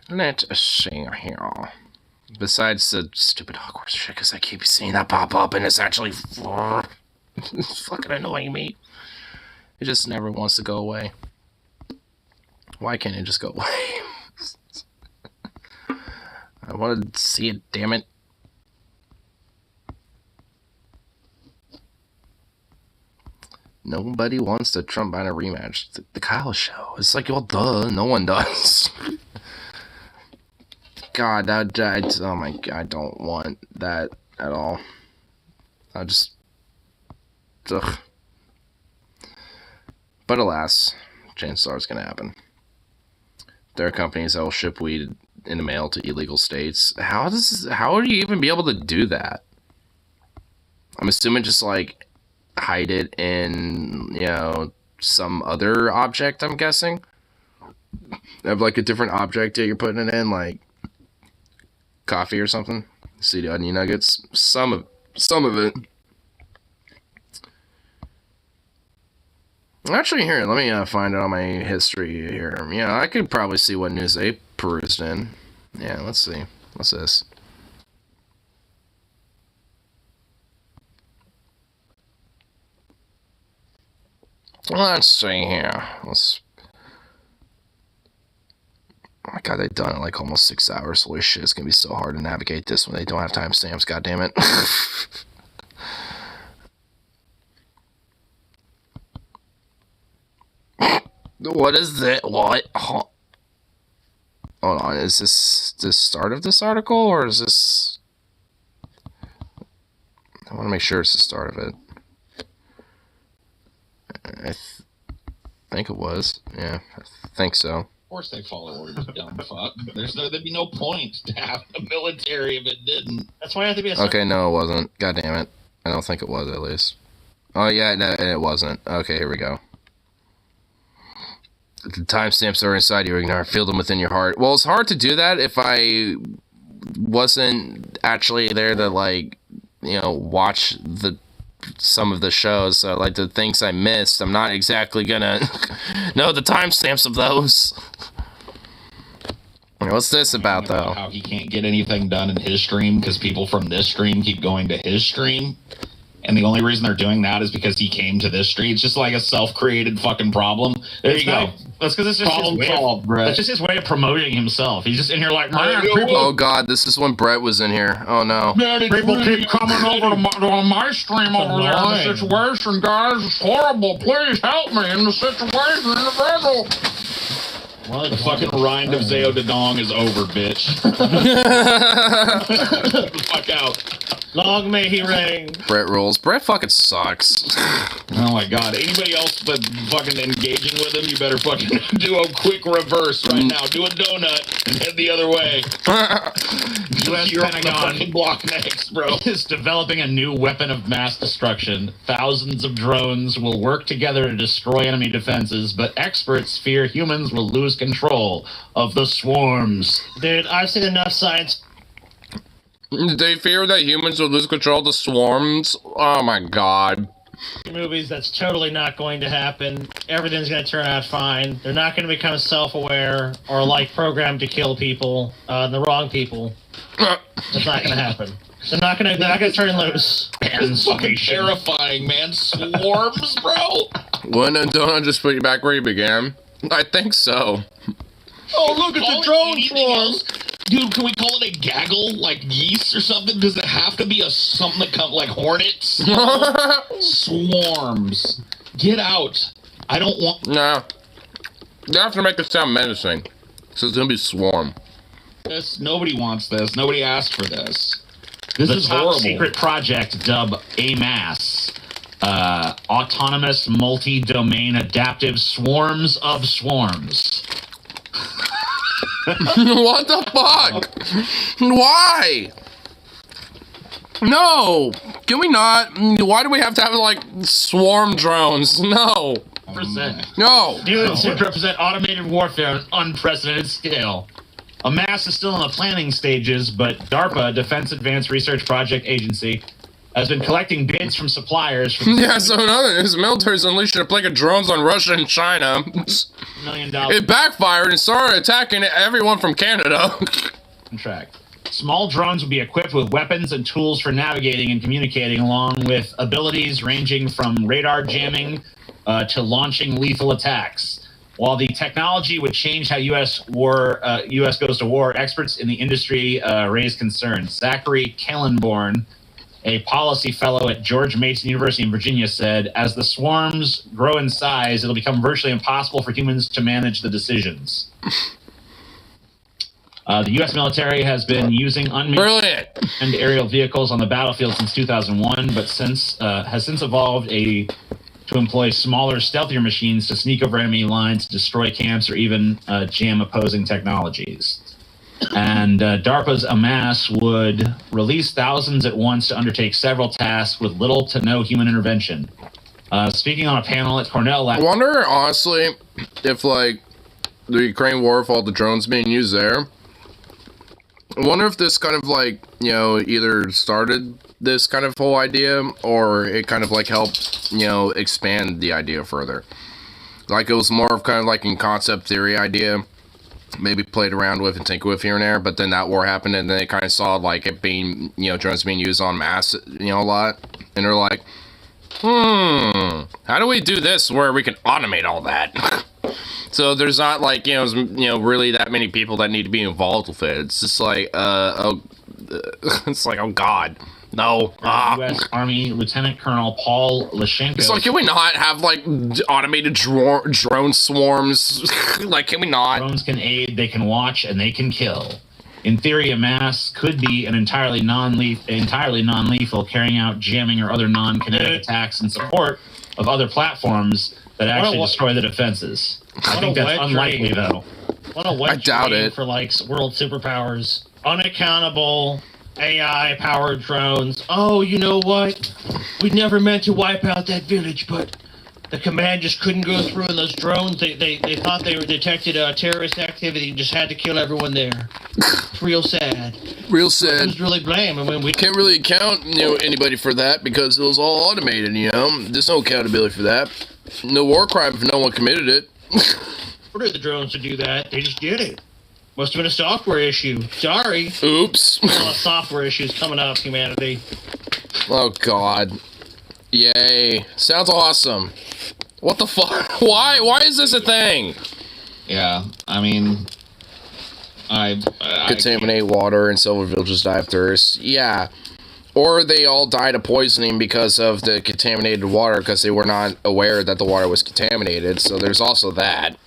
Let's see here. Besides the stupid Hogwarts shit, because I keep seeing that pop up and it's actually it's fucking annoying me. It just never wants to go away. Why can't it just go away? I wanted to see it, damn it. Nobody wants the Trump Biden rematch. The Kyle show. It's like, well, duh, no one does. God, oh my God, I don't want that at all. I just, ugh. But alas, chances are it's gonna happen. There are companies that will ship weed in the mail to illegal states. How would you even be able to do that? I'm assuming just like hide it in, some other object, I'm guessing. Have like a different object that you're putting it in, like coffee or something. See the onion nuggets. Some of it. Actually, here, let me find it on my history here. Yeah, I could probably see what news they perused in. Yeah, let's see. What's this? Let's see here. Oh my God, they've done it like almost 6 hours. Holy shit, it's gonna be so hard to navigate this when they don't have timestamps. God damn it. What is that? What? Hold on, is this the start of this article, or is this... I want to make sure it's the start of it. I think it was. Yeah, I think so. Of course they follow orders, dumb fuck. There'd be no point to have a military if it didn't. That's why I have to be a... Okay, no, it wasn't. God damn it. I don't think it was, at least. Oh, yeah, no, it wasn't. Okay, here we go. The timestamps are inside your ignore. Feel them within your heart. Well, it's hard to do that if I wasn't actually there to, like, watch some of the shows. So, like, the things I missed, I'm not exactly gonna know the timestamps of those. What's this about, though? How he can't get anything done in his stream because people from this stream keep going to his stream. and the only reason they're doing that is because he came to this street. It's just like a self-created fucking problem. There you go. That's because it's just Problem his way solved, Brett. That's just his way of promoting himself. He's just in here like, man, people, Oh God, this is when Brett was in here. Oh no. people keep coming over to my stream over there in the situation, guys. It's horrible. Please help me in the situation in the vessel. The fucking rind of Zao Dadong is over, bitch. Get the fuck out. Long may he reign. Brett rules. Brett fucking sucks. Oh my god. Anybody else but fucking engaging with him, you better fucking do a quick reverse right now. Do a donut and head the other way. U.S. You're on the Pentagon fucking block next, bro. is developing a new weapon of mass destruction. Thousands of drones will work together to destroy enemy defenses, but experts fear humans will lose control of the swarms. Dude, I've seen enough science They fear that humans will lose control of the swarms. Oh my God. movies that's totally not going to happen. Everything's going to turn out fine. They're not going to become self-aware or like programmed to kill people, the wrong people. That's not going to happen. They're not going to turn loose. It's fucking terrifying, man. Swarms, bro. Wouldn't a donut just put you back where you began? I think so. Oh, look, it's a drone swarm. Dude, can we call it a gaggle, like yeast or something? Does it have to be something that comes like hornets? Swarms. Get out. I don't want... No. They have to make it sound menacing. So it's gonna be swarm. this. Nobody wants this. Nobody asked for this. This The is top horrible. secret project, dubbed AMASS, Autonomous Multi-Domain Adaptive Swarms of Swarms. What the fuck? Why? No. Can we not? Why do we have to have like swarm drones? No. No. Units that represent automated warfare on an unprecedented scale. AMASS is still in the planning stages, but DARPA, Defense Advanced Research Project Agency, has been collecting bids from suppliers for Yeah, so another is the military's unleashing a plague of drones on Russia and China. $1 million It backfired and started attacking everyone from Canada. contract. Small drones will be equipped with weapons and tools for navigating and communicating, along with abilities ranging from radar jamming to launching lethal attacks. While the technology would change how U.S. goes to war, experts in the industry raise concerns. Zachary Kellenborn, a policy fellow at George Mason University in Virginia, said, as the swarms grow in size, it'll become virtually impossible for humans to manage the decisions. The U.S. military has been using unmanned aerial vehicles on the battlefield since 2001, but has since evolved to employ smaller, stealthier machines to sneak over enemy lines, destroy camps, or even jam opposing technologies. And DARPA's AMASS would release thousands at once to undertake several tasks with little to no human intervention. Speaking on a panel at Cornell I wonder, honestly, if, like, the Ukraine war, if all the drones being used there, I wonder if this kind of, like, you know, either started this kind of whole idea, or it kind of, like, helped, you know, expand the idea further. Like, it was more of kind of, like, in concept theory idea, maybe played around with and tinkered with here and there, but then that war happened, and then they kind of saw, like, it being, you know, drones being used en masse, you know, a lot, and they're like, how do we do this where we can automate all that? So there's not, like, you know, really that many people that need to be involved with it. It's just like, it's like, oh God, no. U.S. Army Lieutenant Colonel Paul Lashenko. It's like, can we not have, like, automated drone swarms? Like, can we not? Drones can aid, they can watch, and they can kill. In theory, AMASS could be an entirely non-lethal, carrying out jamming or other non-kinetic attacks in support of other platforms that actually destroy the defenses. I think that's unlikely, though. What a wet I doubt dream it. for, like, world superpowers. Unaccountable AI-powered drones. Oh, you know what? We never meant to wipe out that village, but the command just couldn't go through, and those drones, they thought they were detected terrorist activity, just had to kill everyone there. It's real sad. Real sad. Who's really blame? I mean, we Can't really account, you know, anybody for that because it was all automated, you know? There's no accountability for that. No war crime if no one committed it. ordered the drones to do that. They just did it. Must have been a software issue. Sorry. Oops. A lot of software issues coming up, humanity. Oh, God. Yay. Sounds awesome. What the fuck? Why is this a thing? Yeah, I mean, Contaminate water and several villagers die of thirst. Yeah. Or they all died of poisoning because of the contaminated water because they were not aware that the water was contaminated. So there's also that.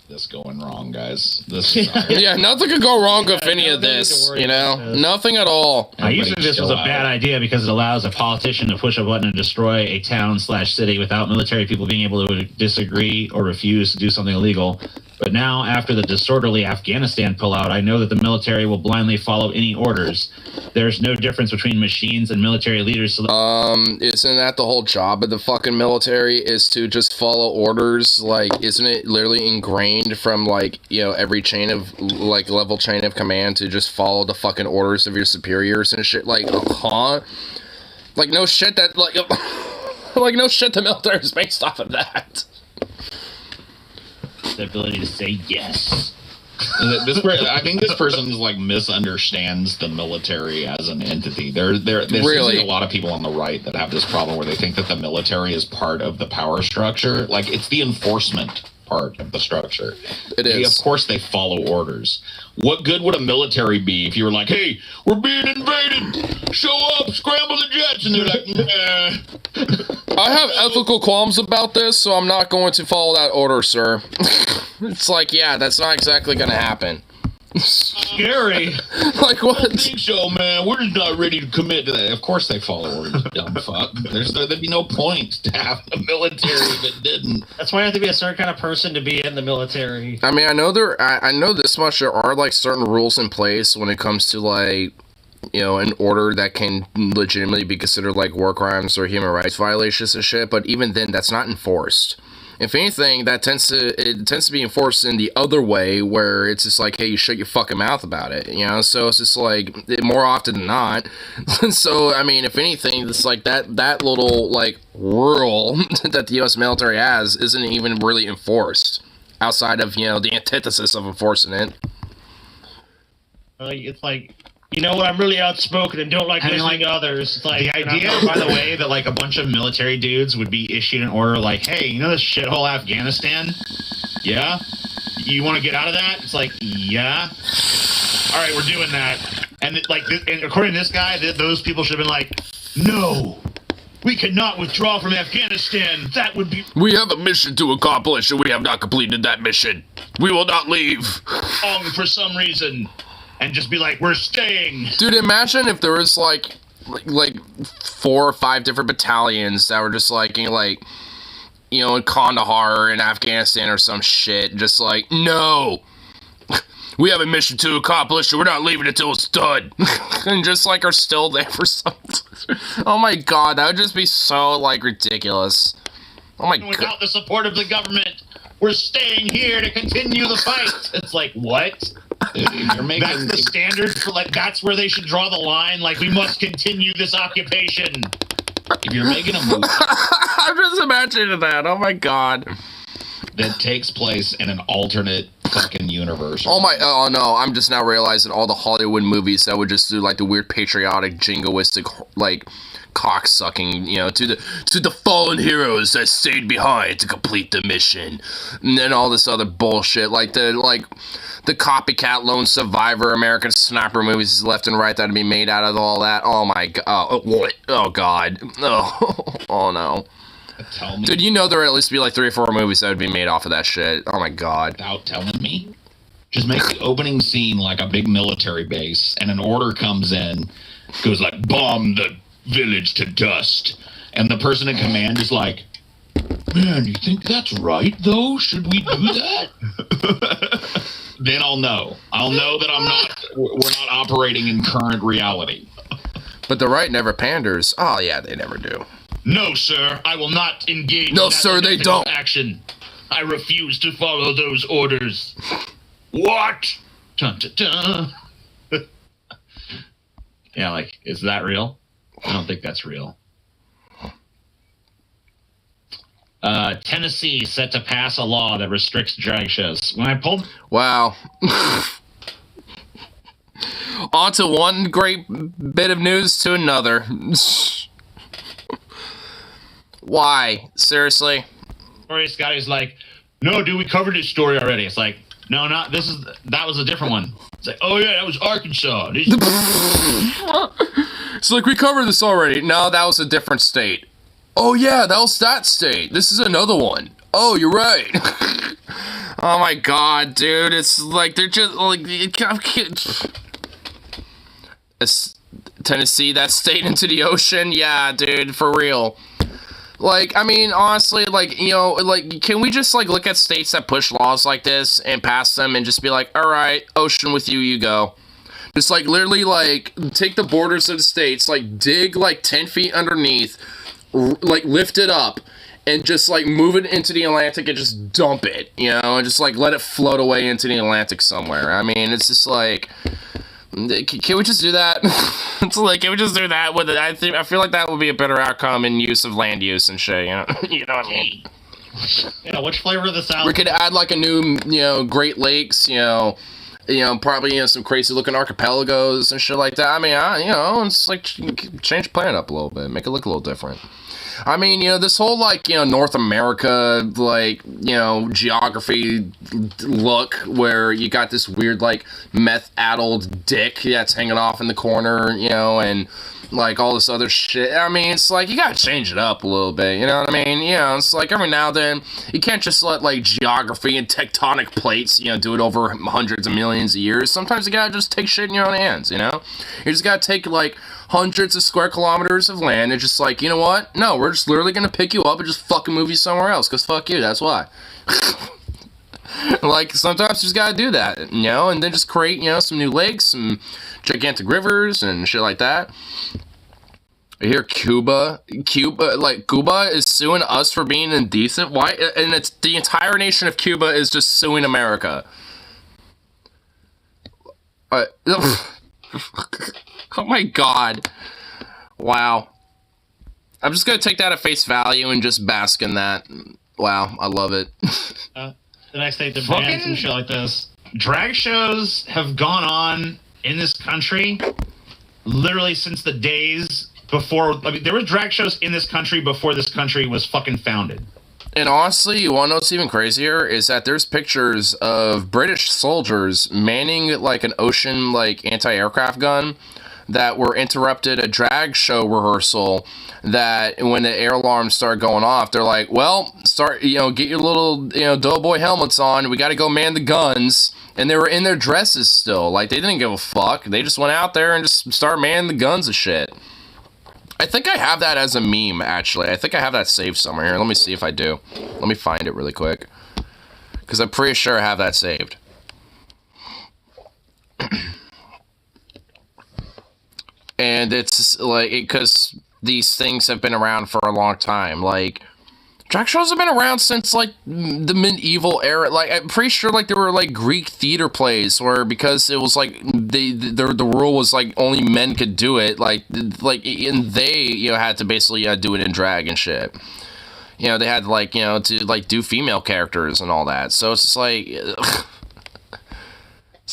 This going wrong, guys. This is yeah, nothing could go wrong with any of this, you know? Nothing at all. I used to think this was a bad idea because it allows a politician to push a button and destroy a town/city without military people being able to disagree or refuse to do something illegal. But now, after the disorderly Afghanistan pullout, I know that the military will blindly follow any orders. There's no difference between machines and military leaders. Isn't that the whole job of the fucking military is to just follow orders? Like, isn't it literally ingrained from, like, you know, every chain of, like, level chain of command to just follow the fucking orders of your superiors and shit? Like, huh? Like, no shit that, like, like, no shit the military is based off of that. The ability to say yes. I think this person is like misunderstands the military as an entity. There's really a lot of people on the right that have this problem where they think that the military is part of the power structure. Like, it's the enforcement part of the structure. It is. Of course they follow orders. What good would a military be if you were like, hey, we're being invaded, show up, scramble the jets, and they're like, nah. I have ethical qualms about this, so I'm not going to follow that order, sir. It's like, yeah, that's not exactly gonna happen. Scary. Like, what? I don't think so, man. We're just not ready to commit to that. Of course they follow orders, dumb fuck. There'd be no point to have a military if it didn't. That's why you have to be a certain kind of person to be in the military. I mean, I know this much. There are, like, certain rules in place when it comes to, like, you know, an order that can legitimately be considered, like, war crimes or human rights violations and shit, but even then, that's not enforced. If anything, it tends to be enforced in the other way, where it's just like, hey, you shut your fucking mouth about it, you know? So it's just like, more often than not. So, I mean, if anything, it's like that little, like, rule that the U.S. military has isn't even really enforced, outside of, you know, the antithesis of enforcing it. It's like, you know what, I'm really outspoken and don't like listening to others. It's like, the idea, by the way, that like a bunch of military dudes would be issued an order like, hey, you know this shithole Afghanistan? Yeah? You want to get out of that? It's like, yeah. All right, we're doing that. And and according to this guy, those people should have been like, no, we cannot withdraw from Afghanistan. That would be... We have a mission to accomplish, and we have not completed that mission. We will not leave. Wrong for some reason. And just be like, we're staying. Dude, imagine if there was like 4 or 5 different battalions that were just like, you know, in Kandahar in Afghanistan or some shit. Just like, no, we have a mission to accomplish and we're not leaving until it's done. And just like are still there for something. Oh my god, that would just be so like ridiculous. Oh my god. Without the support of the government, we're staying here to continue the fight. It's like, what? That's the standard for, like, that's where they should draw the line. Like, we must continue this occupation. If you're making a movie, I'm just imagining that. Oh my god. That takes place in an alternate fucking universe. Oh no, I'm just now realizing all the Hollywood movies that would just do like the weird patriotic, jingoistic, like, cocksucking, you know, to the fallen heroes that stayed behind to complete the mission, and then all this other bullshit, like the copycat lone survivor American sniper movies left and right that'd be made out of all that. Oh my god. Oh god. Oh no. Tell me. Dude, you know there'd at least be like 3 or 4 movies that would be made off of that shit. Oh my god. Without telling me? Just make the opening scene like a big military base, and an order comes in, goes like, bomb the village to dust. And the person in command is like, man, you think that's right, though? Should we do that? Then I'll know. I'll know that we're not operating in current reality. But the right never panders. Oh, yeah, they never do. No, sir, I will not engage. No, in that sir, they don't. Action. I refuse to follow those orders. What? Dun, dun, dun. Yeah, like, is that real? I don't think that's real. Tennessee set to pass a law that restricts drag shows. When I pulled... Wow. On to one great bit of news to another. Why? Seriously? Story Scotty's like, no, dude, we covered this story already. It's like, no, not this is that was a different one. It's like, oh yeah, that was Arkansas. It's like, we covered this already. No, that was a different state. Oh yeah, that was that state. This is another one. Oh, you're right. Oh my god, dude. It's like, they're just like, it's Tennessee, that state into the ocean? Yeah, dude, for real. Like, I mean, honestly, like, you know, like, can we just, like, look at states that push laws like this and pass them and just be like, all right, ocean with you, you go. Just, like, literally, like, take the borders of the states, like, dig, like, 10 feet underneath, like, lift it up, and just, like, move it into the Atlantic and just dump it, you know, and just, like, let it float away into the Atlantic somewhere. I mean, it's just, like... Can we just do that? It's like, can we just do that with it? I feel like that would be a better outcome in use of land use and shit, you know? You know what I mean? Yeah, which flavor of the South? We could add like a new, you know, Great Lakes, you know, probably, you know, some crazy looking archipelagos and shit like that. I mean, you know, it's like, change the planet up a little bit, make it look a little different. I mean, you know, this whole, like, you know, North America, like, you know, geography look where you got this weird, like, meth-addled dick that's hanging off in the corner, you know, and, like, all this other shit. I mean, it's like, you gotta change it up a little bit, you know what I mean? You know, it's like, every now and then, you can't just let, like, geography and tectonic plates, you know, do it over hundreds of millions of years. Sometimes you gotta just take shit in your own hands, you know? You just gotta take, like, hundreds of square kilometers of land and just like, you know what? No, we're just literally gonna pick you up and just fucking move you somewhere else, because fuck you, that's why. Like, sometimes you just gotta do that, you know, and then just create, you know, some new lakes, some gigantic rivers, and shit like that. I hear Cuba is suing us for being indecent. Why? And it's the entire nation of Cuba is just suing America. Oh my god. Wow. I'm just gonna take that at face value and just bask in that. Wow, I love it. The next day to ban some shit like this. Drag shows have gone on in this country literally since the days before. I mean, there was drag shows in this country before this country was fucking founded. And honestly, you wanna know what's even crazier? Is that there's pictures of British soldiers manning, like, an ocean, like, anti-aircraft gun that were interrupted a drag show rehearsal, that when the air alarms start going off, they're like, well, start, you know, get your little, you know, doughboy helmets on, we gotta go man the guns. And they were in their dresses still, like, they didn't give a fuck, they just went out there and just started manning the guns and shit. I think I have that as a meme, actually. I think I have that saved somewhere here. Let me see if I do. Let me find it really quick, because I'm pretty sure I have that saved. And it's like, because these things have been around for a long time. Like, drag shows have been around since, like, the medieval era. Like, I'm pretty sure, like, there were, like, Greek theater plays where, because it was, like, the rule was, like, only men could do it. Like, and they, you know, had to basically do it in drag and shit. You know, they had, like, you know, to, like, do female characters and all that. So it's just, like, it's,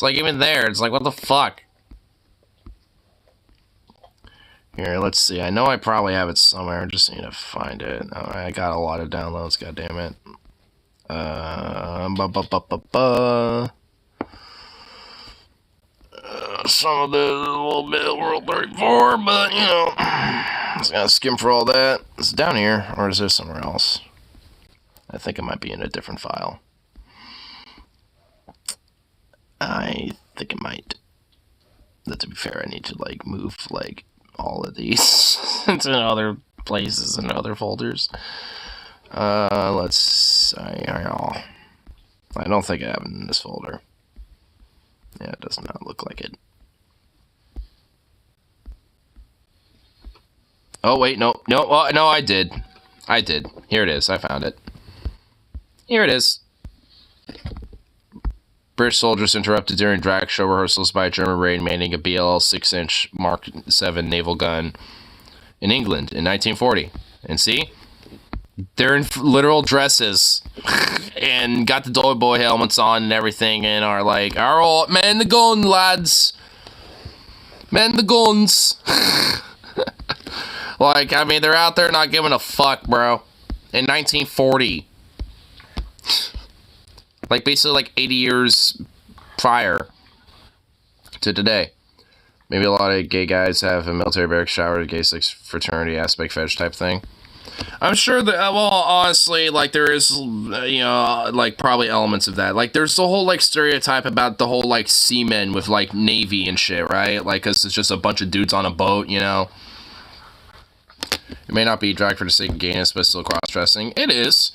like, even there, it's like, what the fuck? Here, let's see. I know I probably have it somewhere. I just need to find it. Oh, I got a lot of downloads, goddammit. Some of the little bit of World 34, but, you know, just gotta skim for all that. It's down here, or is there somewhere else? I think it might be in a different file. I think it might. But to be fair, I need to, like, move, like, all of these into other places and other folders. Let's I don't think I have it in this folder. Yeah, it does not look like it. Oh wait, no, I did. Here it is. I found it. Here it is. British soldiers interrupted during drag show rehearsals by a German raid manning a BL 6-inch Mark 7 naval gun in England in 1940. And see? They're in literal dresses and got the doughboy helmets on and everything and are like, alright, man the gun, lads. Man the guns. Like, I mean, they're out there not giving a fuck, bro. In 1940. Like, basically, like, 80 years prior to today. Maybe a lot of gay guys have a military barracks shower, gay sex fraternity aspect fetish type thing. I'm sure that, well, honestly, like, there is, you know, like, probably elements of that. Like, there's the whole, like, stereotype about the whole, like, seamen with, like, Navy and shit, right? Like, 'cause it's just a bunch of dudes on a boat, you know? It may not be drag for the sake of gayness, but still cross-dressing. It is.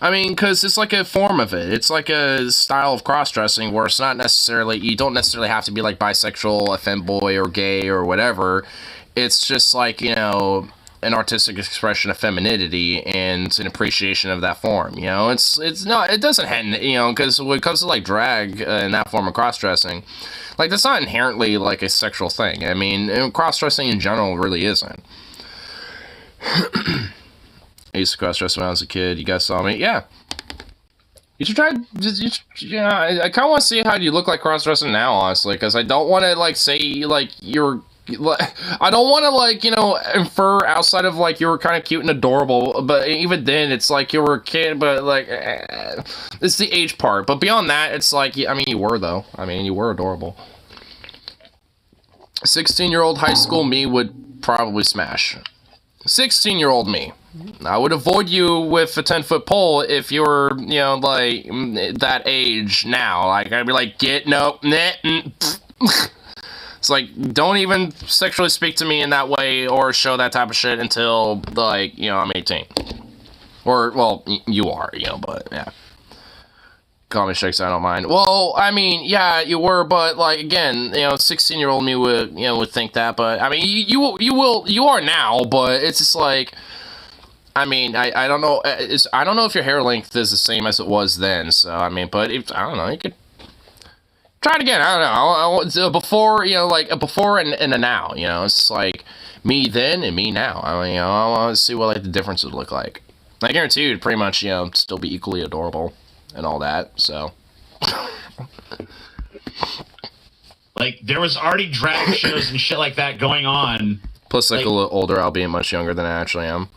I mean, because it's like a form of it. It's like a style of cross-dressing where it's not necessarily, you don't necessarily have to be, like, bisexual, a femboy, or gay, or whatever. It's just, like, you know, an artistic expression of femininity and an appreciation of that form, you know? It's not, it doesn't have, you know, because when it comes to, like, drag and that form of cross-dressing, like, that's not inherently, like, a sexual thing. I mean, cross-dressing in general really isn't. I used to cross-dress when I was a kid. You guys saw me? Yeah. You should try, yeah, I kind of want to see how you look like cross-dressing now, honestly, because I don't want to, like, say, like, you're, I don't want to, like, you know, infer outside of, like, you were kind of cute and adorable, but even then, it's like you were a kid, but, like, it's the age part. But beyond that, it's like, I mean, you were, though. I mean, you were adorable. 16-year-old high school me would probably smash. 16-year-old me. I would avoid you with a 10-foot pole if you were, you know, like, that age now. Like, I'd be like, it's like, don't even sexually speak to me in that way or show that type of shit until, like, you know, I'm 18. Or, well, you are, you know, but, yeah. Call me Shakes, I don't mind. Well, I mean, yeah, you were, but, like, again, you know, 16-year-old me would, you know, would think that, but, I mean, you are now, but it's just like, I mean, I don't know, I don't know if your hair length is the same as it was then, so, I mean, but, if, I don't know, you could try it again. I don't know. Before, you know, like, a before and a now, you know, it's like, me then and me now. I mean, you know, I want to see what, like, the difference would look like. I guarantee you'd pretty much, you know, still be equally adorable and all that, so. Like, there was already drag shows and shit like that going on. Plus, like, a little older, I'll be much younger than I actually am.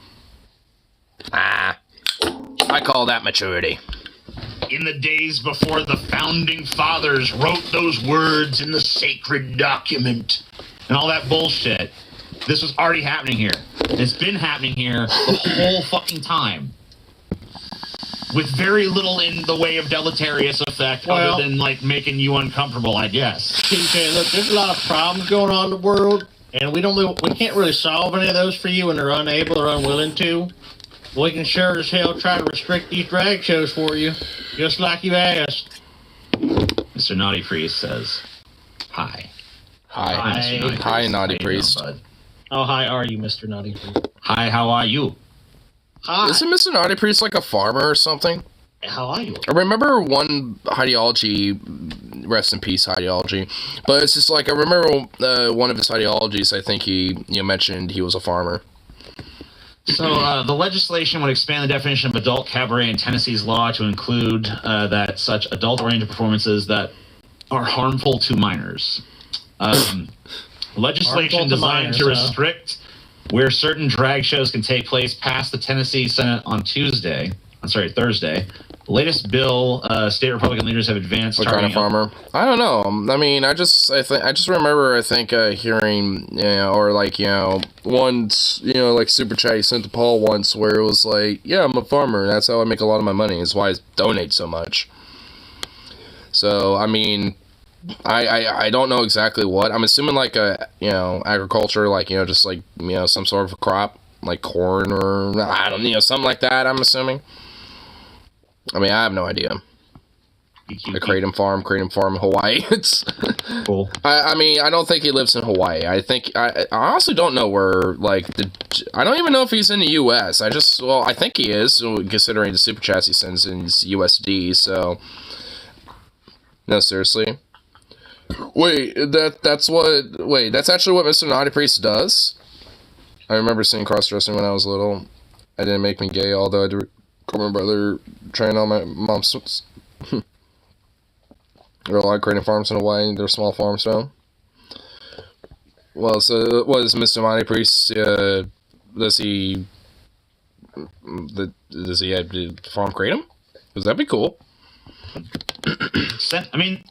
I call that maturity. In the days before the founding fathers wrote those words in the sacred document and all that bullshit. This was already happening here. It's been happening here the whole fucking time. With very little in the way of deleterious effect other than, like, making you uncomfortable, I guess. TJ, look, there's a lot of problems going on in the world, and we can't really solve any of those for you when they're unable or unwilling to. We can sure as hell try to restrict these drag shows for you, just like you asked. Mr. Naughty Priest says, hi. Hi, Naughty Priest. How high are you, Mr. Naughty Priest? Hi, how are you? Hi. Isn't Mr. Naughty Priest like a farmer or something? How are you? I remember one Highdeology, rest in peace Highdeology, but it's just like, I remember one of his ideologies, I think he mentioned he was a farmer. So, the legislation would expand the definition of adult cabaret in Tennessee's law to include that such adult-oriented performances that are harmful to minors. Legislation designed to restrict where certain drag shows can take place passed the Tennessee Senate on Thursday. The latest bill, state Republican leaders have advanced. What kind of farmer? I don't know. I mean, I just remember, hearing, you know, or like, you know, once, you know, like super chat he sent to Paul once where it was like, yeah, I'm a farmer. That's how I make a lot of my money. It's why I donate so much. So, I mean, I don't know exactly what. I'm assuming like a, you know, agriculture, like, you know, just like, you know, some sort of a crop, like corn or, I don't know, you know, something like that, I'm assuming. I mean, I have no idea. A kratom farm in Hawaii. It's cool. I mean, I don't think he lives in Hawaii. I think I honestly don't know where. Like, I don't even know if he's in the U.S. I think he is, considering the super chats he sends in USD. So, no, seriously. Wait, that's actually what Mr. Naughty Priest does. I remember seeing cross-dressing when I was little. It didn't make me gay, although I do. My brother trained on my mom's. There are a lot of kratom farms in Hawaii. They're small farms, so. Well, so what is Mr. Naughty Priest does he have to farm kratom? Because that'd be cool. I mean,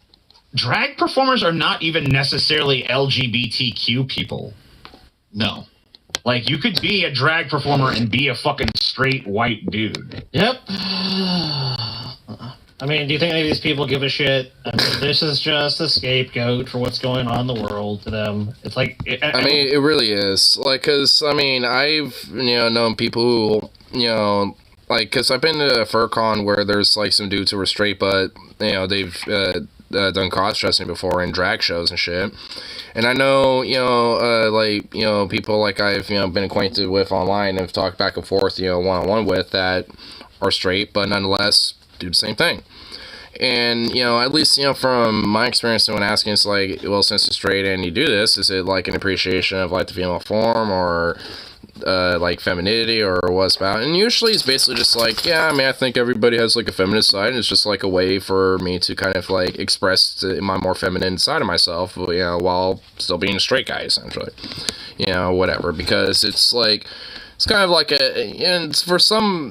drag performers are not even necessarily LGBTQ people. No. Like, you could be a drag performer and be a fucking straight white dude. Yep. I mean, do you think any of these people give a shit? I mean, this is just a scapegoat for what's going on in the world to them. It's like... I mean, it really is. Like, because, I mean, I've, known people who, like, because I've been to a FurCon where there's, like, some dudes who are straight, but, they've done cross-dressing before in drag shows and shit. And I know, people like I've, been acquainted with online and have talked back and forth, one-on-one with that are straight, but nonetheless do the same thing. And, at least, from my experience when asking, it's like, well, since you're straight and you do this, is it like an appreciation of like the female form or like femininity or what's about? And usually it's basically just like, yeah, I mean, I think everybody has like a feminine side, and it's just like a way for me to kind of like express my more feminine side of myself, while still being a straight guy, essentially. Whatever, because it's like, it's kind of like and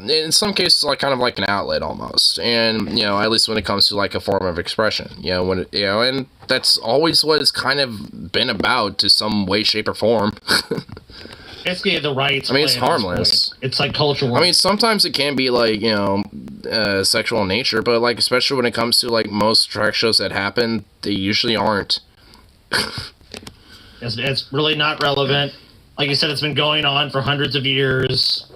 in some cases, like kind of like an outlet almost. And, at least when it comes to like a form of expression, and that's always what it's kind of been about to some way, shape, or form. Basically, the rights. I mean, it's harmless. It's like cultural. I mean, sometimes it can be like, sexual in nature, but like, especially when it comes to like most drag shows that happen, they usually aren't. It's really not relevant. Like you said, it's been going on for hundreds of years.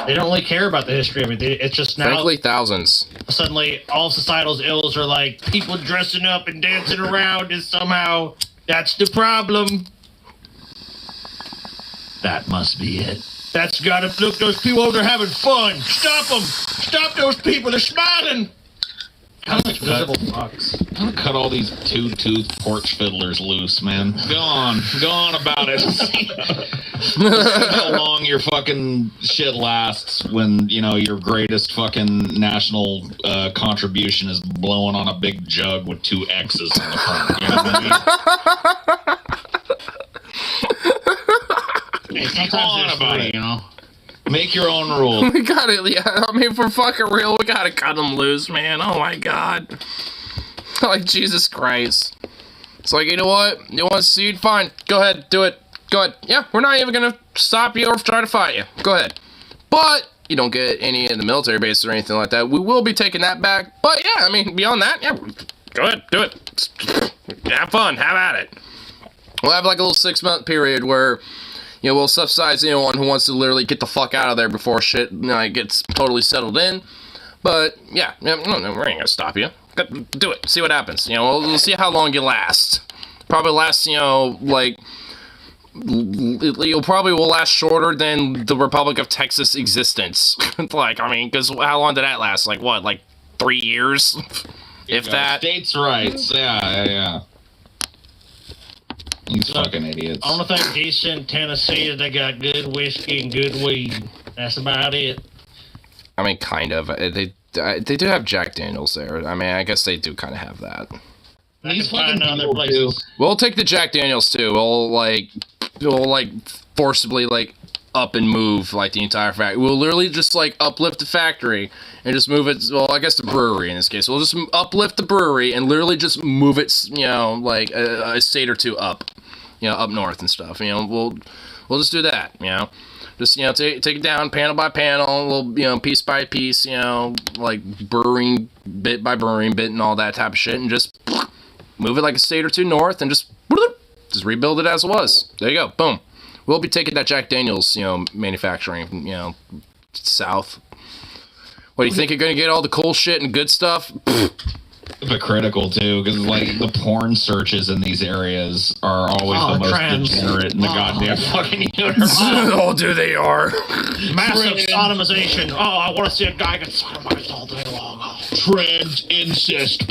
They don't really care about the history of it. It's just now... Frankly, thousands. Suddenly, all societal ills are like, people dressing up and dancing around is somehow... That's the problem. That must be it. That's gotta... Look, those people over there having fun. Stop them. Stop those people. They're smiling. How much visible fucks. I'm gonna cut all these two-tooth porch fiddlers loose, man. Go on about it. See how long your fucking shit lasts when, your greatest fucking national contribution is blowing on a big jug with 2 X's on the front. You know what I mean? Hey, sometimes about free, it. Make your own rules. We got it, yeah. I mean, for fucking real, we gotta cut them loose, man. Oh my god. Like, Jesus Christ. It's like, you know what? You want to succeed? Fine. Go ahead. Do it. Go ahead. Yeah, we're not even gonna stop you or try to fight you. Go ahead. But you don't get any in the military bases or anything like that. We will be taking that back. But yeah, I mean, beyond that, yeah, go ahead. Do it. Have fun. Have at it. We'll have like a little 6-month period where... we'll subsidize anyone who wants to literally get the fuck out of there before shit gets totally settled in. But, yeah, no, we ain't gonna stop you. Do it. See what happens. We'll see how long you last. Probably last, like... You'll probably will last shorter than the Republic of Texas existence. Like, I mean, because how long did that last? Like, what? Like, 3 years? If that... States' rights. Yeah. These fucking idiots. I want to think decent Tennessee that they got good whiskey and good weed. That's about it. I mean, kind of. They do have Jack Daniels there. I mean, I guess they do kind of have that. These Find fucking other people places. We'll take the Jack Daniels too. We'll forcibly up and move like the entire factory. We'll literally just like uplift the factory and just move it. Well, I guess the brewery in this case. We'll just uplift the brewery and literally just move it. Like a state or two up. Up north and stuff. We'll just do that. Just take it down panel by panel, little piece by piece. Like brewing bit by brewing bit and all that type of shit, and just move it like a state or two north and just rebuild it as it was. There you go. Boom. We'll be taking that Jack Daniels, manufacturing, south. What do you think you're gonna get all the cool shit and good stuff? Hypocritical too, because like the porn searches in these areas are always the most degenerate in the goddamn fucking universe. Oh, dude, they are. Massive sodomization. Oh, I want to see a guy get sodomized all day long. Oh. Trans incest.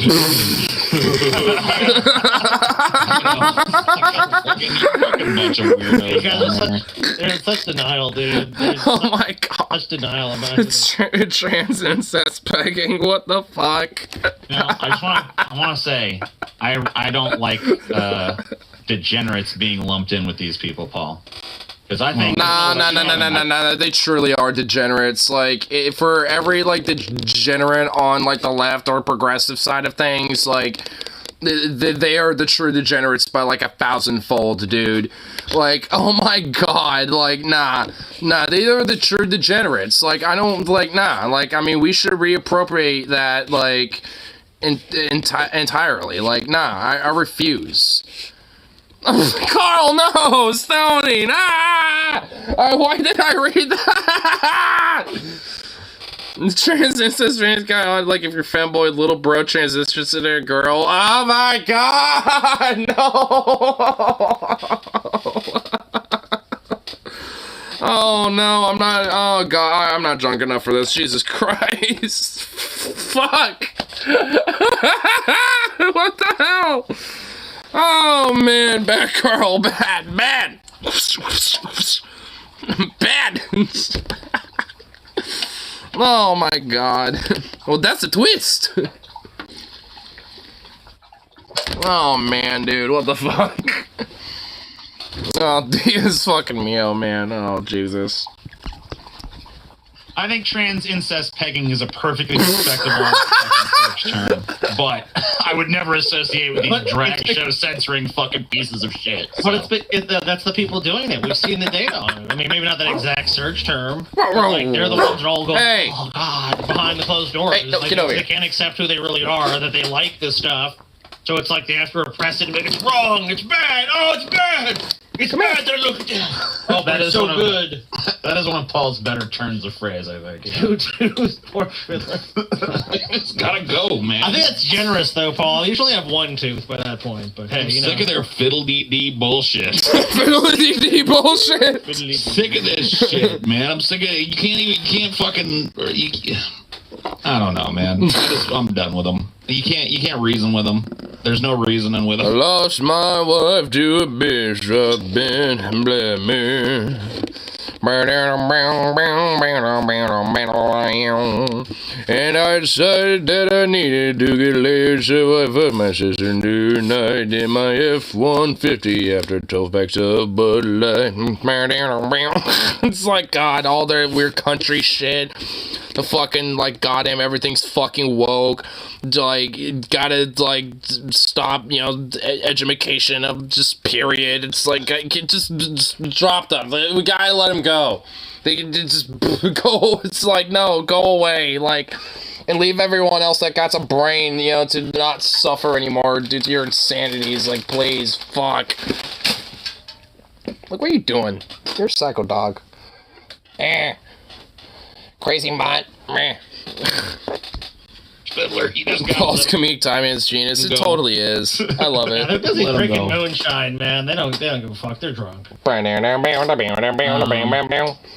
Fucking bunch of weirdos. There's such denial, dude. Oh my god. Such denial about it. Trans incest pegging. What the fuck? I want to say, I don't like degenerates being lumped in with these people, Paul. Because I think Nah. They truly are degenerates. Like, for every like degenerate on like the left or progressive side of things, like they are the true degenerates by like 1,000-fold, dude. Like, oh my god, like nah, they are the true degenerates. Like, I don't like like I mean we should reappropriate that like entirely. Like, I refuse. Carl, no! Stoning! Why did I read that? Trans kind of like if your femboy little bro transitions into a girl. Oh my god! No! Oh no, I'm not. Oh god, I'm not drunk enough for this. Jesus Christ! Fuck! What the hell? Oh man, bad Carl, bad. Bad. Oh my god. Well, that's a twist. Oh man, dude, what the fuck? Oh, Diaz fucking Mio, man. Oh, Jesus. I think trans incest pegging is a perfectly respectable fucking search term, but I would never associate with these drag show censoring fucking pieces of shit. So. But that's the people doing it. We've seen the data on it. I mean, maybe not that exact search term. But like, they're the ones that are all going, oh god, behind the closed doors. Hey, no, like, get over they here. can't accept who they really are, that they like this stuff. So it's like they have to repress it and make it's wrong, it's bad, oh, it's bad. It's bad, they're looking oh, that is so good. That is one of Paul's better turns of phrase, I think. Dude, poor Fiddler. It's gotta go, man. I think that's generous, though, Paul. I usually have one tooth by that point, but hey, I'm you know. sick of their fiddle-dee-dee bullshit. Fiddle-dee-dee bullshit. Sick of this shit, man. I'm sick of it. You can't fucking... I don't know, man. I'm done with them. You can't reason with them. There's no reasoning with I them. lost my wife to a bishop in Blamir. And I decided that I needed to get laid, so I fucked my sister tonight in my F-150 after 12 packs of Bud Light. It's like, God, all their weird country shit. The fucking, like, goddamn, everything's fucking woke. Like, gotta, like, stop, you know, education of just period. It's like, just drop them. We gotta let them go. They can just go. It's like, no, go away. Like, and leave everyone else that got some brain, you know, to not suffer anymore due to your insanities. Like, please, fuck. Like, what are you doing? You're a psycho dog. Crazy mutt. Meh. Fiddler, he just got Paul's comedic timing is genius. It totally is. I love Yeah, it. they're busy Let 'em drinking go. moonshine, man. They don't give a fuck. They're drunk.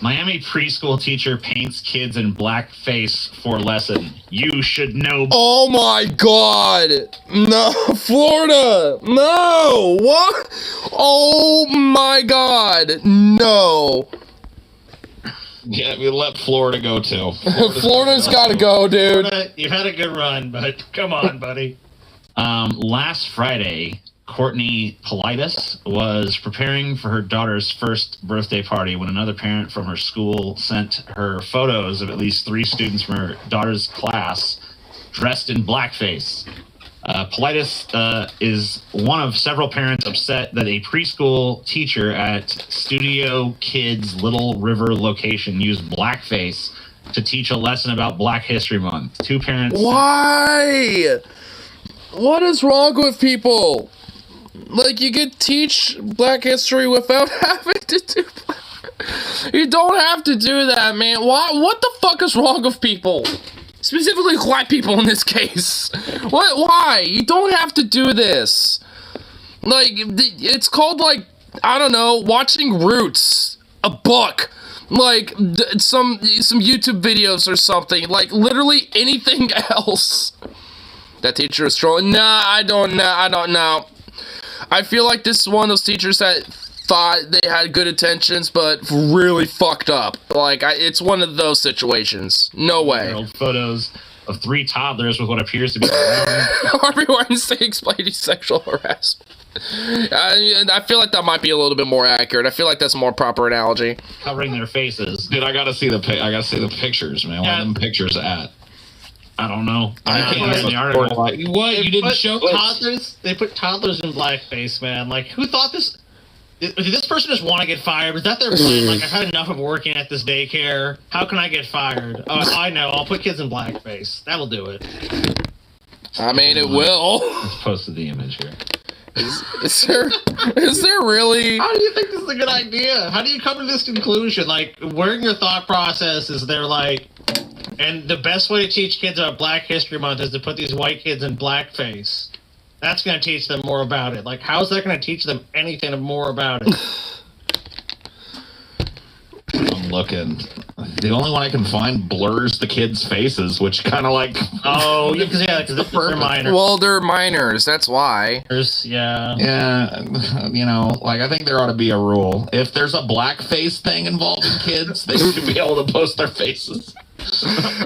Miami preschool teacher paints kids in blackface for lesson. You should know. Oh my god! No, Florida! No! What? Oh my god! No! Yeah, we let Florida go too. Florida's gotta go, dude. You've had a good run, but come on, buddy. Last Friday, Courtney Politis was preparing for her daughter's first birthday party when another parent from her school sent her photos of at least 3 students from her daughter's class dressed in blackface. Politis is one of several parents upset that a preschool teacher at Studio Kids Little River location used blackface to teach a lesson about Black History Month. 2 parents... Why? What is wrong with people? Like, you could teach Black history without having to do... You don't have to do that, man. Why? What the fuck is wrong with people? Specifically white people in this case. What? Why? You don't have to do this. Like, it's called, like, I don't know, watching Roots. A book. Like, some YouTube videos or something. Like, literally anything else. That teacher is trolling. Nah, I don't know. I feel like this is one of those teachers that thought they had good intentions, but really fucked up. Like, it's one of those situations. No way. Old photos of 3 toddlers with what appears to be Harvey Weinstein explaining sexual harassment. I feel like that might be a little bit more accurate. I feel like that's a more proper analogy. covering their faces. Dude, I gotta see the pictures, man. Where are them pictures at? I don't know. I I in the article. What? You didn't show toddlers? They put toddlers in blackface, man. Like, who thought this? Did this person just want to get fired? Was that their plan? Like, I've had enough of working at this daycare. How can I get fired? Oh, I know. I'll put kids in blackface. That'll do it. I mean, it will. Let's post the image here. Is there really? How do you think this is a good idea? How do you come to this conclusion? Like, where in your thought process is there, like, and the best way to teach kids about Black History Month is to put these white kids in blackface. That's going to teach them more about it. Like, how is that going to teach them anything more about it? I'm looking. The only one I can find blurs the kids' faces, which kind of like. Oh, because they're minors. Well, they're minors. That's why. Yeah. Yeah, you know, like I think there ought to be a rule. If there's a blackface thing involving kids, they should be able to post their faces.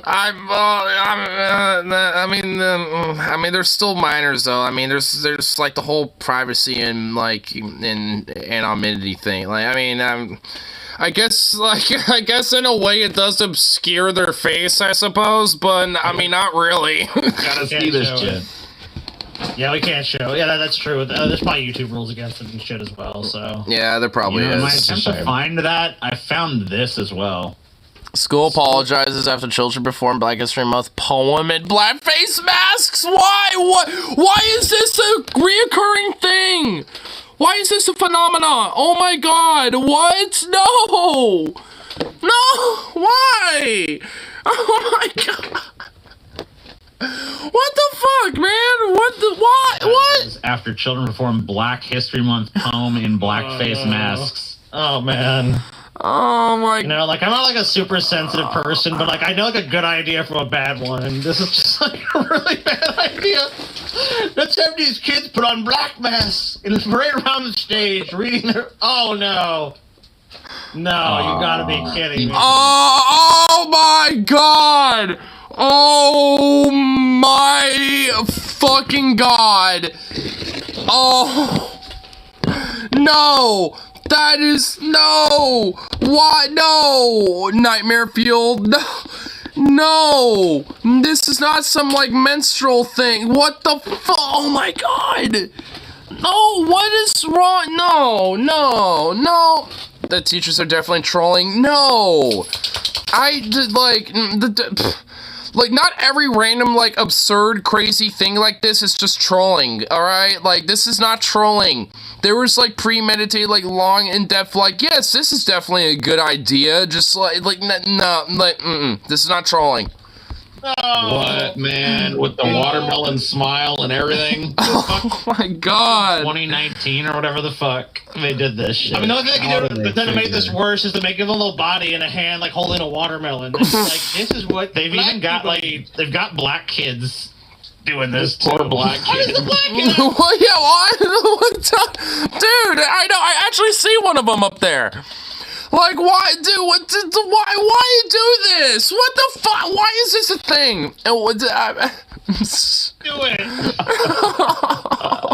I mean, they're still minors, though. I mean, there's like the whole privacy and like and anonymity thing. Like, I mean, I guess in a way it does obscure their face, I suppose, but I mean, not really. Gotta see this shit. Yeah, we can't show. Yeah, that's true. There's probably YouTube rules against it and shit as well. So yeah, there probably In my is. attempt to find that, I found this as well. School apologizes after children perform Black History Month poem in blackface masks. Why? What? Why is this a reoccurring thing? Why is this a phenomenon? Oh my God! What? No! Why? Oh my God! What the fuck, man? What? After children perform Black History Month poem in blackface masks. Oh man. Oh my! You know, like I'm not like a super sensitive person, but like I know like a good idea from a bad one. And this is just like a really bad idea. Let's have these kids put on black masks and parade around the stage reading their. Oh no! No, you gotta be kidding me! Oh my God! Oh my fucking God! Oh no! That is no! Why no? Nightmare Fuel. No! This is not some like menstrual thing. What the fuck? Oh my God! No! What is wrong? No! The teachers are definitely trolling. No! I did like like, not every random, like, absurd, crazy thing like this is just trolling, alright? Like, this is not trolling. There was, like, premeditated, like, long, in-depth, like, yes, this is definitely a good idea. Just, this is not trolling. What, man? With the watermelon smile and everything? Oh, my God. 2019 or whatever the fuck they did this shit. I mean, the only thing they can do, but then to make this worse is to make him a little body and a hand like holding a watermelon. It's like, this is what they've even got, like, they've got black kids doing this too. Poor black kids. Well, yeah, dude, I know, I actually see one of them up there. Like, why, dude, why you do this? What the fuck? Why is this a thing? Do it. It's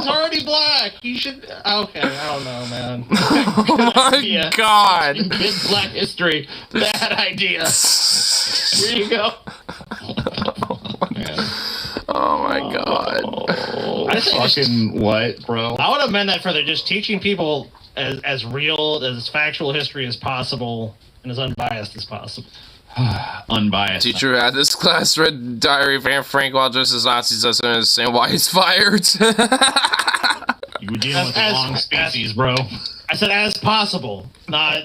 already black. You should. Okay, I don't know, man. Oh my God. Kids Black History. Bad idea. Here you go. Oh my God. I think Fucking what, bro? I would amend that further. Just teaching people as real, as factual history as possible, and as unbiased as possible. Unbiased. Teacher had this class read Diary of Anne Frank while dressed as Nazis doesn't understand why he's fired. You were dealing with the wrong species, bro. I said as possible, not.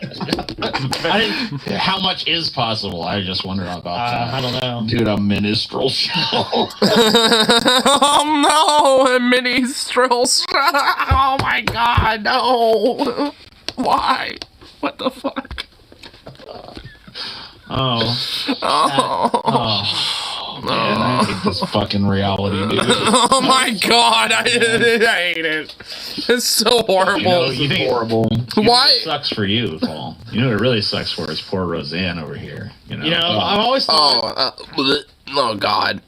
How much is possible? I just wonder about that. I don't know. Dude, a minstrel show. Oh no, a minstrel show. Oh my God, no. Why? What the fuck? Man, I hate this fucking reality, dude. Oh my God, I hate it. It's so horrible. You think horrible. Why? It sucks for you, Paul. You know what it really sucks for is poor Roseanne over here. You know, I've always thought. Oh God.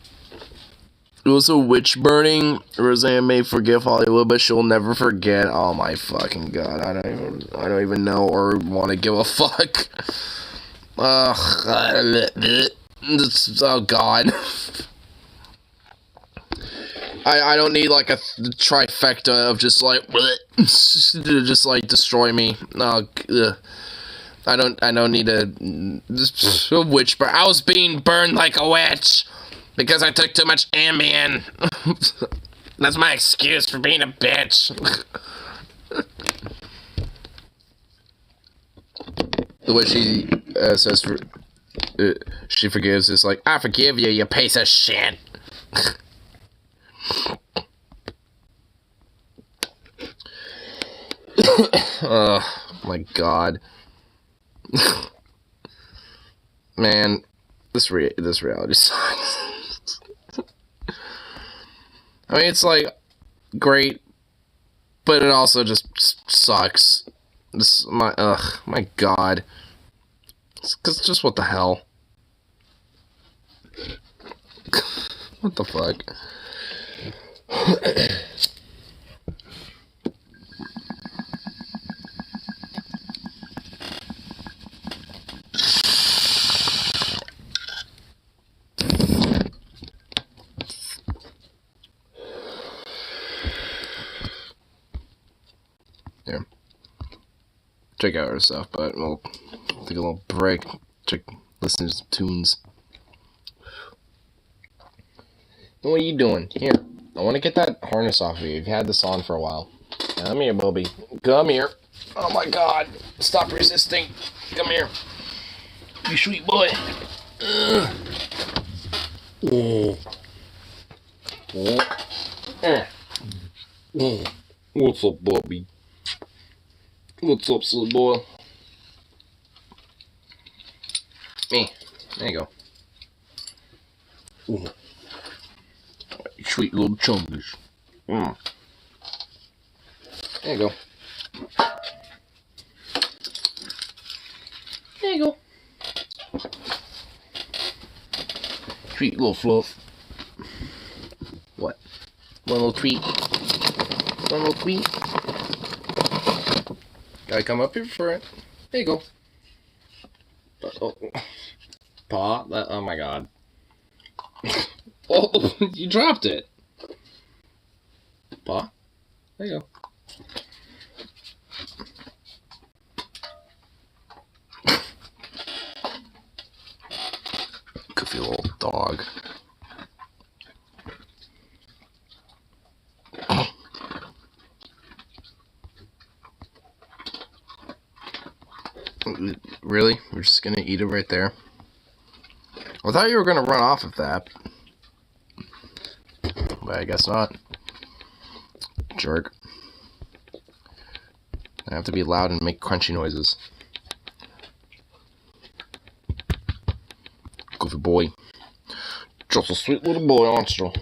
It was a witch burning. Roseanne may forgive Hollywood, but she'll never forget. Oh my fucking god! I don't even know or want to give a fuck. Oh god. I don't need like a trifecta of just like to just like destroy me. I don't need a witch burn. I was being burned like a witch because I took too much Ambien. That's my excuse for being a bitch. The way she says she forgives is like, I forgive you, you piece of shit. Oh my god. Man, this reality sucks. I mean, it's like great, but it also just sucks. My god. Cause just what the hell? What the fuck? Yeah. Check out our stuff, but we'll take a little break. Listen to some tunes. What are you doing? Here. I want to get that harness off of you. You've had this on for a while. Come here, Bobby. Come here. Oh my god. Stop resisting. Come here. You sweet boy. What's up, Bobby? What's up, silly boy? Me. There you go. Sweet little chungus. There you go. There you go. Sweet little fluff. What? One little treat. One little treat. Gotta come up here for it. There you go. Oh. Paw? Oh my god. Oh, you dropped it. Paw? There you go. Goofy little dog. Really? We're just gonna eat it right there? I thought you were gonna run off of that. But I guess not. Jerk. I have to be loud and make crunchy noises. Goofy boy. Just a sweet little boy, aren't you?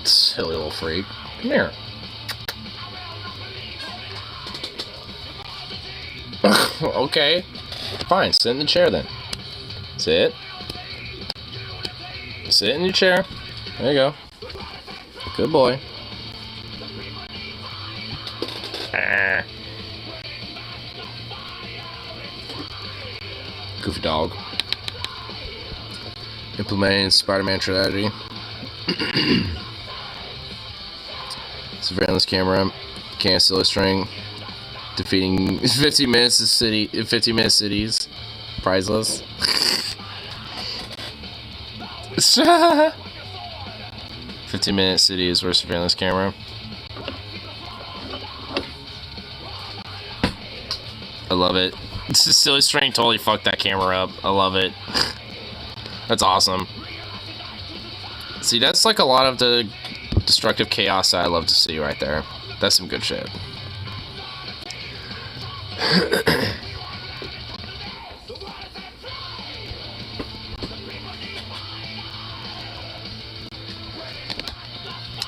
Silly little freak. Come here. Okay. Fine, sit in the chair then. Sit. Sit in your chair. There you go. Good boy. Goofy dog. Implementing Spider-Man strategy. Surveillance camera, can't steal a string, defeating 50 minutes cities, prizeless. 50-minute cities or surveillance camera. I love it. Silly string totally fucked that camera up. I love it. That's awesome. See, that's like a lot of the destructive chaos that I love to see right there. That's some good shit.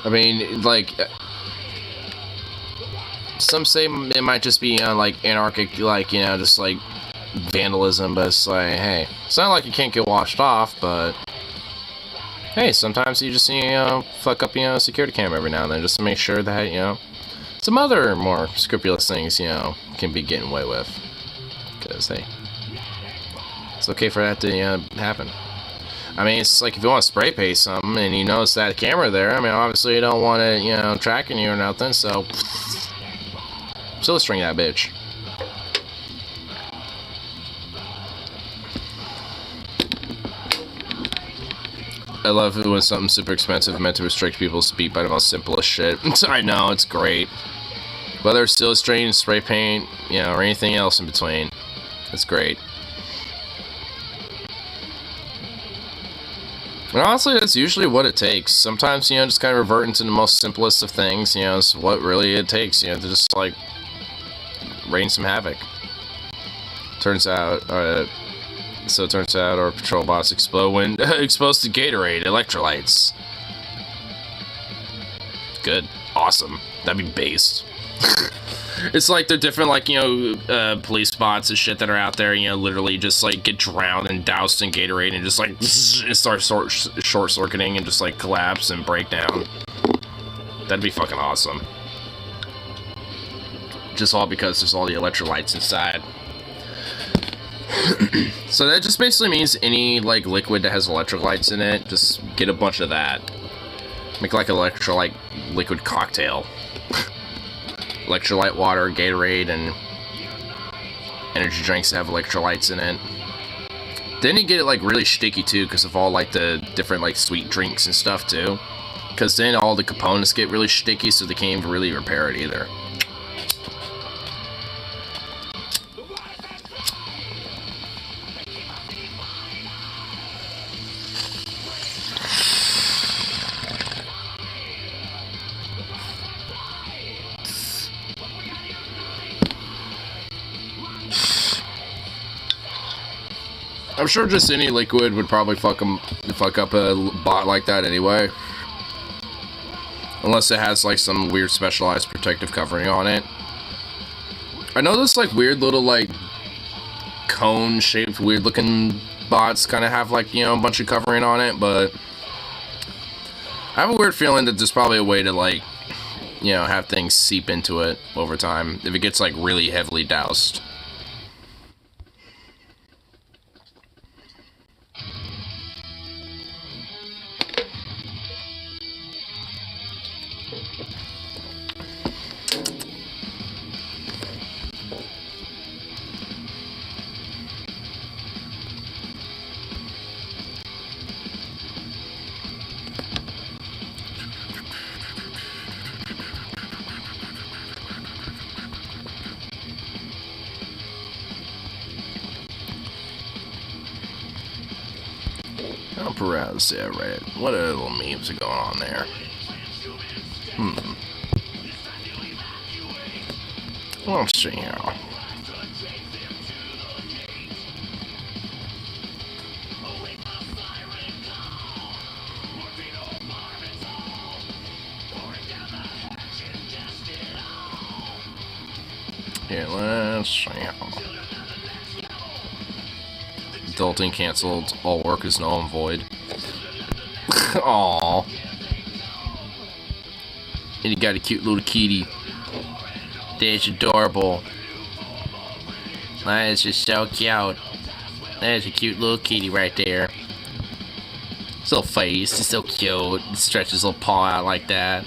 I mean, like, some say it might just be, like, anarchic, like, just, like, vandalism, but it's like, hey, it's not like you can't get washed off, but, hey, sometimes you just, fuck up, security camera every now and then, just to make sure that, some other more scrupulous things, can be getting away with, because, hey, it's okay for that to, happen. I mean, it's like if you want to spray paint something and you notice that camera there, I mean, obviously you don't want it, tracking you or nothing, so string that bitch. I love it when something super expensive meant to restrict people's speed by the most simplest shit. I know, it's great. Whether it's still string, spray paint, or anything else in between, it's great. And honestly, that's usually what it takes. Sometimes, just kind of reverting to the most simplest of things, is what really it takes, to just, like, rain some havoc. Turns out, our patrol bots explode when exposed to Gatorade electrolytes. Good. Awesome. That'd be based. It's like they're different, like, police spots and shit that are out there, literally just, like, get drowned and doused in Gatorade and just, like, start short-circuiting and just, like, collapse and break down. That'd be fucking awesome. Just all because there's all the electrolytes inside. So that just basically means any, like, liquid that has electrolytes in it, just get a bunch of that. Make, like, an electrolyte liquid cocktail. Electrolyte water, Gatorade, and energy drinks that have electrolytes in it. Then you get it, like, really sticky, too, because of all, like, the different, like, sweet drinks and stuff, too. Because then all the components get really sticky, so they can't even really repair it, either. I'm sure just any liquid would probably fuck up a bot like that anyway. Unless it has, like, some weird specialized protective covering on it. I know this, like, weird little, like, cone-shaped, weird-looking bots kind of have, like, a bunch of covering on it, but I have a weird feeling that there's probably a way to, like, have things seep into it over time if it gets, like, really heavily doused. I'll peruse Reddit. What other little memes are going on there? Let's see here. Here, let's see here. Adulting canceled. All work is null and void. Aww. And you got a cute little kitty. That's adorable. That is just so cute. That is a cute little kitty right there. His little face is so cute. It stretches his little paw out like that.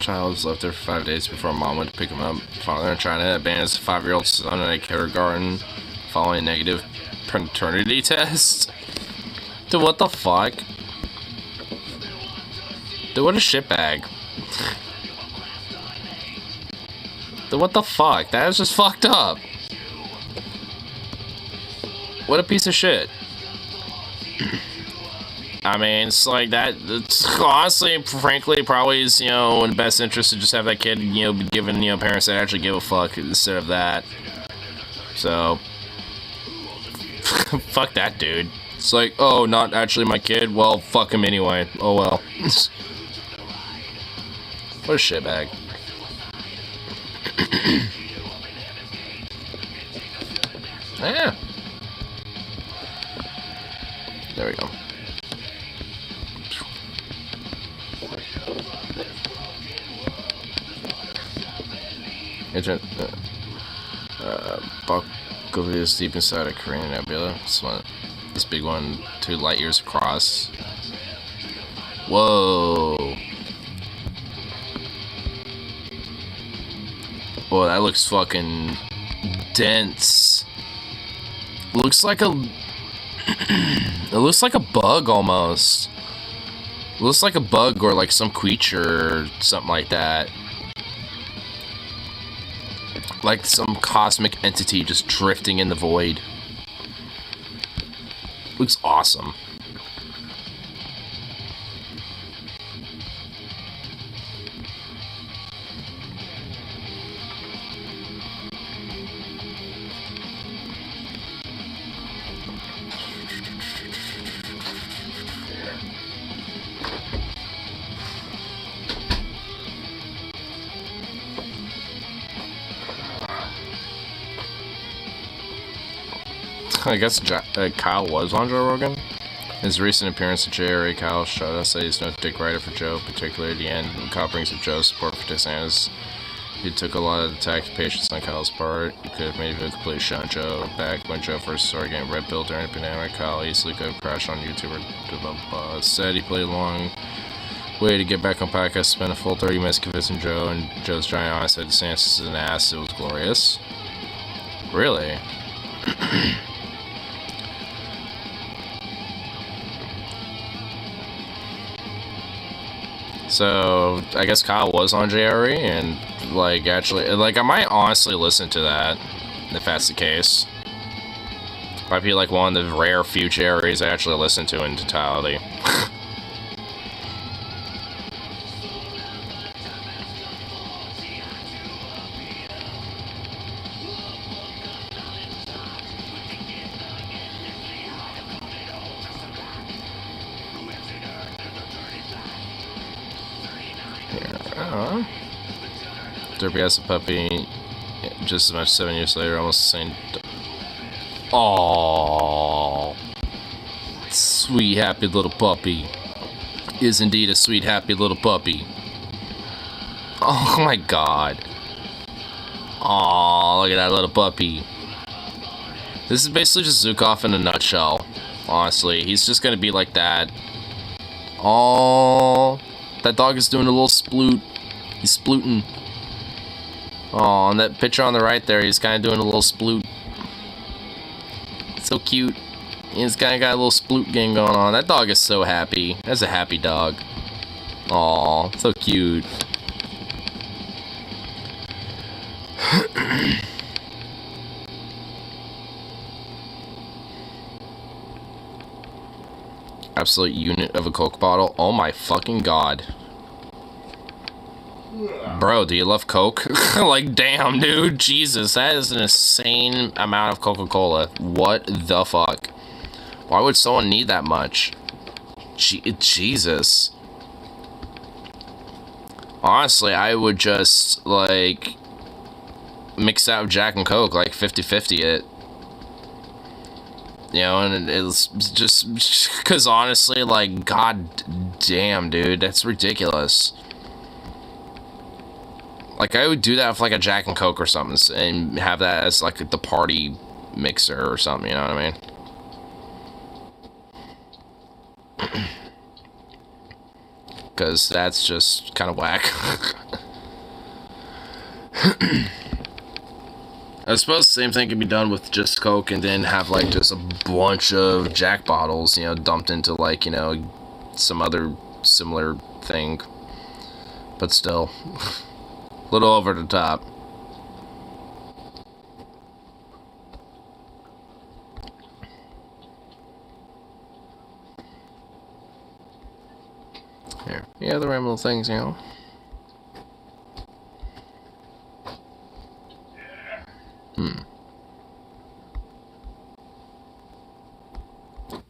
child was left there for 5 days before mom went to pick him up. Father in China abandons a 5-year-old son in a kindergarten following a negative paternity test. Dude, what the fuck? Dude, what a shitbag. Dude, what the fuck? That is just fucked up. What a piece of shit. I mean, it's like that. It's honestly, frankly, probably is, you know, in the best interest to just have that kid, you know, be given, you know, parents that actually give a fuck instead of that. So, fuck that dude. It's like, oh, not actually my kid? Well, fuck him anyway. Oh well. What a shitbag. Yeah. There we go. Agent Buckovia is deep inside a Korean nebula. This big one, 2 light years across. Whoa. Whoa, that looks fucking dense. Looks like a... It looks like a bug almost. It looks like a bug or like some creature or something like that. Like some cosmic entity just drifting in the void. Looks awesome. I guess Kyle was on Joe Rogan. His recent appearance at JRA, Kyle showed us that he's no dick writer for Joe, particularly at the end. Kyle brings up Joe's support for DeSantis. He took a lot of the tact patience on Kyle's part. He could have maybe completely shut Joe back when Joe first started getting red pilled during the pandemic. Kyle easily could have crashed on YouTube or said he played a long way to get back on podcast, spent a full 30 minutes convincing Joe, and Joe's giant eyes said DeSantis is an ass. It was glorious. Really? So, I guess Kyle was on JRE, and, like, actually, like, I might honestly listen to that, if that's the case. Might be, like, one of the rare few JREs I actually listen to in totality. Derby has a puppy just as much 7 years later, almost the same. Aww. Sweet, happy little puppy. Is indeed a sweet, happy little puppy. Oh my god. Aww, look at that little puppy. This is basically just Zukov in a nutshell. Honestly, he's just gonna be like that. Aww. That dog is doing a little sploot. He's splooting. Oh, and that picture on the right there, he's kind of doing a little sploot. So cute. He's kind of got a little sploot game going on. That dog is so happy. That's a happy dog. Aw, so cute. Absolute unit of a Coke bottle. Oh my fucking god. Bro, do you love Coke? Like, damn, dude. Jesus, that is an insane amount of Coca-Cola. What the fuck? Why would someone need that much? Jesus. Honestly, I would just, like, mix out Jack and Coke, like 50-50 it. You know, and it's just because honestly, like, god damn, dude, that's ridiculous. Like, I would do that with, like, a Jack and Coke or something, and have that as, like, the party mixer or something, you know what I mean? because that's just kind of whack. I suppose the same thing can be done with just Coke and then have like just a bunch of Jack bottles, you know, dumped into like, you know, some other similar thing. But still, a little over the top. Here. Yeah, the random little things, you know.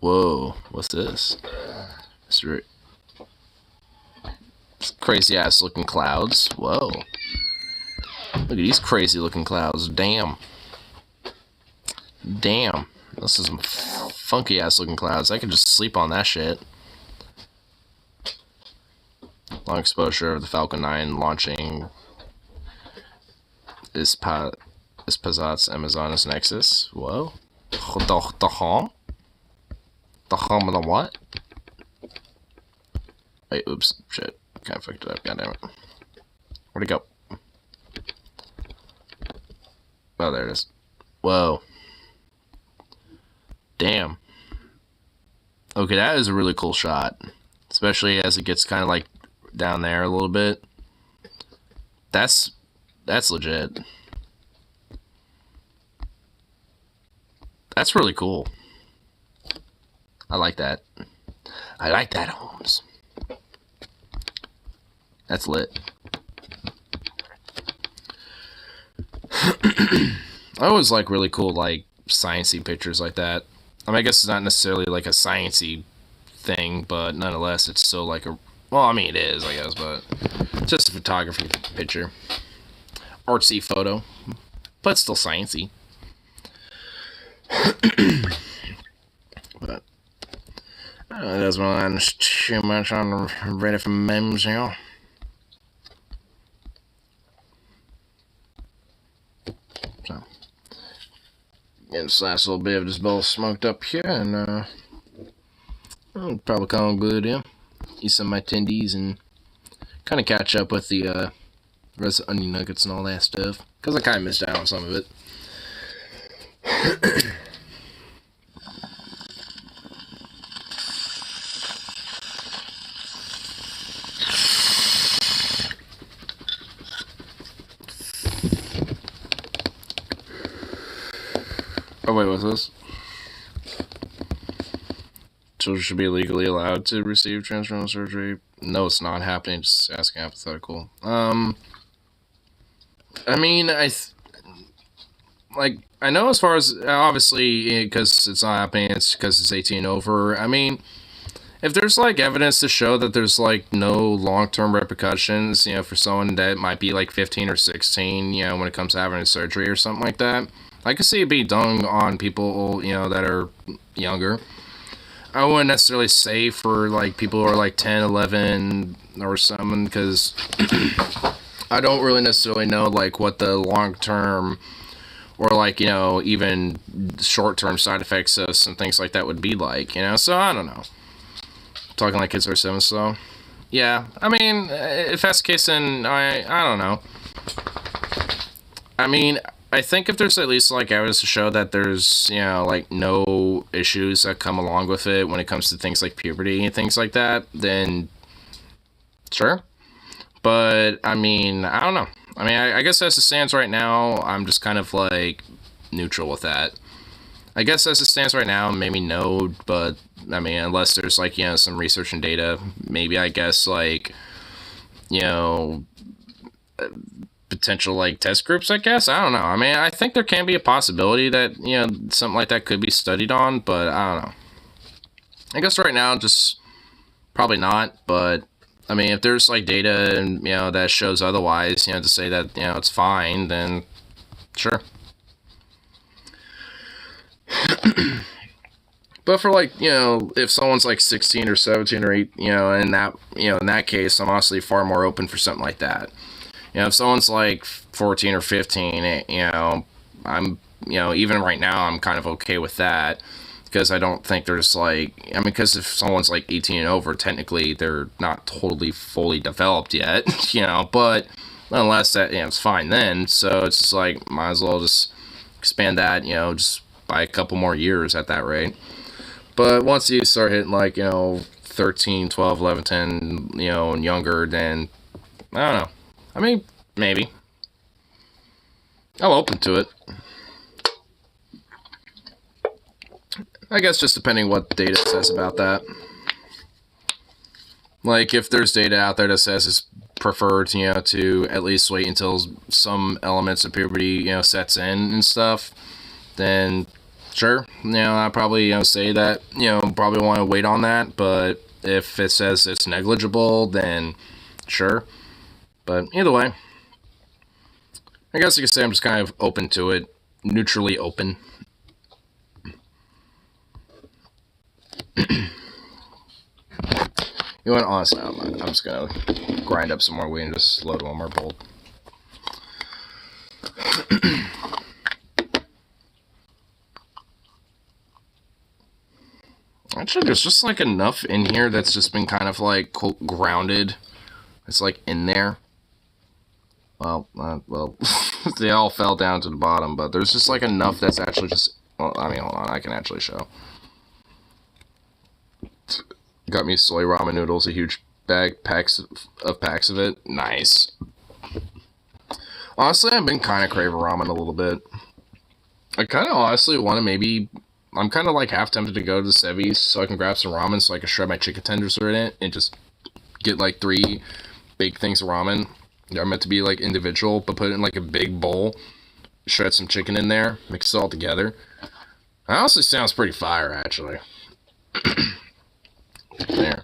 Whoa, what's this? It's crazy ass looking clouds. Whoa. Look at these crazy looking clouds. Damn. Damn. This is some funky ass looking clouds. I could just sleep on that shit. Long exposure of the Falcon 9 launching Ispazat's Amazonas Nexus. Whoa. The hum? The hum of the what? Wait, oops. Shit. Kind of fucked it up. Goddammit. Where'd it go? Oh, there it is. Whoa. Damn. Okay, that is a really cool shot. Especially as it gets kind of like down there a little bit. That's legit. That's really cool. I like that. I like that, Holmes. That's lit. I always like really cool, like, sciencey pictures like that. I mean, I guess it's not necessarily like a sciencey thing, but nonetheless, it's still like a... Well, I mean, it is, I guess, but it's just a photography picture. Artsy photo, but still sciencey. But that doesn't really too much on ready for memes, you know. So, get this last little bit of this bowl smoked up here, and I'll probably call it good, yeah. Eat some of my tendies and kind of catch up with the rest of onion nuggets and all that stuff, because I kind of missed out on some of it. Oh wait, what's this? Children should be legally allowed to receive transdermal surgery. No, it's not happening. Just asking hypothetical. I mean, I know as far as obviously because it's not happening, it's because it's 18 over. I mean, if there's like evidence to show that there's like no long-term repercussions, you know, for someone that might be like 15 or 16, you know, when it comes to having a surgery or something like that, I could see it being done on people, you know, that are younger. I wouldn't necessarily say for like people who are like 10, 11 or something, because I don't really necessarily know like what the long-term or like, you know, even short-term side effects of some things like that would be like, you know, so I don't know. Talking like kids are 7, so yeah, I mean, if that's the case, then I don't know. I mean, I think if there's at least like evidence to show that there's, you know, like no issues that come along with it when it comes to things like puberty and things like that, then sure. But I mean, I don't know. I mean, I guess as it stands right now, I'm just kind of like neutral with that. I guess as it stands right now, maybe no, but I mean, unless there's like, you know, some research and data, maybe I guess like, you know, potential like test groups, I guess. I don't know. I mean, I think there can be a possibility that, you know, something like that could be studied on, but I don't know. I guess right now, just probably not, but I mean, if there's like data and, you know, that shows otherwise, you know, to say that, you know, it's fine, then sure. But for like, you know, if someone's like 16 or 17 or 8, you know, in that case, I'm honestly far more open for something like that. You know, if someone's like 14 or 15, you know, I'm, you know, even right now, I'm kind of okay with that. because I don't think there's like, I mean, because if someone's like 18 and over, technically they're not totally fully developed yet, you know, but unless that, you know, it's fine then. So it's just like, might as well just expand that, you know, just by a couple more years at that rate. But once you start hitting like, you know, 13, 12, 11, 10, you know, and younger, then I don't know. I mean, maybe. I'm open to it. I guess just depending what data says about that. Like, if there's data out there that says it's preferred, you know, to at least wait until some elements of puberty, you know, sets in and stuff, then sure, you know, I probably, you know, say that, you know, probably want to wait on that. But if it says it's negligible, then sure. But either way, I guess you could say I'm just kind of open to it, neutrally open. You know what, honestly, I'm just gonna grind up some more weed and just load one more bolt. Actually, there's just like enough in here that's just been kind of like, quote, grounded. It's like in there. Well, they all fell down to the bottom, but there's just like enough that's actually just, well, I mean, hold on, I can actually show. Got me soy ramen noodles, a huge bag, packs of it. Nice. Honestly, I've been kind of craving ramen a little bit. I kind of honestly want to maybe, I'm kind of like half tempted to go to the Sevi's so I can grab some ramen so I can shred my chicken tenders in it and just get like 3 big things of ramen. They're meant to be like individual, but put it in like a big bowl, shred some chicken in there, mix it all together. That honestly sounds pretty fire, actually. There.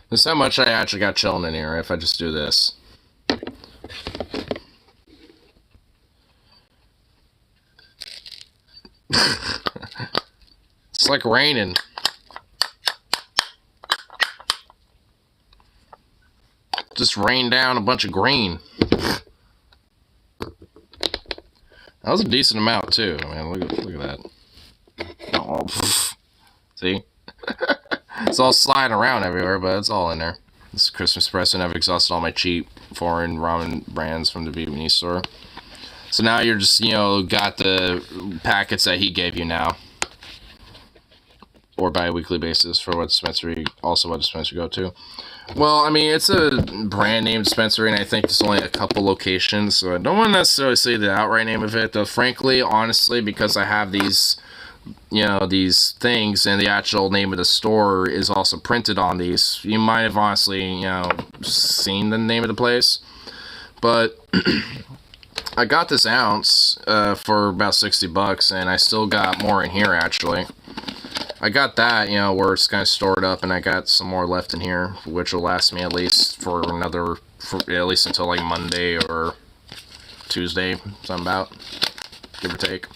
This is how much I actually got chilling in here if I just do this. It's like raining. Just rained down a bunch of green. That was a decent amount too. I mean, look at that. Oh, see? It's all sliding around everywhere, but it's all in there. This is Christmas present. I've exhausted all my cheap foreign ramen brands from the Vietnamese store. So now you're just, you know, got the packets that he gave you now. Or bi-weekly basis for what dispensary, also what dispensary go to. Well, I mean, it's a brand name dispensary, and I think there's only a couple locations, so I don't want to necessarily say the outright name of it, though frankly, honestly, because I have these, you know, these things, and the actual name of the store is also printed on these, you might have honestly, you know, seen the name of the place. But I got this ounce for about $60, and I still got more in here, actually. I got that, you know, where it's kind of stored up, and I got some more left in here, which will last me at least for another, at least until like Monday or Tuesday, something about, give or take.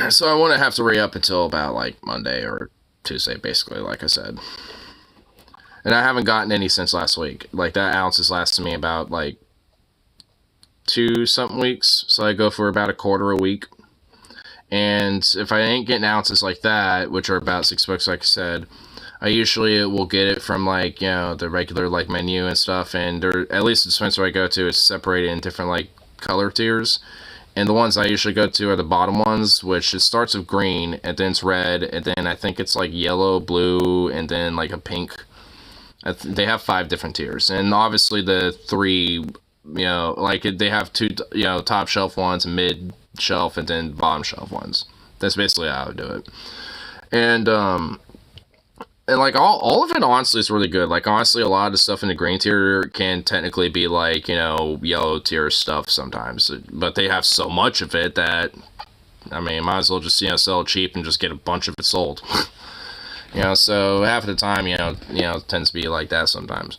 So I wouldn't have to re-up until about like Monday or Tuesday, basically, like I said. And I haven't gotten any since last week. Like, that ounce has lasted me about like 2-something weeks, so I go for about a quarter a week. And if I ain't getting ounces like that, which are about $6, like I said, I usually will get it from, like, you know, the regular, like, menu and stuff. And there, at least the dispensary I go to, is separated in different, like, color tiers. And the ones I usually go to are the bottom ones, which it starts with green, and then it's red, and then I think it's, like, yellow, blue, and then, like, a pink. They have 5 different tiers. And obviously the 3, you know, like, they have 2, you know, top shelf ones, mid shelf, and then bottom shelf ones. That's basically how I would do it. And like all of it honestly is really good. Like, honestly, a lot of the stuff in the green tier can technically be like, you know, yellow tier stuff sometimes, but they have so much of it that, I mean, might as well just, you know, sell it cheap and just get a bunch of it sold. You know, so half of the time, you know, it tends to be like that sometimes.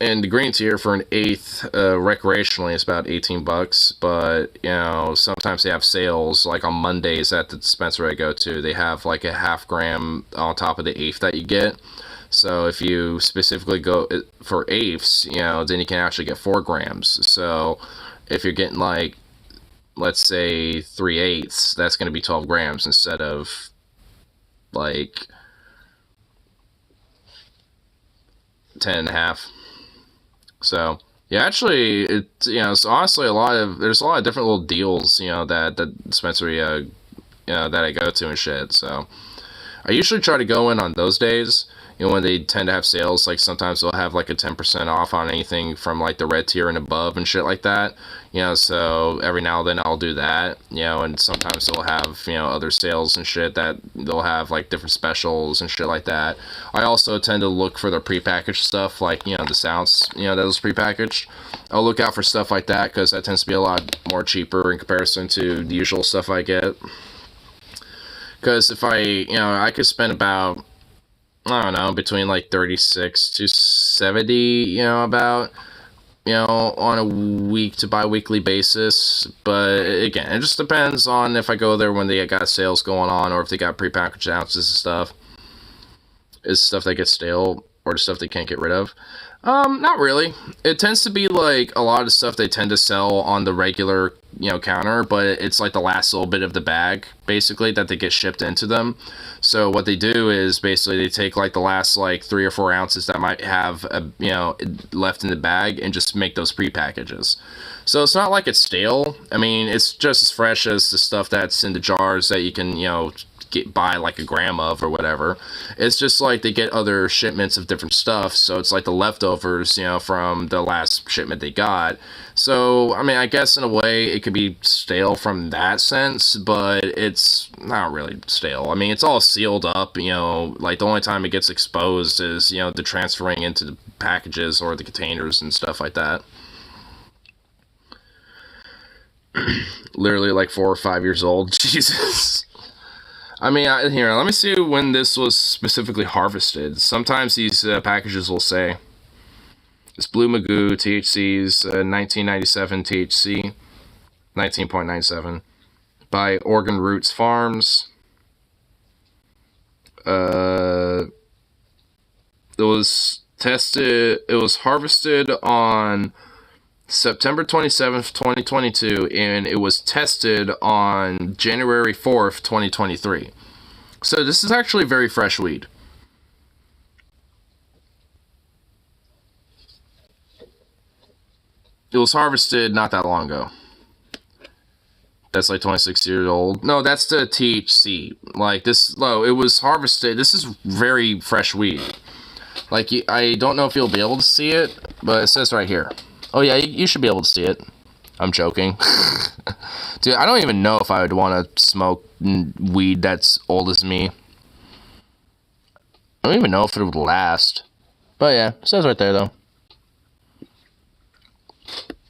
And the green tier for an eighth recreationally is about $18, but, you know, sometimes they have sales, like on Mondays at the dispensary I go to, they have like a half gram on top of the eighth that you get. So if you specifically go for eighths, you know, then you can actually get 4 grams. So if you're getting like let's say 3/8, that's going to be 12 grams instead of like 10.5. So yeah, actually, it's honestly there's a lot of different little deals, that dispensary, that I go to and shit. So I usually try to go in on those days, when they tend to have sales. Like sometimes they'll have like a 10% off on anything from like the red tier and above and shit like that. So every now and then I'll do that, and sometimes they'll have, other sales and shit that they'll have like different specials and shit like that. I also tend to look for the prepackaged stuff, like, the sounds, that was prepackaged. I'll look out for stuff like that because that tends to be a lot more cheaper in comparison to the usual stuff I get. Because if I could spend about, I don't know, between like 36 to 70, about, on a week to bi-weekly basis. But again, it just depends on if I go there when they got sales going on, or if they got prepackaged ounces and stuff. Is stuff that gets stale, or stuff they can't get rid of? Not really. It tends to be like a lot of stuff they tend to sell on the regular, counter, but it's like the last little bit of the bag, basically, that they get shipped into them. So what they do is basically they take like the last like 3 or 4 ounces that might have, left in the bag, and just make those pre-packages. So it's not like it's stale. I mean, it's just as fresh as the stuff that's in the jars that you can, buy like a gram of or whatever. It's just like they get other shipments of different stuff, so it's like the leftovers, from the last shipment they got. So I mean, I guess in a way it could be stale from that sense, but it's not really stale. I mean, it's all sealed up, like the only time it gets exposed is, the transferring into the packages or the containers and stuff like that. Literally like 4 or 5 years old. Jesus. I mean, here, let me see when this was specifically harvested. Sometimes these packages will say, it's Blue Magoo, THC's 1997 THC, 19.97, by Oregon Roots Farms. It was harvested on September 27th, 2022, and it was tested on January 4th, 2023. So this is actually very fresh weed. It was harvested not that long ago. That's like 26 years old. No, that's the THC. Like this, it was harvested. This is very fresh weed. Like, I don't know if you'll be able to see it, but it says right here. Oh yeah, you should be able to see it. I'm joking. Dude, I don't even know if I would want to smoke weed that's old as me. I don't even know if it would last. But yeah, it says right there though.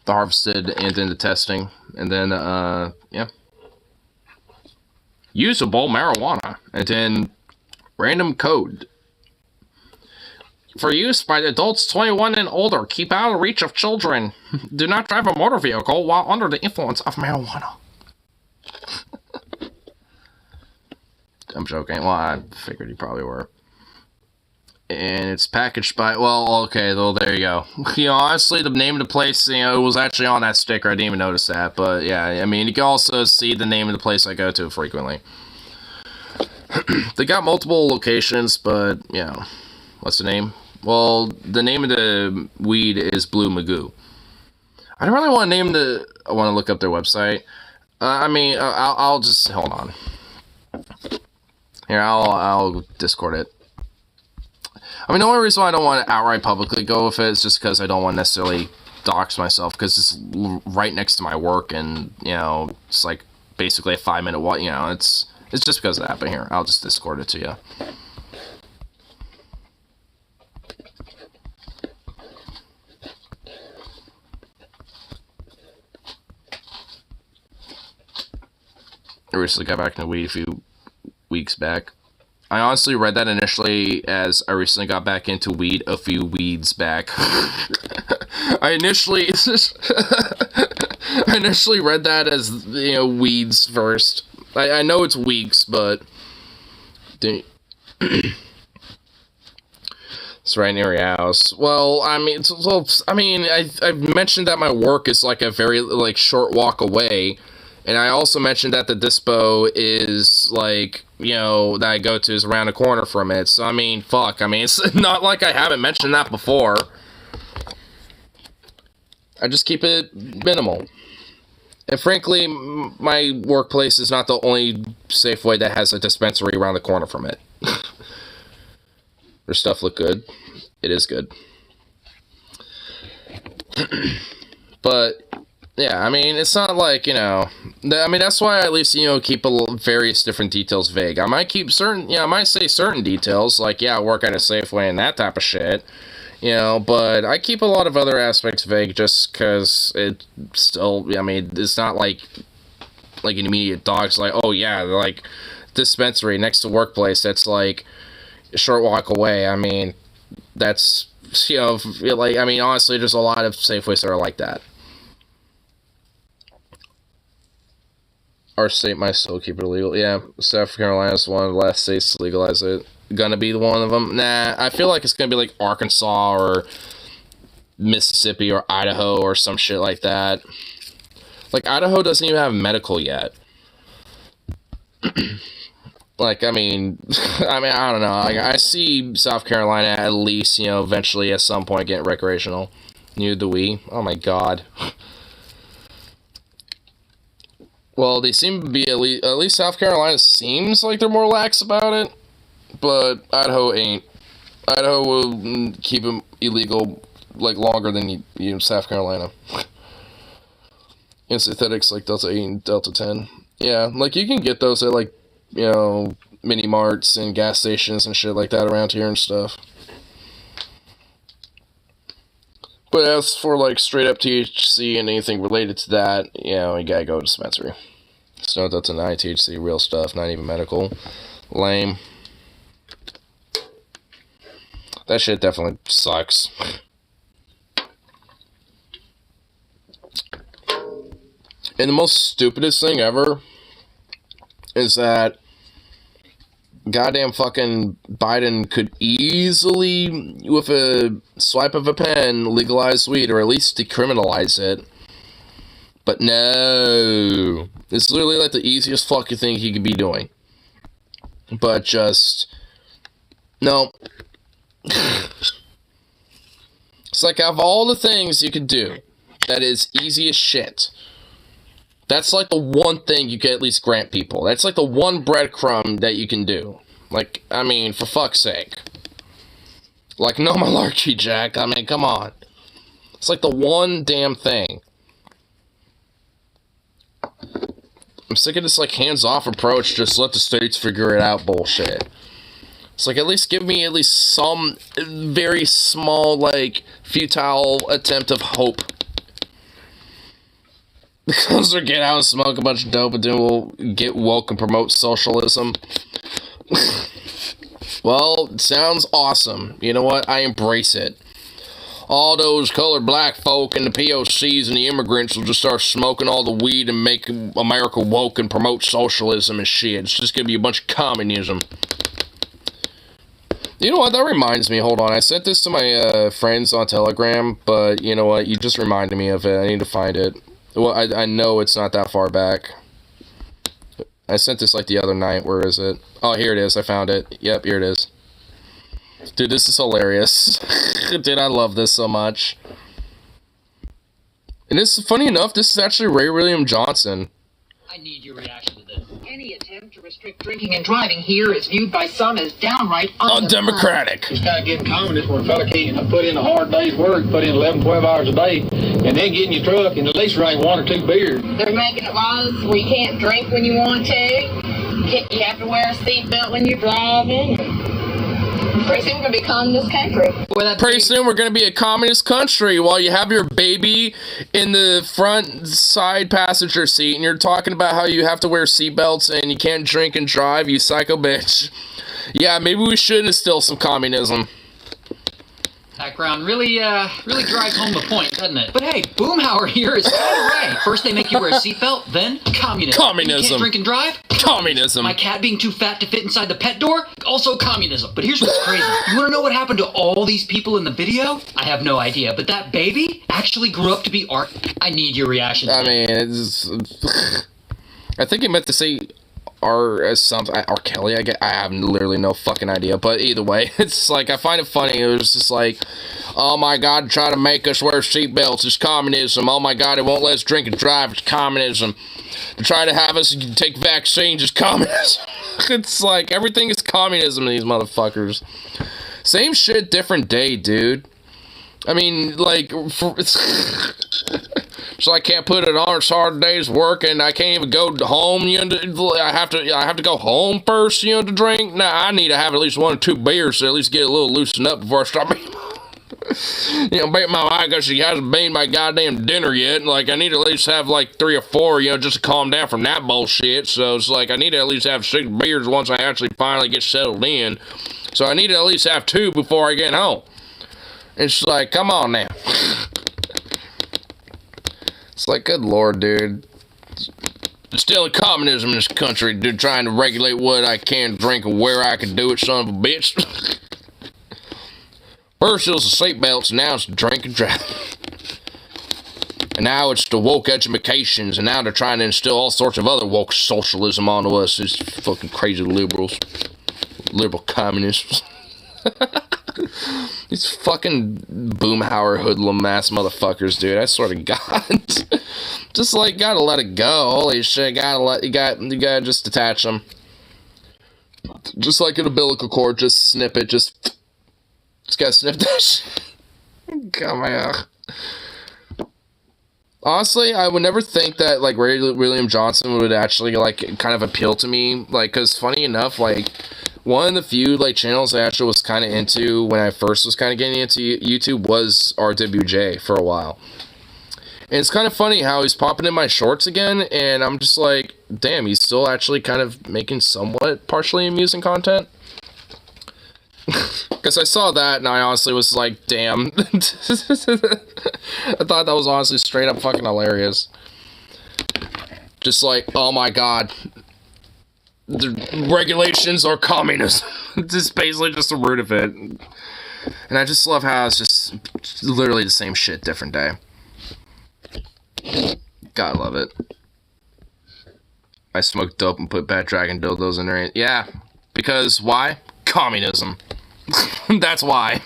The harvested and then the testing. And then, yeah. Usable marijuana. And then random code. For use by adults 21 and older. Keep out of reach of children. Do not drive a motor vehicle while under the influence of marijuana. I'm joking. Well, I figured you probably were. And it's packaged by... Well, okay, well, there you go. Honestly, the name of the place, it was actually on that sticker. I didn't even notice that. But, yeah, I mean, you can also see the name of the place I go to frequently. They got multiple locations, but, what's the name? Well, the name of the weed is Blue Magoo. I don't really want to name the... I want to look up their website. I mean, I'll just... Hold on. Here, I'll Discord it. I mean, the only reason why I don't want to outright publicly go with it is just because I don't want to necessarily dox myself, because it's right next to my work, and, it's like basically a 5-minute walk, it's just because of that. But here, I'll just Discord it to you. I recently got back into weed a few weeks back. I honestly read that initially as I recently got back into weed a few weeds back. I initially read that as, weeds first. I know it's weeks, but it's right near your house. Well, I mean, I've mentioned that my work is like a very short walk away. And I also mentioned that the dispo is, like, you know, that I go to is around the corner from it. So, I mean, fuck. I mean, it's not like I haven't mentioned that before. I just keep it minimal. And frankly, my workplace is not the only Safeway that has a dispensary around the corner from it. Their stuff look good. It is good. But, yeah, I mean, it's not like, you know... I mean, that's why I at least, you know, keep various different details vague. I might keep certain... You know, I might say certain details, like, yeah, I work at a Safeway and that type of shit. You know, but I keep a lot of other aspects vague just because it still... I mean, it's not like an immediate dog's like, oh, yeah, like, dispensary next to workplace that's, like, a short walk away. I mean, that's... You know, like, I mean, honestly, there's a lot of Safeways that are like that. Our state might still keep it illegal. Yeah, South Carolina is one of the last states to legalize it. Gonna be one of them? Nah, I feel like it's gonna be like Arkansas or Mississippi or Idaho or some shit like that. Like, Idaho doesn't even have medical yet. Like, I mean, I don't know. Like, I see South Carolina at least, you know, eventually at some point getting recreational. Neither do we. Oh my god. Well, they seem to be at least South Carolina seems like they're more lax about it, but Idaho ain't. Idaho will keep them illegal like longer than you know, South Carolina. And synthetics like Delta 8 and Delta 10. Yeah, like you can get those at like, you know, mini marts and gas stations and shit like that around here and stuff. But as for like straight up THC and anything related to that, you know, you gotta go to dispensary. So that's a 9 THC, real stuff, not even medical. Lame. That shit definitely sucks. And the most stupidest thing ever is that goddamn fucking Biden could easily, with a swipe of a pen, legalize weed or at least decriminalize it. But no. It's literally like the easiest fucking thing he could be doing. But just... No. It's like, out of all the things you could do, that is easy as shit. That's like the one thing you can at least grant people. That's like the one breadcrumb that you can do. Like, I mean, for fuck's sake. Like, no malarkey, Jack. I mean, come on. It's like the one damn thing. I'm sick of this, like, hands-off approach, just let the states figure it out bullshit. It's like, at least give me at least some very small, like, futile attempt of hope. Because they'll get out and smoke a bunch of dope and then we'll get woke and promote socialism. Well, it sounds awesome. You know what? I embrace it. All those colored black folk and the POCs and the immigrants will just start smoking all the weed and make America woke and promote socialism and shit. It's just gonna be a bunch of communism. You know what? That reminds me. Hold on. I sent this to my friends on Telegram, but you know what? You just reminded me of it. I need to find it. Well, I know it's not that far back. I sent this like the other night. Where is it? Oh, here it is. I found it. Yep, here it is. Dude, this is hilarious. Dude, I love this so much. And this, funny enough, this is actually Ray William Johnson. I need your reaction to this. Any attempt to restrict drinking and driving here is viewed by some as downright undemocratic. It's kind of getting communist where a fella can't put in a hard day's work, put in 11, 12 hours a day, and then get in your truck and at least drink 1 or 2 beers. They're making it laws where you can't drink when you want to. You have to wear a seatbelt when you're driving. Pretty soon we're going to be communist country. Pretty soon we're going to be a communist country while you have your baby in the front side passenger seat and you're talking about how you have to wear seatbelts and you can't drink and drive, you psycho bitch. Yeah, maybe we should instill some communism. Background really drives home the point, doesn't it? But hey, Boomhauer here is kind of right. First they make you wear a seatbelt, then communism. Communism. You can't drink and drive? Communism. My cat being too fat to fit inside the pet door? Also communism. But here's what's crazy. You want to know what happened to all these people in the video? I have no idea, but that baby actually grew up to be art. I need your reaction. I mean, it's... I think he meant to say R as something. R. Kelly, I have literally no fucking idea. But either way, it's like, I find it funny. It was just like, oh my god, try to make us wear seatbelts. It's communism. Oh my god, it won't let us drink and drive. It's communism. They're trying to have us take vaccines. It's communism. It's like, everything is communism in these motherfuckers. Same shit, different day, dude. I mean, like, so I can't put it on. It's hard day's work, and I can't even go home. You know, I have to go home first. You know, to drink. Nah, I need to have at least 1 or 2 beers to at least get a little loosened up before I start. You know, bet my wife because she hasn't made my goddamn dinner yet. Like, I need to at least have like 3 or 4. You know, just to calm down from that bullshit. So it's like I need to at least have 6 beers once I actually finally get settled in. So I need to at least have 2 before I get home. It's like, come on now. It's like, good lord, dude. It's still a communism in this country, dude, trying to regulate what I can drink and where I can do it, son of a bitch. First it was the seatbelts, and now it's the drink and drive. And now it's the woke educations, and now they're trying to instill all sorts of other woke socialism onto us. These fucking crazy liberals. Liberal communists. These fucking boomhauer hoodlum ass motherfuckers, dude. I swear to God. Just like, gotta let it go. Holy shit, you gotta just detach them. Just like an umbilical cord, just snip it, just gotta snip that shit. Come on. Honestly, I would never think that, like, Ray William Johnson would actually, like, kind of appeal to me. Like, because funny enough, like, one of the few, like, channels I actually was kind of into when I first was kind of getting into YouTube was RWJ for a while. And it's kind of funny how he's popping in my shorts again, and I'm just like, damn, he's still actually kind of making somewhat partially amusing content. Because I saw that, and I honestly was like, damn. I thought that was honestly straight up fucking hilarious. Just like, oh my god. The regulations are communism. It's just basically just the root of it. And I just love how it's just literally the same shit, different day. God, I love it. I smoked dope and put Bad Dragon dildos in there. Yeah, because why? Communism. That's why.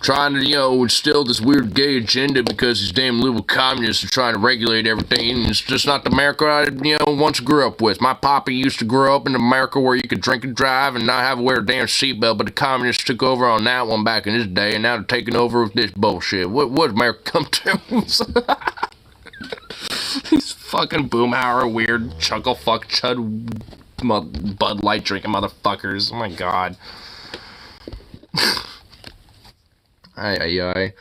Trying to, you know, instill this weird gay agenda because these damn little communists are trying to regulate everything. And it's just not the America I, you know, once grew up with. My papa used to grow up in America where you could drink and drive and not have to wear a damn seatbelt, but the communists took over on that one back in his day, and now they're taking over with this bullshit. What America come to? These fucking boomhauer, weird, chuckle fuck chud Bud Light drinking motherfuckers. Oh my god. Ay.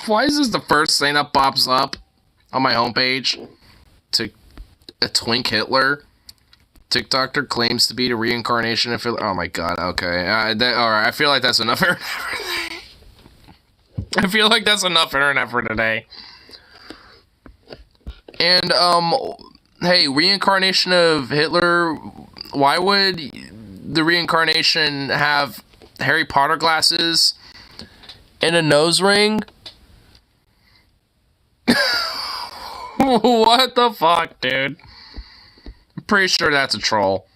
Why is this the first thing that pops up on my homepage? To a twink Hitler? TikToker claims to be the reincarnation of Hitler. Oh my god, okay. Alright, I feel like that's enough internet for today. I feel like that's enough internet for today. And, hey, reincarnation of Hitler, why would the reincarnation have Harry Potter glasses and a nose ring? What the fuck, dude? I'm pretty sure that's a troll.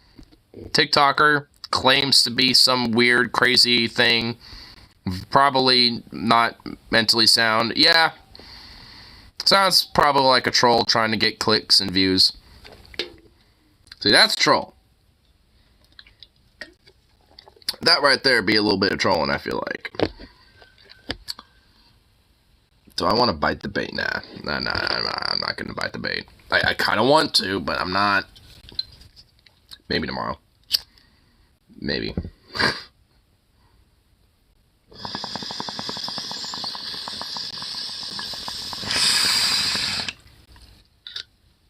TikToker claims to be some weird, crazy thing. Probably not mentally sound. Yeah. Sounds probably like a troll trying to get clicks and views. See, that's a troll. That right there be a little bit of trolling, I feel like. Do I want to bite the bait? Nah, I'm not going to bite the bait. I kind of want to, but I'm not. Maybe tomorrow. Maybe.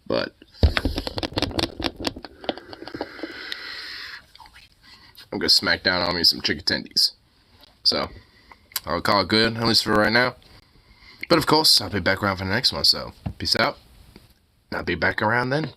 But I'm going to smack down on me some chicken tendies. So, I'll call it good, at least for right now. But of course, I'll be back around for the next one, so peace out. I'll be back around then.